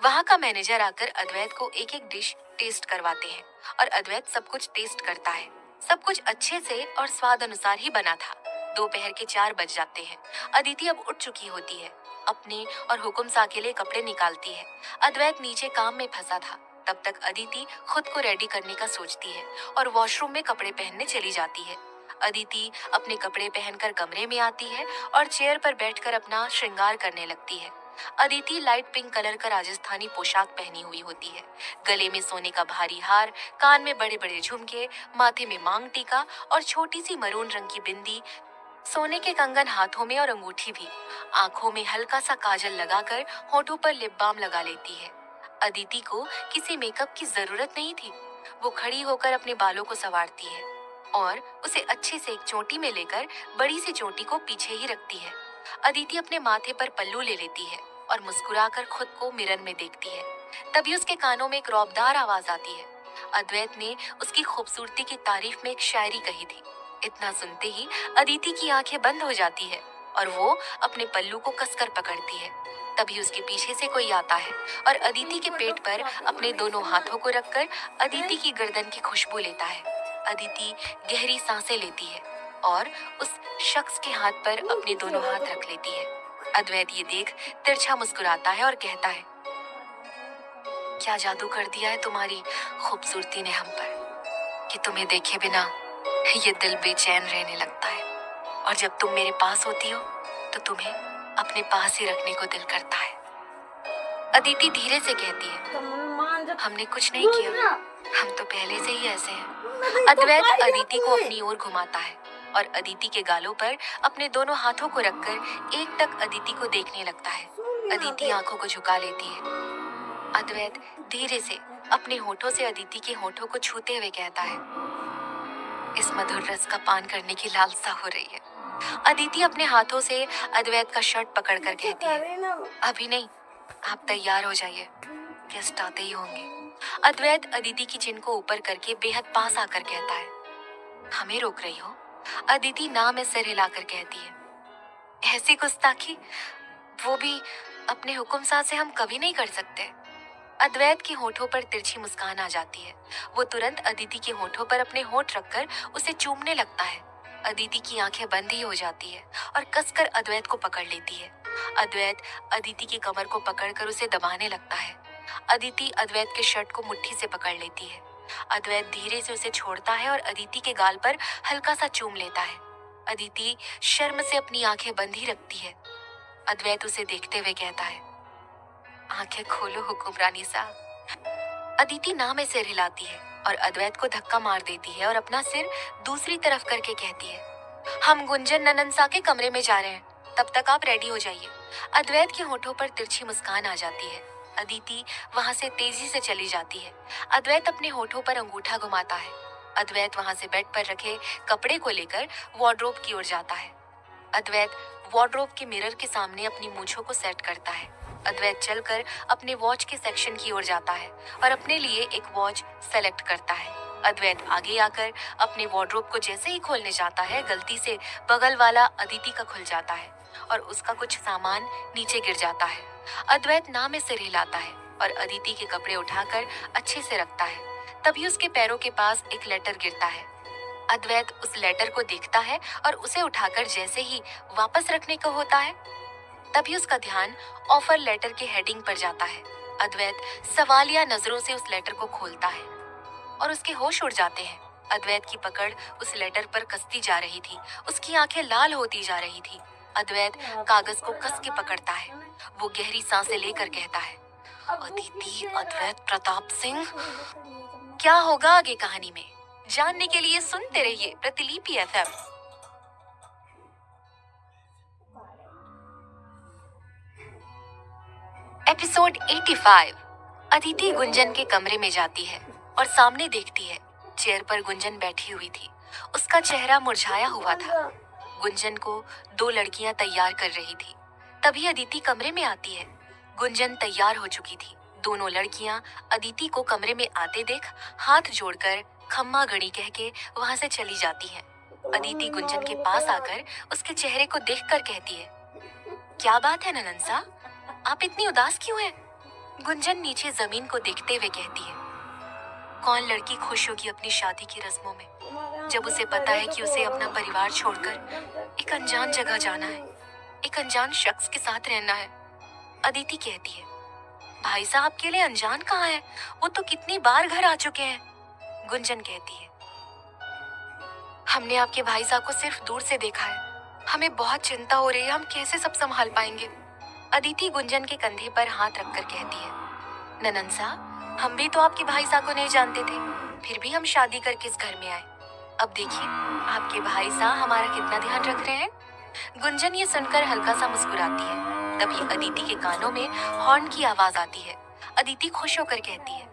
वहाँ का मैनेजर आकर अद्वैत को एक एक डिश टेस्ट करवाते हैं और अद्वैत सब कुछ टेस्ट करता है। सब कुछ अच्छे से और स्वाद अनुसार ही बना था। दोपहर के 4 बज जाते हैं। अदिति अब उठ चुकी होती है। अपने और हुकुम सा के लिए कपड़े निकालती है। अद्वैत नीचे काम में फंसा था। तब तक अदिति खुद को रेडी करने का सोचती है और वॉशरूम में कपड़े पहनने चली जाती है। अदिति अपने कपड़े पहनकर कमरे में आती है और चेयर पर बैठकर अपना श्रृंगार करने लगती है। अदिति लाइट पिंक कलर का राजस्थानी पोशाक पहनी हुई होती है। गले में सोने का भारी हार, कान में बड़े बड़े झुमके, माथे में मांग टीका और छोटी सी मरून रंग की बिंदी, सोने के कंगन हाथों में और अंगूठी भी। आंखों में हल्का सा काजल लगाकर होठों पर लिप बाम लगा लेती है। अदिति को किसी मेकअप की जरूरत नहीं थी। वो खड़ी होकर अपने बालों को संवारती है और उसे अच्छे से एक चोटी में लेकर बड़ी सी चोटी को पीछे ही रखती है। अदिति अपने माथे पर पल्लू ले लेती है और मुस्कुराकर खुद को मिरर में देखती है। तभी उसके कानों में एक रौबदार आवाज आती है। अद्वैत ने उसकी खूबसूरती की तारीफ में एक शायरी कही थी। इतना सुनते ही अदिति की आंखें बंद हो जाती है और वो अपने पल्लू को कसकर पकड़ती है। तभी उसके पीछे से कोई आता है और अदिति के पेट पर अपने दोनों हाथों को रखकर अदिति की गर्दन की खुशबू लेता है। अदिति गहरी सांसें लेती है और उस शख्स के हाथ पर अपने दोनों हाथ रख लेती है। अद्वैत ये देख तिरछा मुस्कुराता है और कहता है, क्या जादू कर दिया है तुम्हारी खूबसूरती ने हम पर कि तुम्हें देखे बिना ये दिल बेचैन रहने लगता है और जब तुम मेरे पास होती हो तो तुम्हें अपने पास ही रखने को दिल करता है। अदिति धीरे से कहती है, हमने कुछ नहीं किया, हम तो पहले से ही ऐसे हैं। अद्वैत अदिति को अपनी ओर घुमाता है और अदिति के गालों पर अपने दोनों हाथों को रखकर एक टक अदिति को देखने लगता है। अदिति आंखों को झुका लेती है। अद्वैत धीरे से अपने होठों से अदिति के होठों को छूते हुए कहता है, इस मधुर रस का पान करने की लालसा हो रही है। अदिति अपने हाथों से अद्वैत का शर्ट पकड़कर कहती है, अभी नहीं, आप तैयार हो जाइए, गेस्ट आते ही होंगे। अद्वैत अदिति की चिन को ऊपर करके बेहद पास आकर कहता है, हमें रोक रही हो? अदिति ना में सिर हिलाकर कहती है, ऐसी गुस्ताखी, वो भी अपने हुक्म साथ से हम कभी नहीं कर सकते। अद्वैत के होठों पर तिरछी मुस्कान आ जाती है। वो तुरंत अदिति के होठों पर अपने होठ रखकर उसे चूमने लगता है। अदिति की आंखें बंद ही हो जाती है और कसकर अद्वैत को पकड़ लेती है। अद्वैत अदिति की कमर को पकड़कर उसे दबाने लगता है। अदिति अद्वैत के शर्ट को मुट्ठी से पकड़ लेती है। अद्वैत धीरे से उसे छोड़ता है और अदिति के गाल पर हल्का सा चूम लेता है। अदिति शर्म से अपनी आंखें बंद ही रखती है। अद्वैत उसे देखते हुए कहता है, आंखें खोलो हुक्मरानी साहब। अदिति ना में सिर हिलाती है और अद्वैत को धक्का मार देती है और अपना सिर दूसरी तरफ करके कहती है, हम गुंजन ननन सा के कमरे में जा रहे हैं, तब तक आप रेडी हो जाइए। अद्वैत के होठों पर तिरछी मुस्कान आ जाती है। अदिति वहां से तेजी से चली जाती है। अद्वैत अपने होठों पर अंगूठा घुमाता है। अद्वैत वहां से बेड पर रखे कपड़े को लेकर वार्डरोब की ओर जाता है। अद्वैत वार्डरोब के मिरर के सामने अपनी मूंछों को सेट करता है। अद्वैत चलकर अपने वॉच के सेक्शन की ओर जाता है और अपने लिए एक वॉच सेलेक्ट करता है। अद्वैत आगे आकर अपने वार्डरोब को जैसे ही खोलने जाता है, गलती से बगल वाला अदिति का खुल जाता है और उसका कुछ सामान नीचे गिर जाता है। अद्वैत ना में सिर हिलाता है और अदिति के कपड़े उठाकर अच्छे से रखता है। तभी उसके पैरों के पास एक लेटर गिरता है। अद्वैत उस लेटर को देखता है और उसे उठाकर जैसे ही वापस रखने को होता है, तभी उसका ध्यान ऑफर लेटर के हेडिंग पर जाता है। अद्वैत सवालिया नजरों से उस लेटर को खोलता है और उसके होश उड़ जाते हैं। अद्वैत की पकड़ उस लेटर पर कसती जा रही थी। उसकी आंखें लाल होती जा रही थी। अद्वैत कागज को कस के पकड़ता है। वो गहरी सांसें लेकर कहता है, अदिति अद्वैत प्रताप सिंह। क्या होगा आगे कहानी में, जानने के लिए सुनते रहिए प्रतिलिपि एफएम। एपिसोड 85। अदिति गुंजन के कमरे में जाती है और सामने देखती है, चेयर पर गुंजन बैठी हुई थी। उसका चेहरा मुरझाया हुआ था। गुंजन को 2 लड़कियां तैयार कर रही थी। तभी अदिति कमरे में आती है। गुंजन तैयार हो चुकी थी। दोनों लड़कियां अदिति को कमरे में आते देख हाथ जोड़कर खम्मा गणी कह के वहां से चली जाती हैं। अदिति गुंजन के पास आकर उसके चेहरे को देखकर कहती है, क्या बात है ननन सा, आप इतनी उदास क्यों हैं? गुंजन नीचे जमीन को देखते हुए कहती है, कौन लड़की खुश होगी अपनी शादी की रस्मों में, जब उसे पता है कि उसे अपना परिवार छोड़कर एक अनजान जगह जाना है, एक अनजान शख्स के साथ रहना है। अदिति कहती है, भाई साहब के लिए अनजान कहाँ है, वो तो कितनी बार घर आ चुके हैं। गुंजन कहती है, हमने आपके भाई साहब को सिर्फ दूर से देखा है, हमें बहुत चिंता हो रही है, हम कैसे सब संभाल पाएंगे। अदिति गुंजन के कंधे पर हाथ रखकर कहती है, ननन साहब, हम भी तो आपके भाई साहब को नहीं जानते थे, फिर भी हम शादी करके इस घर में आए। अब देखिए आपके भाई साहब हमारा कितना ध्यान रख रहे हैं। गुंजन ये सुनकर हल्का सा मुस्कुराती है। तभी अदिति के कानों में हॉर्न की आवाज आती है। अदिति खुश होकर कहती है,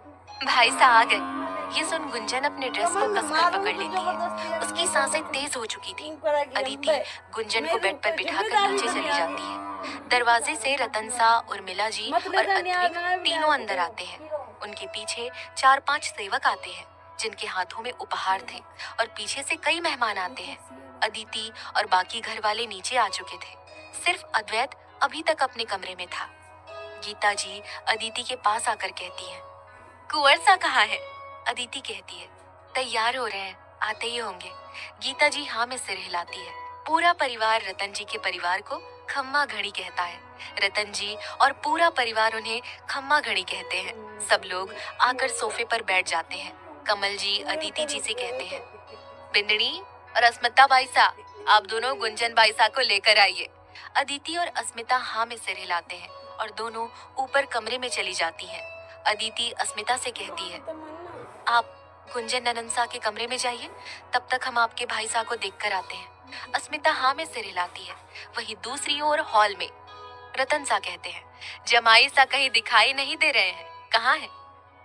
भाई साहब आ गए। ये सुन गुंजन अपने ड्रेस को कसकर पकड़ लेती है। उसकी सांसें तेज हो चुकी थी। अदिति गुंजन को बेड पर बिठाकर नीचे चली जाती है। दरवाजे से रतन सा, उर्मिला जी और अद्विक तीनों अंदर आते हैं। उनके पीछे 4-5 सेवक आते हैं जिनके हाथों में उपहार थे और पीछे से कई मेहमान आते हैं। अदिति और बाकी घर वाले नीचे आ चुके थे। सिर्फ अद्वैत अभी तक अपने कमरे में था। गीता जी अदिति के पास आकर कहती हैं, कुंवर सा कहाँ है? अदिति कहती है, तैयार हो रहे हैं, आते ही होंगे। गीता जी हाँ में सिर हिलाती है। पूरा परिवार रतन जी के परिवार को खम्मा घड़ी कहता है। रतन जी और पूरा परिवार उन्हें खम्मा घड़ी कहते हैं। सब लोग आकर सोफे पर बैठ जाते हैं। कमल जी अदिति जी से कहते हैं, बिंदनी और अस्मिता बाई साहब, आप दोनों गुंजन बाई साहब को लेकर आइए। अदिति और अस्मिता हाँ में सिर हिलाते हैं और दोनों ऊपर कमरे में चली जाती हैं। अदिति अस्मिता से कहती है, आप गुंजन ननंसा के कमरे में जाइए, तब तक हम आपके भाई साहब को देखकर आते हैं। अस्मिता हाँ में सिर हिलाती है। वहीं दूसरी ओर हॉल में रतन सा कहते हैं, जमाई सा कहीं दिखाई नहीं दे रहे हैं, कहाँ है?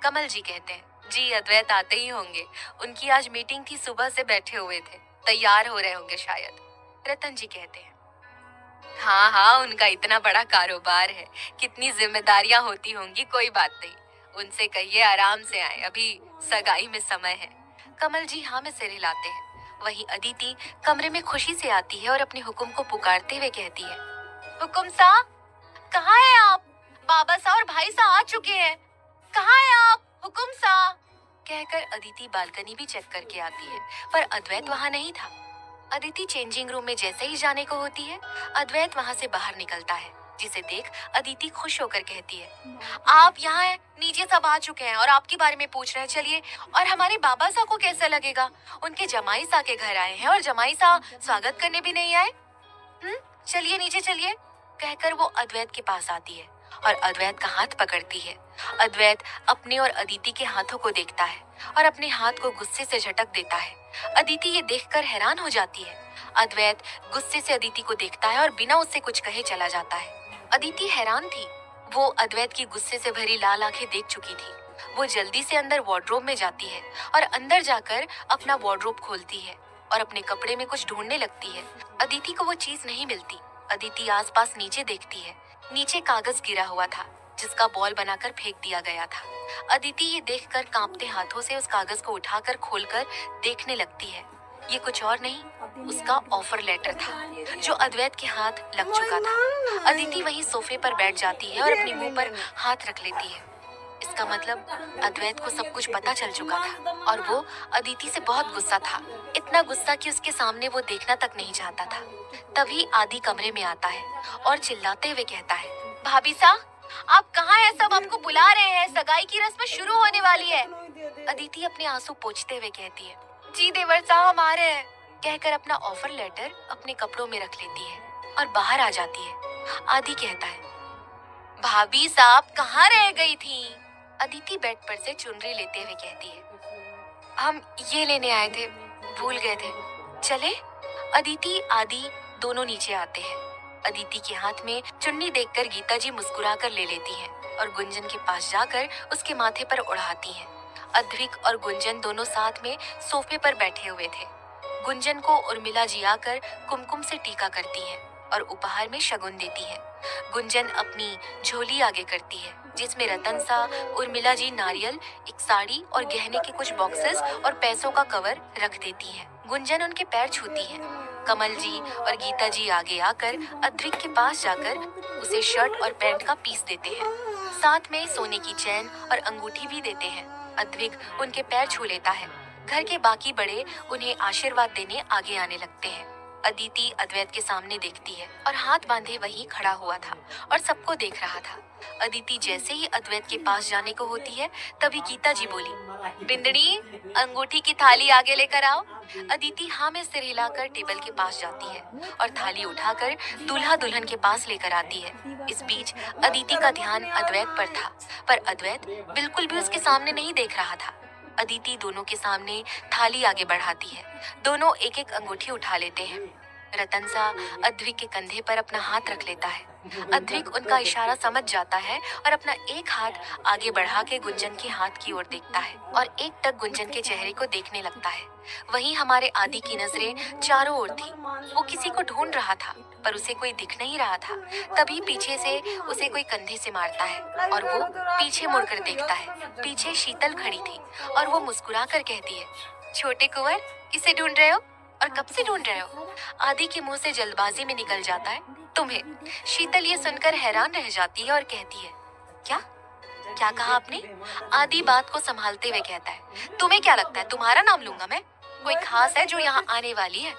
कमल जी कहते हैं, जी अद्वैत आते ही होंगे, उनकी आज मीटिंग थी, सुबह से बैठे हुए थे, तैयार हो रहे होंगे शायद। रतन जी कहते हैं, हाँ हाँ, उनका इतना बड़ा कारोबार है, कितनी जिम्मेदारियां होती होंगी, कोई बात नहीं, उनसे कहिए आराम से आए, अभी सगाई में समय है। कमल जी हाँ में सिर हिलाते हैं। वहीं अदिति कमरे में खुशी से आती है और अपने हुक्म को पुकारते हुए कहती है, हुक्म सा, कहाँ है आप? बाबा सा और भाई सा आ चुके हैं, कहाँ है आप? हुक्म सा। कहकर अदिति बालकनी भी चेक करके आती है, पर अद्वैत वहाँ नहीं था। अदिति चेंजिंग रूम में जैसे ही जाने को होती है, अद्वैत वहाँ से बाहर निकलता है, जिसे देख अदिति खुश होकर कहती है, आप यहाँ हैं, नीचे सब आ चुके हैं और आपके बारे में पूछ रहे हैं, चलिए। और हमारे बाबा सा को कैसा लगेगा? उनके जमाई सा के घर आए हैं और जमाई सा स्वागत करने भी नहीं आए। चलिए नीचे चलिए। कहकर वो अद्वैत के पास आती है और अद्वैत का हाथ पकड़ती है। अद्वैत अपने और अदिति के हाथों को देखता है और अपने हाथ को गुस्से से झटक देता है। अदिति ये देखकर हैरान हो जाती है। अद्वैत गुस्से से अदिति को देखता है और बिना उससे कुछ कहे चला जाता है। अदिति हैरान थी। वो अद्वैत की गुस्से से भरी लाल आंखें देख चुकी थी। वो जल्दी से अंदर वार्डरोब में जाती है और अंदर जाकर अपना वार्डरोब खोलती है और अपने कपड़े में कुछ ढूंढने लगती है। अदिति को वो चीज नहीं मिलती। अदिति आसपास नीचे देखती है। नीचे कागज गिरा हुआ था जिसका बॉल बनाकर फेंक दिया गया था। अदिति ये देखकर कांपते हाथों से उस कागज को उठाकर खोलकर देखने लगती है। ये कुछ और नहीं, उसका ऑफर लेटर था जो अद्वैत के हाथ लग चुका था। अदिति वहीं सोफे पर बैठ जाती है और अपने मुंह पर हाथ रख लेती है। इसका मतलब अद्वैत को सब कुछ पता चल चुका था और वो अदिति से बहुत गुस्सा था। इतना गुस्सा कि उसके सामने वो देखना तक नहीं चाहता था। तभी आदि कमरे में आता है और चिल्लाते हुए कहता है, भाभी साहब, आप कहाँ हैं? सब आपको बुला रहे हैं, सगाई की रस्म शुरू होने वाली है। अदिति अपने आंसू पोंछते हुए कहती है, जी देवर साहब हम आ रहे हैं। कहकर अपना ऑफर लेटर अपने कपड़ों में रख लेती है और बाहर आ जाती है। आदि कहता है, भाभी साहब कहाँ रह गई थी? अदिति बेड पर से चुनरी लेते हुए कहती है, हम ये लेने आए थे, भूल गए थे, चले? अदिति आदि दोनों नीचे आते हैं। अदिति के हाथ में चुन्नी देखकर गीता जी मुस्कुराकर ले लेती हैं और गुंजन के पास जाकर उसके माथे पर उड़ाती हैं। अद्विक और गुंजन दोनों साथ में सोफे पर बैठे हुए थे। गुंजन को उर्मिला जी आकर कुमकुम से टीका करती हैं और उपहार में शगुन देती है। गुंजन अपनी झोली आगे करती है जिसमें रतन सा, उर्मिला जी नारियल, एक साड़ी और गहने के कुछ बॉक्सेस और पैसों का कवर रख देती है। गुंजन उनके पैर छूती है। कमल जी और गीता जी आगे आकर अद्विक के पास जाकर उसे शर्ट और पैंट का पीस देते हैं। साथ में सोने की चैन और अंगूठी भी देते हैं। अद्विक उनके पैर छू लेता है। घर के बाकी बड़े उन्हें आशीर्वाद देने आगे आने लगते हैं। अदिति अद्वैत के सामने देखती है और हाथ बांधे वहीं खड़ा हुआ था और सबको देख रहा था। अदिति जैसे ही अद्वैत के पास जाने को होती है तभी गीता जी बोली, बिंदनी, अंगूठी की थाली आगे लेकर आओ। अदिति हाँ में सिर हिलाकर टेबल के पास जाती है और थाली उठाकर दूल्हा दुल्हन के पास लेकर आती है। इस बीच अदिति का ध्यान अद्वैत पर था, पर अद्वैत बिल्कुल भी उसके सामने नहीं देख रहा था। अदिति दोनों के सामने थाली आगे बढ़ाती है। दोनों एक एक अंगूठी उठा लेते हैं। रतन सा अद्विक के कंधे पर अपना हाथ रख लेता है। अद्विक उनका इशारा समझ जाता है और अपना एक हाथ आगे बढ़ा के गुंजन के हाथ की ओर देखता है और एक टक गुंजन के चेहरे को देखने लगता है। वहीं हमारे आदि की नजरें चारों ओर थी। वो किसी को ढूंढ रहा था पर उसे कोई दिख नहीं रहा था। तभी पीछे से उसे कोई कंधे से मारता है और वो पीछे मुड़कर देखता है। पीछे शीतल खड़ी थी और वो मुस्कुरा कर कहती है, छोटे कुंवर, किसे ढूंढ रहे हो और कब से ढूंढ रहे हो? आदि के मुंह से जल्दबाजी में निकल जाता है, तुम्हें। शीतल ये सुनकर हैरान रह जाती है और कहती है, क्या क्या कहा आपने? आदि बात को संभालते हुए कहता है, तुम्हें क्या लगता है तुम्हारा नाम लूंगा मैं? कोई खास है जो यहाँ आने वाली है?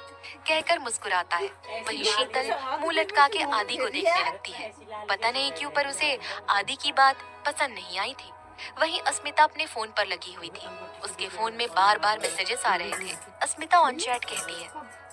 कहकर मुस्कुराता है। वहीं शीतल मुंह लटका के आदि को देखने लगती है। पता नहीं क्यों पर उसे आदि की बात पसंद नहीं आई थी। वहीं अस्मिता अपने फोन पर लगी हुई थी। उसके फोन में बार बार मैसेजेस आ रहे थे। अस्मिता ऑन चैट कहती है,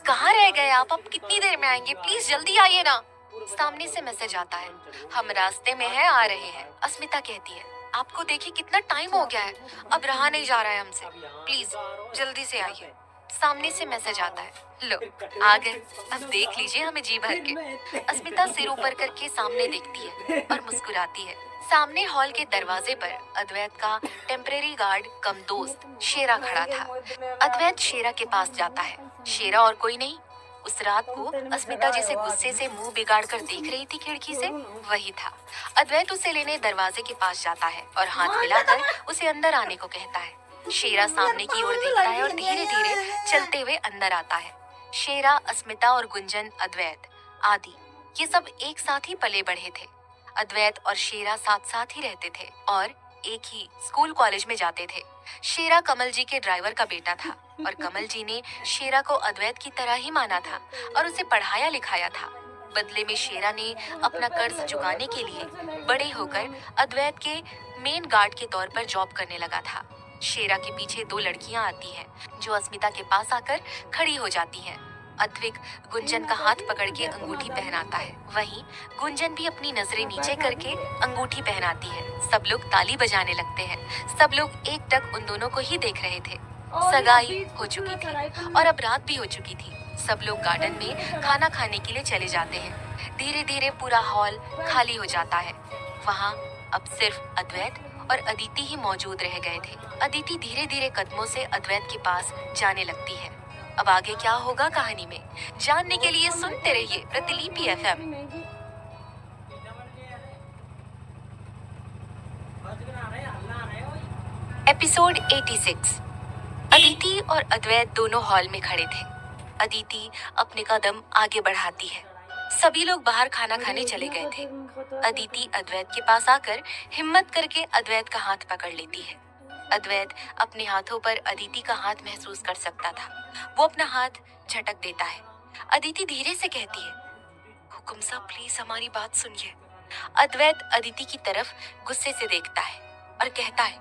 कहाँ रह गए आप? अब कितनी देर में आएंगे? प्लीज जल्दी आइए ना। सामने से मैसेज आता है, हम रास्ते में हैं, आ रहे हैं। अस्मिता कहती है, आपको देखिए कितना टाइम हो गया है, अब रहा नहीं जा रहा है हमसे, प्लीज जल्दी से आइए। सामने से मैसेज आता है, लो आ गए, अब देख लीजिए हमें जी भर के। अस्मिता सिर ऊपर करके सामने देखती है और मुस्कुराती है। सामने हॉल के दरवाजे पर अद्वैत का टेम्परेरी गार्ड कम दोस्त शेरा खड़ा था। अद्वैत शेरा के पास जाता है। शेरा और कोई नहीं, उस रात को अस्मिता जिसे गुस्से से मुंह बिगाड़ कर देख रही थी खिड़की से, वही था। अद्वैत उसे लेने दरवाजे के पास जाता है और हाथ मिलाकर उसे अंदर आने को कहता है। शेरा सामने की ओर देखता है और धीरे धीरे चलते हुए अंदर आता है। शेरा, अस्मिता और गुंजन, अद्वैत, आदि ये सब एक साथ ही पले बढ़े थे। अद्वैत और शेरा साथ साथ ही रहते थे और एक ही स्कूल कॉलेज में जाते थे। शेरा कमल जी के ड्राइवर का बेटा था और कमल जी ने शेरा को अद्वैत की तरह ही माना था और उसे पढ़ाया लिखाया था। बदले में शेरा ने अपना कर्ज चुकाने के लिए बड़े होकर अद्वैत के मेन गार्ड के तौर पर जॉब करने लगा था। शेरा के पीछे दो लड़कियां आती हैं जो अस्मिता के पास आकर खड़ी हो जाती हैं। अद्विक गुंजन का हाथ पकड़ के अंगूठी पहनाता है। वहीं गुंजन भी अपनी नजरें नीचे करके अंगूठी पहनाती है। सब लोग ताली बजाने लगते हैं। सब लोग एक टक उन दोनों को ही देख रहे थे। सगाई हो चुकी थी और अब रात भी हो चुकी थी। सब लोग गार्डन में खाना खाने के लिए चले जाते हैं। धीरे धीरे पूरा हॉल खाली हो जाता है। वहाँ अब सिर्फ अद्वैत और अदिति ही मौजूद रह गए थे। अदिति धीरे धीरे कदमों से अद्वैत के पास जाने लगती है। अब आगे क्या होगा कहानी में जानने के लिए सुनते रहिए प्रतिलिपि FM। एपिसोड 86। अदिति और अद्वैत दोनों हॉल में खड़े थे। अदिति अपने कदम आगे बढ़ाती है। सभी लोग बाहर खाना खाने चले गए थे। अदिति अद्वैत के पास आकर हिम्मत करके अद्वैत का हाथ पकड़ लेती है। अद्वैत अपने हाथों पर अदिति का हाथ महसूस कर सकता था। वो अपना हाथ झटक देता है। अदिति धीरे से कहती है, हुकुम साहब प्लीज हमारी बात सुनिए। अद्वैत अदिति की तरफ गुस्से से देखता है और कहता है,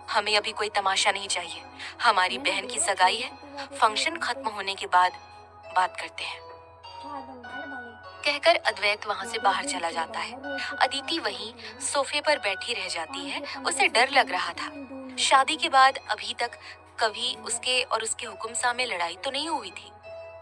हमें अभी कोई तमाशा नहीं चाहिए। हमारी बहन की सगाई है, फंक्शन खत्म होने के बाद बात करते हैं। कहकर अद्वैत वहां से बाहर चला जाता है। अदिति वहीं सोफे पर बैठी रह जाती है। उसे डर लग रहा था। शादी के बाद अभी तक कभी उसके और उसके हुकुमसा में लड़ाई तो नहीं हुई थी।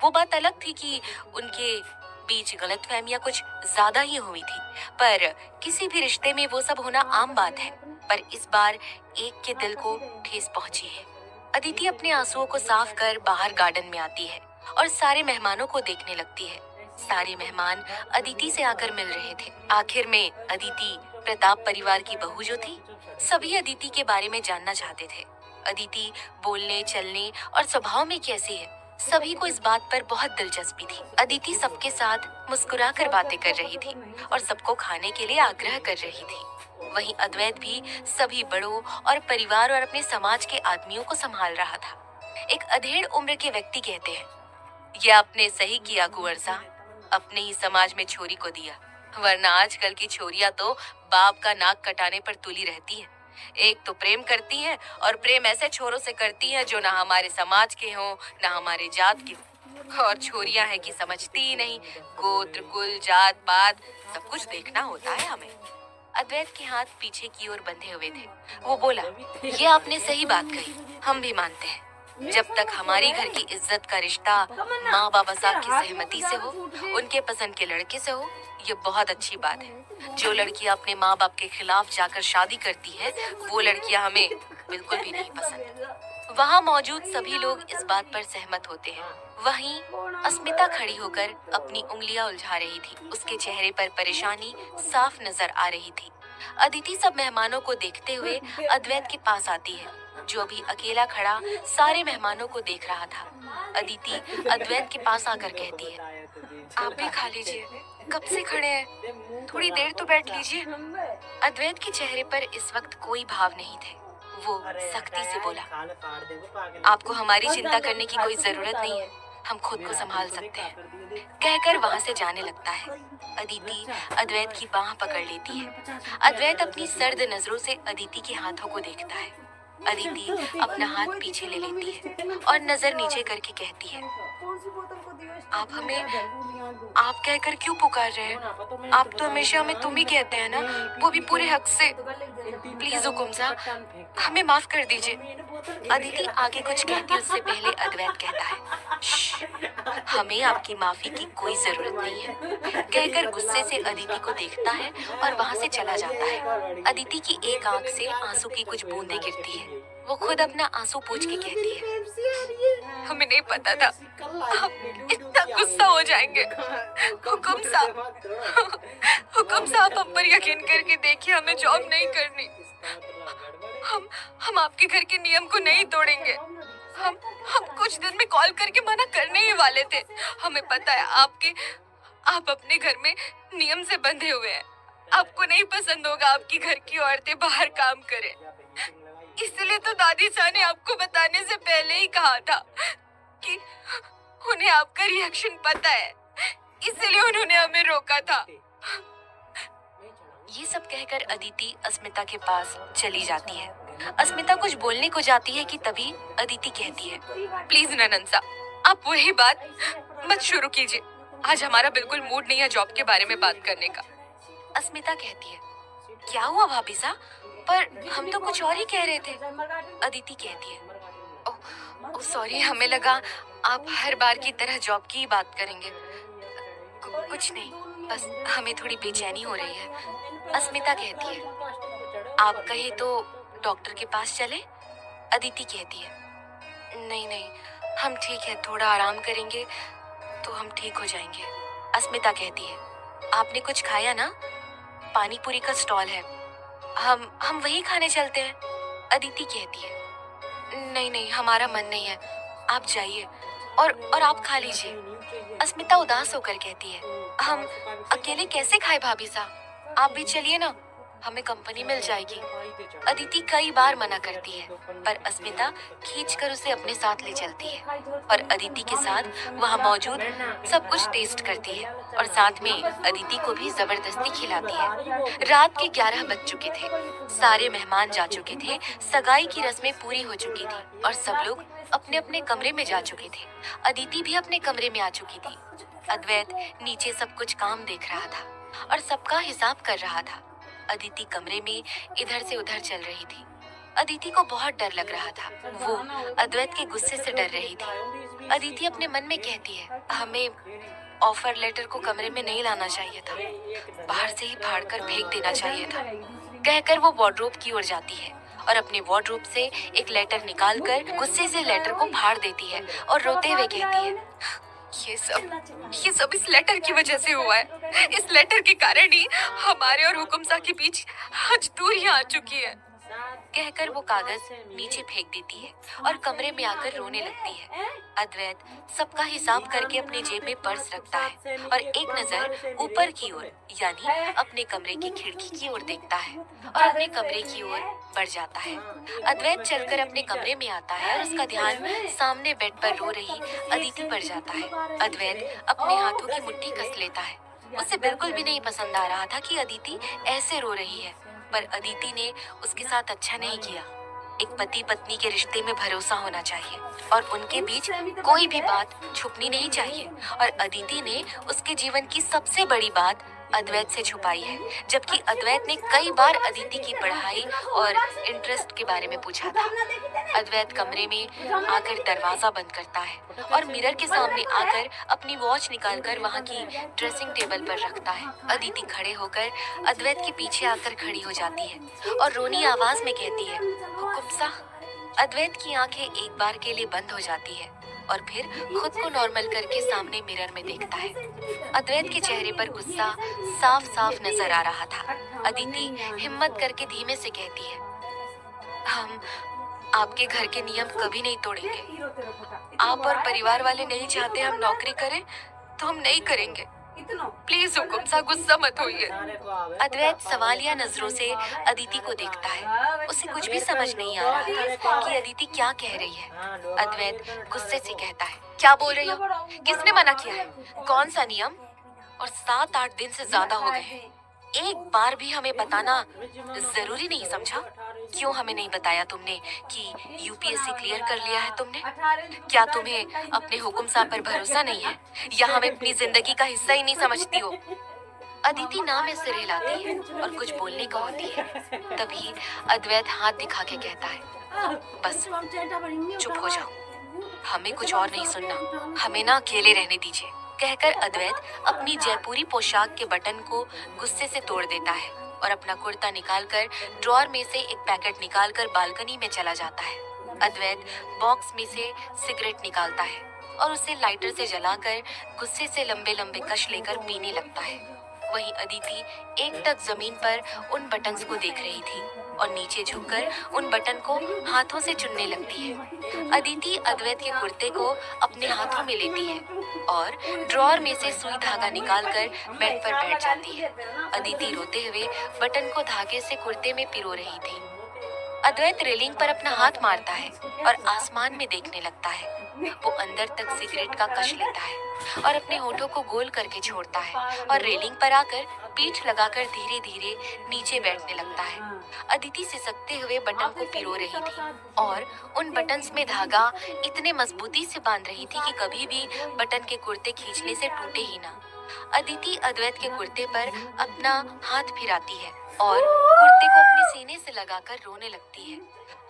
वो बात अलग थी कि उनके बीच गलतफहमियां कुछ ज्यादा ही हुई थी, पर किसी भी रिश्ते में वो सब होना आम बात है। पर इस बार एक के दिल को ठेस पहुंची है। अदिति अपने आंसुओं को साफ कर बाहर गार्डन में आती है और सारे मेहमानों को देखने लगती है। सारे मेहमान अदिति से आकर मिल रहे थे। आखिर में अदिति प्रताप परिवार की बहू जो थी, सभी अदिति के बारे में जानना चाहते थे। अदिति बोलने, चलने और स्वभाव में कैसी है, सभी को इस बात पर बहुत दिलचस्पी थी। अदिति सबके साथ मुस्कुराकर बातें कर रही थी और सबको खाने के लिए आग्रह कर रही थी। वहीं अद्वैत भी सभी बड़ों और परिवार और अपने समाज के आदमियों को संभाल रहा था। एक अधेड़ उम्र के व्यक्ति कहते हैं, ये आपने सही किया कुंवर सा, अपने ही समाज में छोरी को दिया, वरना आजकल की छोरियां तो बाप का नाक कटाने पर तुली रहती है। एक तो प्रेम करती हैं और प्रेम ऐसे छोरों से करती हैं जो ना हमारे समाज के हों ना हमारे जात के हों, और छोरियां हैं कि समझती ही नहीं, गोत्र कुल जात पात सब कुछ देखना होता है हमें। अद्वैत के हाथ पीछे की ओर बंधे हुए थे। वो बोला, ये आपने सही बात कही, हम भी मानते हैं। जब तक हमारी घर की इज्जत का रिश्ता माँ बाबा साहब की सहमति से हो, उनके पसंद के लड़के से हो, ये बहुत अच्छी बात है। जो लड़कियां अपने माँ बाप के खिलाफ जाकर शादी करती है, वो लड़कियां हमें बिल्कुल भी नहीं पसंद। वहाँ मौजूद सभी लोग इस बात पर सहमत होते हैं। वहीं अस्मिता खड़ी होकर अपनी उंगलियां उलझा रही थी। उसके चेहरे पर परेशानी साफ नजर आ रही थी। अदिति सब मेहमानों को देखते हुए अद्वैत के पास आती है, जो अभी अकेला खड़ा सारे मेहमानों को देख रहा था। अदिति अद्वैत के पास आकर कहती है, आप भी खा लीजिए, कब से खड़े हैं, थोड़ी देर तो बैठ लीजिए। अद्वैत के चेहरे पर इस वक्त कोई भाव नहीं थे। वो सख्ती से बोला, आपको हमारी चिंता करने की कोई जरूरत नहीं है, हम खुद को संभाल सकते हैं। कहकर वहाँ से जाने लगता है। अदिति अद्वैत की बाह पकड़ लेती है। अद्वैत अपनी सर्द नजरों से अदिति के हाथों को देखता है। अदिति अपना हाथ पीछे ले लेती है और नजर नीचे करके कहती है, आप हमें आप कहकर क्यों पुकार रहे हैं? आप तो हमेशा हमें तुम ही कहते हैं ना, वो भी पूरे हक से। प्लीज हुकुम साहब, हमें माफ कर दीजिए। अदिति आगे कुछ कहती उससे पहले अद्वैत कहता है, "श्श, हमें आपकी माफी की कोई जरूरत नहीं है। कहकर गुस्से से अदिति को देखता है और वहाँ से चला जाता है। अदिति की एक आंख से आंसू की कुछ बूंदें गिरती है। वो खुद अपना आंसू पोंछ के कहती है, हमें नहीं पता था आप इतना गुस्सा हो जाएंगे। हुकुम साहब, हुकुम साहब, हम पर यकीन करके देखिए, हमें जॉब नहीं करनी। हम आपके घर के नियम को नहीं तोड़ेंगे। हम कुछ दिन में कॉल करके मना करने ही वाले थे। हमें पता है आप अपने घर में नियम से बंधे हुए हैं। आपको नहीं पसंद होगा आपकी घर की औरतें बाहर काम करें। इसलिए तो दादी साहब ने आपको बताने से पहले ही कहा था कि उन्हें आपका रिएक्शन पता है, इसलिए उन्होंने हमें रोका था। ये सब कहकर अदिति अस्मिता के पास चली जाती है। अस्मिता कुछ बोलने को जाती है कि तभी अदिति कहती है, प्लीज ननंसा, आप वही बात मत शुरू कीजिए। आज हमारा बिल्कुल मूड नहीं है जॉब के बारे में बात करने का। अस्मिता कहती है, क्या हुआ भाभी साहब, पर हम तो कुछ और ही कह रहे थे। अदिति कहती है, ओह सॉरी, हमें लगा आप हर बार की तरह जॉब की ही बात करेंगे। कुछ नहीं, बस हमें थोड़ी बेचैनी हो रही है। अस्मिता कहती है, आप कहे तो डॉक्टर के पास चले? अदिति कहती है, नहीं नहीं, हम ठीक है, थोड़ा आराम करेंगे तो हम ठीक हो जाएंगे। अस्मिता कहती है, आपने कुछ खाया ना? पानी पूरी का स्टॉल है, हम वही खाने चलते हैं। अदिति कहती है, नहीं नहीं, हमारा मन नहीं है, आप जाइए और आप खा लीजिए। अस्मिता उदास होकर कहती है, हम अकेले कैसे खाए भाभी साहब, आप भी चलिए ना, हमें कंपनी मिल जाएगी। अदिति कई बार मना करती है, पर अस्मिता खींचकर उसे अपने साथ ले चलती है और अदिति के साथ वहाँ मौजूद सब कुछ टेस्ट करती है और साथ में अदिति को भी जबरदस्ती खिलाती है। रात के 11 बज चुके थे, सारे मेहमान जा चुके थे, सगाई की रस्में पूरी हो चुकी थी और सब लोग अपने अपने कमरे में जा चुके थे। अदिति भी अपने कमरे में आ चुकी थी। अद्वैत नीचे सब कुछ काम देख रहा था और सबका हिसाब कर रहा था। अदिति कमरे में इधर से उधर चल रही थी। अदिति को बहुत डर लग रहा था, वो अद्वैत के गुस्से से डर रही थी। अदिति अपने मन में कहती है, हमें ऑफर लेटर को कमरे में नहीं लाना चाहिए था, बाहर से ही फाड़कर फेंक देना चाहिए था। कहकर वो वार्डरोब की ओर जाती है और अपने वार्डरोब से एक लेटर निकालकर गुस्से से लेटर को फाड़ देती है और रोते हुए कहती है, ये सब इस लेटर की वजह से हुआ है। इस लेटर के कारण ही हमारे और हुकुम साहब के बीच आज दूरियां आ चुकी है। कहकर वो कागज नीचे फेंक देती है और कमरे में आकर रोने लगती है। अद्वैत सबका हिसाब करके अपने जेब में पर्स रखता है और एक नजर ऊपर की ओर यानी अपने कमरे की खिड़की की ओर देखता है और अपने कमरे की ओर बढ़ जाता है। अद्वैत चलकर अपने कमरे में आता है और उसका ध्यान सामने बेड पर रो रही अदिति पर जाता है। अद्वैत अपने हाथों की मुट्ठी कस लेता है। उसे बिल्कुल भी नहीं पसंद आ रहा था कि अदिति ऐसे रो रही है, पर अदिति ने उसके साथ अच्छा नहीं किया। एक पति पत्नी के रिश्ते में भरोसा होना चाहिए और उनके बीच कोई भी बात छुपनी नहीं चाहिए, और अदिति ने उसके जीवन की सबसे बड़ी बात अद्वैत से छुपाई है, जबकि अद्वैत ने कई बार अदिति की पढ़ाई और इंटरेस्ट के बारे में पूछा था। अद्वैत कमरे में आकर दरवाजा बंद करता है और मिरर के सामने आकर अपनी वॉच निकालकर वहां की ड्रेसिंग टेबल पर रखता है। अदिति खड़े होकर अद्वैत के पीछे आकर खड़ी हो जाती है और रोनी आवाज में कहती है, हुकुम सा। अद्वैत की आंखें एक बार के लिए बंद हो जाती है और फिर खुद को नॉर्मल करके सामने मिरर में देखता है। अद्वैत के चेहरे पर गुस्सा साफ साफ नजर आ रहा था। अदिति हिम्मत करके धीमे से कहती है, हम आपके घर के नियम कभी नहीं तोड़ेंगे। आप और परिवार वाले नहीं चाहते हम नौकरी करें तो हम नहीं करेंगे। प्लीज हुकुम सा, गुस्सा मत होइए। अद्वैत सवालिया नजरों से अदिति को देखता है। उसे कुछ भी समझ नहीं आ रहा था कि अदिति क्या कह रही है। अद्वैत गुस्से से कहता है, क्या बोल रही हो? किसने मना किया है? कौन सा नियम? और 7-8 दिन से ज्यादा हो गए हैं। एक बार भी हमें बताना जरूरी नहीं समझा? क्यों हमें नहीं बताया तुमने कि यूपीएससी क्लियर कर लिया है तुमने? क्या तुम्हें अपने हुकुम साहब पर भरोसा नहीं है या हमें अपनी जिंदगी का हिस्सा ही नहीं समझती हो? अदिति ना में सिर हिलाती है और कुछ बोलने को होती है। तभी अद्वैत हाथ दिखा के कहता है, बस चुप हो जाओ, हमें कुछ और नहीं सुनना, हमें ना अकेले रहने दीजिए। कहकर अद्वैत अपनी जयपुरी पोशाक के बटन को गुस्से से तोड़ देता है और अपना कुर्ता निकालकर ड्रॉअर में से एक पैकेट निकालकर बालकनी में चला जाता है। अद्वैत बॉक्स में से सिगरेट निकालता है और उसे लाइटर से जलाकर गुस्से से लंबे लंबे कश लेकर पीने लगता है। वहीं अदिति एकटक जमीन पर उन बटन्स को देख रही थी और नीचे झुककर उन बटन को हाथों से चुनने लगती है। अदिति अद्वैत के कुर्ते को अपने हाथों में लेती है और ड्रॉअर में से सुई धागा निकालकर बेड पर बैठ जाती है। अदिति रोते हुए बटन को धागे से कुर्ते में पिरो रही थी। अद्वैत रेलिंग पर अपना हाथ मारता है और आसमान में देखने लगता है। वो अंदर तक सिगरेट का कश लेता है और अपने होठों को गोल करके छोड़ता है और रेलिंग पर आकर पीठ लगाकर धीरे धीरे नीचे बैठने लगता है। अदिति सिसकते हुए बटन को पिरो रही थी और उन बटन्स में धागा इतने मजबूती से बांध रही थी कि कभी भी बटन के कुर्ते खींचने से टूटे ही ना। अदिति अद्वैत के कुर्ते पर अपना हाथ फिराती है और कुर्ते को अपने सीने से लगाकर रोने लगती है।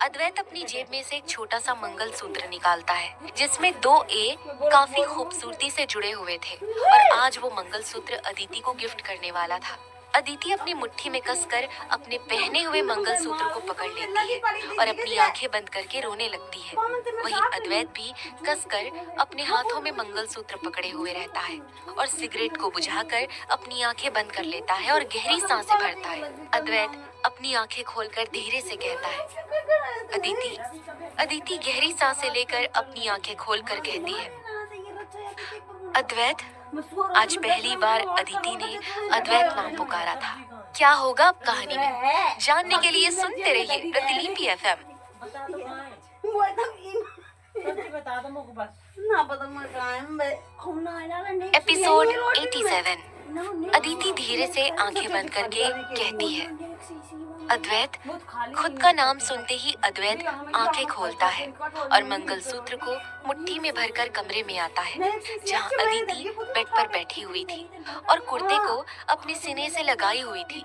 अद्वैत अपनी जेब में से एक छोटा सा मंगलसूत्र निकालता है जिसमें 2 ए काफी खूबसूरती से जुड़े हुए थे और आज वो मंगलसूत्र अदिति को गिफ्ट करने वाला था। अदिति अपनी मुट्ठी में कसकर अपने पहने हुए मंगलसूत्र को पकड़ लेती है और अपनी आंखें बंद करके रोने लगती है। वहीं अद्वैत भी कसकर अपने हाथों में मंगलसूत्र पकड़े हुए रहता है और सिगरेट को बुझाकर अपनी आंखें बंद कर लेता है और गहरी सांसें भरता है। अद्वैत अपनी आंखें खोलकर धीरे से कहता है, अदिति। अदिति गहरी सांसें लेकर अपनी आंखें खोलकर कहती है, अद्वैत। आज पहली बार अदिति ने अद्वैत नाम पुकारा था। क्या होगा अब कहानी में, जानने के लिए सुनते रहिए प्रतिलिपि एफएम। एपिसोड 87। अदिति धीरे से आंखें बंद करके कहती है, अद्वैत। खुद का नाम सुनते ही अद्वैत आंखें खोलता है और मंगलसूत्र को मुट्ठी में भरकर कमरे में आता है जहां अदिति बेड पर बैठी हुई थी और कुर्ते को अपने सीने से लगाई हुई थी।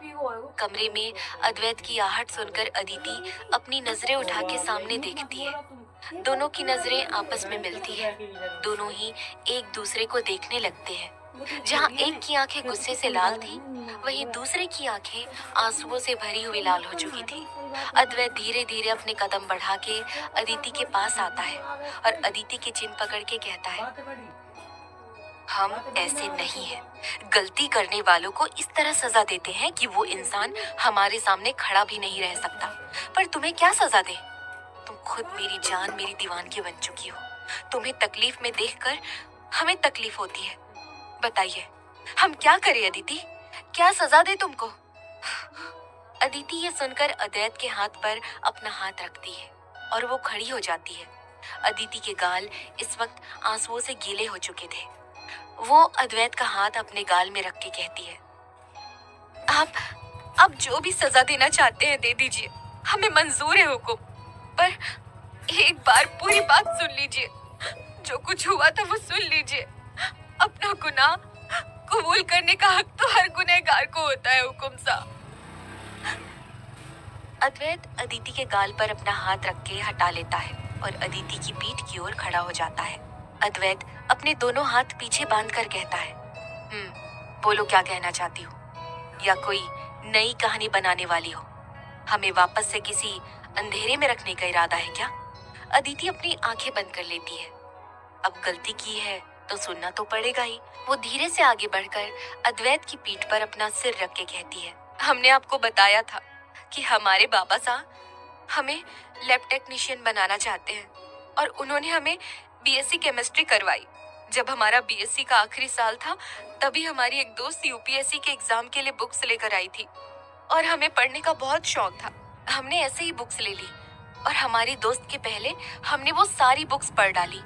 कमरे में अद्वैत की आहट सुनकर अदिति अपनी नजरें उठा के सामने देखती है। दोनों की नजरें आपस में मिलती है। दोनों ही एक दूसरे को देखने लगते हैं। जहाँ एक की आंखें गुस्से से लाल थी, वहीं दूसरे की आंखें आंसुओं से भरी हुई लाल हो चुकी थी। अद्वैत धीरे धीरे अपने कदम बढ़ा के अदिति के पास आता है और अदिति की चिन पकड़ के कहता है, हम ऐसे नहीं हैं। गलती करने वालों को इस तरह सजा देते हैं कि वो इंसान हमारे सामने खड़ा भी नहीं रह सकता। पर तुम्हें क्या सजा दे? तुम खुद मेरी जान, मेरी दीवानगी बन चुकी हो। तुम्हें तकलीफ में देखकर हमें तकलीफ होती है। बताइए, हम क्या करें अदिति? क्या सजा दे तुमको? अदिति ये सुनकर अद्वैत के हाथ पर अपना हाथ रखती है और वो खड़ी हो जाती है। अदिति के गाल इस वक्त आंसुओं से गीले हो चुके थे। वो अद्वैत का हाथ अपने गाल में रख के कहती है, आप जो भी सजा देना चाहते हैं दे दीजिए, हमें मंजूर है हुकुम। पर एक बार पूरी बात सुन लीजिए। जो कुछ हुआ था वो सुन लीजिए। अपना गुनाह कबूल करने का हक तो हर गुनहगार को होता है हुकुम साहब। अद्वैत अदिति के गाल पर अपना हाथ रख के हटा लेता है और अदिति की पीठ की ओर खड़ा हो जाता है। अद्वैत अपने दोनों हाथ पीछे बांधकर कहता है, बोलो क्या कहना चाहती हो? या कोई नई कहानी बनाने वाली हो? हमें वापस से किसी अंधेरे में रखने का इरादा है क्या? अदिति अपनी आंखें बंद कर लेती है। अब गलती की है तो सुनना तो पड़ेगा ही। वो धीरे से आगे बढ़कर अद्वैत की पीठ पर अपना सिर रख के कहती है, हमने आपको बताया था कि हमारे बाबा साहब हमें लैब टेक्नीशियन बनाना चाहते हैं और उन्होंने हमें बीएससी केमिस्ट्री करवाई। जब हमारा बीएससी का आखिरी साल था तभी हमारी एक दोस्त यूपीएससी के एग्जाम के लिए बुक्स लेकर आई थी और हमें पढ़ने का बहुत शौक था। हमने ऐसे ही बुक्स ले ली और हमारी दोस्त के पहले हमने वो सारी बुक्स पढ़ डाली।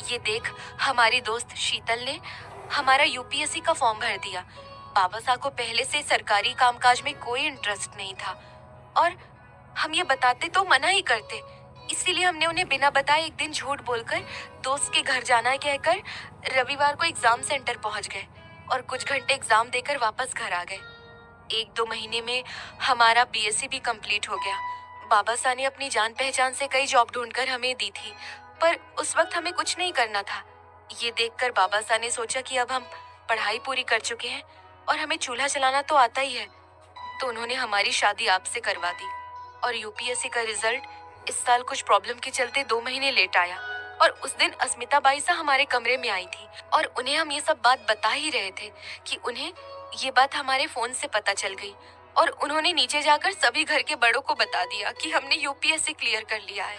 ये देख हमारी दोस्त शीतल ने हमारा यूपीएससी का फॉर्म भर दिया। बाबा साहब को पहले से सरकारी कामकाज में कोई इंटरेस्ट नहीं था और हम ये बताते तो मना ही करते। इसीलिए हमने उन्हें बिना बताए एक दिन झूठ बोलकर दोस्त के घर जाना है कहकर रविवार को एग्जाम सेंटर पहुंच गए और कुछ घंटे एग्जाम देकर वापस घर आ गए। 1-2 महीने में हमारा बीएससी भी कंप्लीट हो गया। बाबा साहब ने अपनी जान पहचान से कई जॉब ढूंढकर हमें दी थी, पर उस वक्त हमें कुछ नहीं करना था। ये देखकर बाबा साहब ने सोचा कि अब हम पढ़ाई पूरी कर चुके हैं और हमें चूल्हा चलाना तो आता ही है, तो उन्होंने हमारी शादी आपसे करवा दी। और यूपीएससी का रिजल्ट इस साल कुछ प्रॉब्लम के चलते 2 महीने लेट आया और उस दिन अस्मिता बाई साहब हमारे कमरे में आई थी और उन्हें हम ये सब बात बता ही रहे थे कि उन्हें ये बात हमारे फोन से पता चल गई और उन्होंने नीचे जाकर सभी घर के बड़ों को बता दिया कि हमने यूपीएससी क्लियर कर लिया है।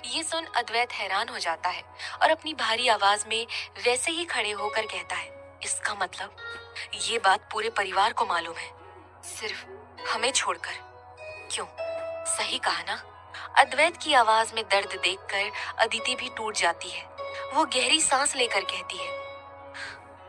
ये सुन अद्वैत हैरान हो जाता है और अपनी भारी आवाज में वैसे ही खड़े होकर कहता है, इसका मतलब ये बात पूरे परिवार को मालूम है, सिर्फ हमें छोड़कर। क्यों? सही कहा ना? अद्वैत की आवाज में दर्द देखकर अदिति भी टूट जाती है। वो गहरी सांस लेकर कहती है,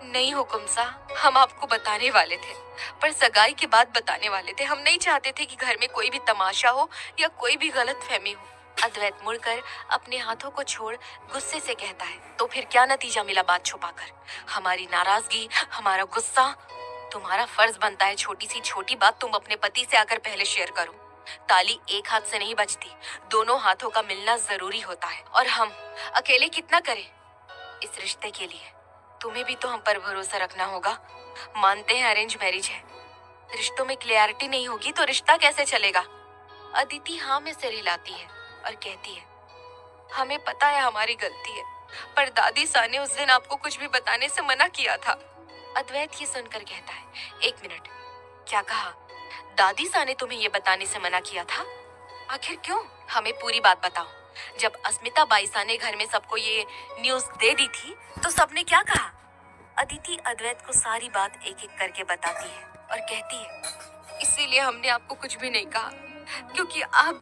नहीं हुकुम साहब, हम आपको बताने वाले थे, पर सगाई के बाद बताने वाले थे। हम नहीं चाहते थे कि घर में कोई भी तमाशा हो या कोई भी गलत फहमी हो। अद्वैत मुड़कर अपने हाथों को छोड़ गुस्से से कहता है, तो फिर क्या नतीजा मिला बात छुपाकर? हमारी नाराजगी, हमारा गुस्सा। तुम्हारा फर्ज बनता है छोटी सी छोटी बात तुम अपने पति से आकर पहले शेयर करो। ताली एक हाथ से नहीं बजती, दोनों हाथों का मिलना जरूरी होता है। और हम अकेले कितना करें इस रिश्ते के लिए? तुम्हें भी तो हम पर भरोसा रखना होगा। मानते हैं अरेंज मैरिज है, रिश्तों में क्लियरिटी नहीं होगी तो रिश्ता कैसे चलेगा? अदिति हाँ में सिर हिलाती है और कहती है, हमें पता है हमारी गलती है, पर दादी सा ने उस दिन आपको कुछ भी बताने से मना किया था। अद्वैत ये सुनकर कहता है, 1 मिनट, क्या कहा? दादी सा ने तुम्हें ये बताने से मना किया था? आखिर क्यों? हमें पूरी बात बताओ। जब अस्मिता बाई सा ने घर में सबको ये न्यूज दे दी थी तो सबने क्या कहा? अदिति अद्वैत को सारी बात एक एक करके बताती है और कहती है, इसीलिए हमने आपको कुछ भी नहीं कहा, क्योंकि आप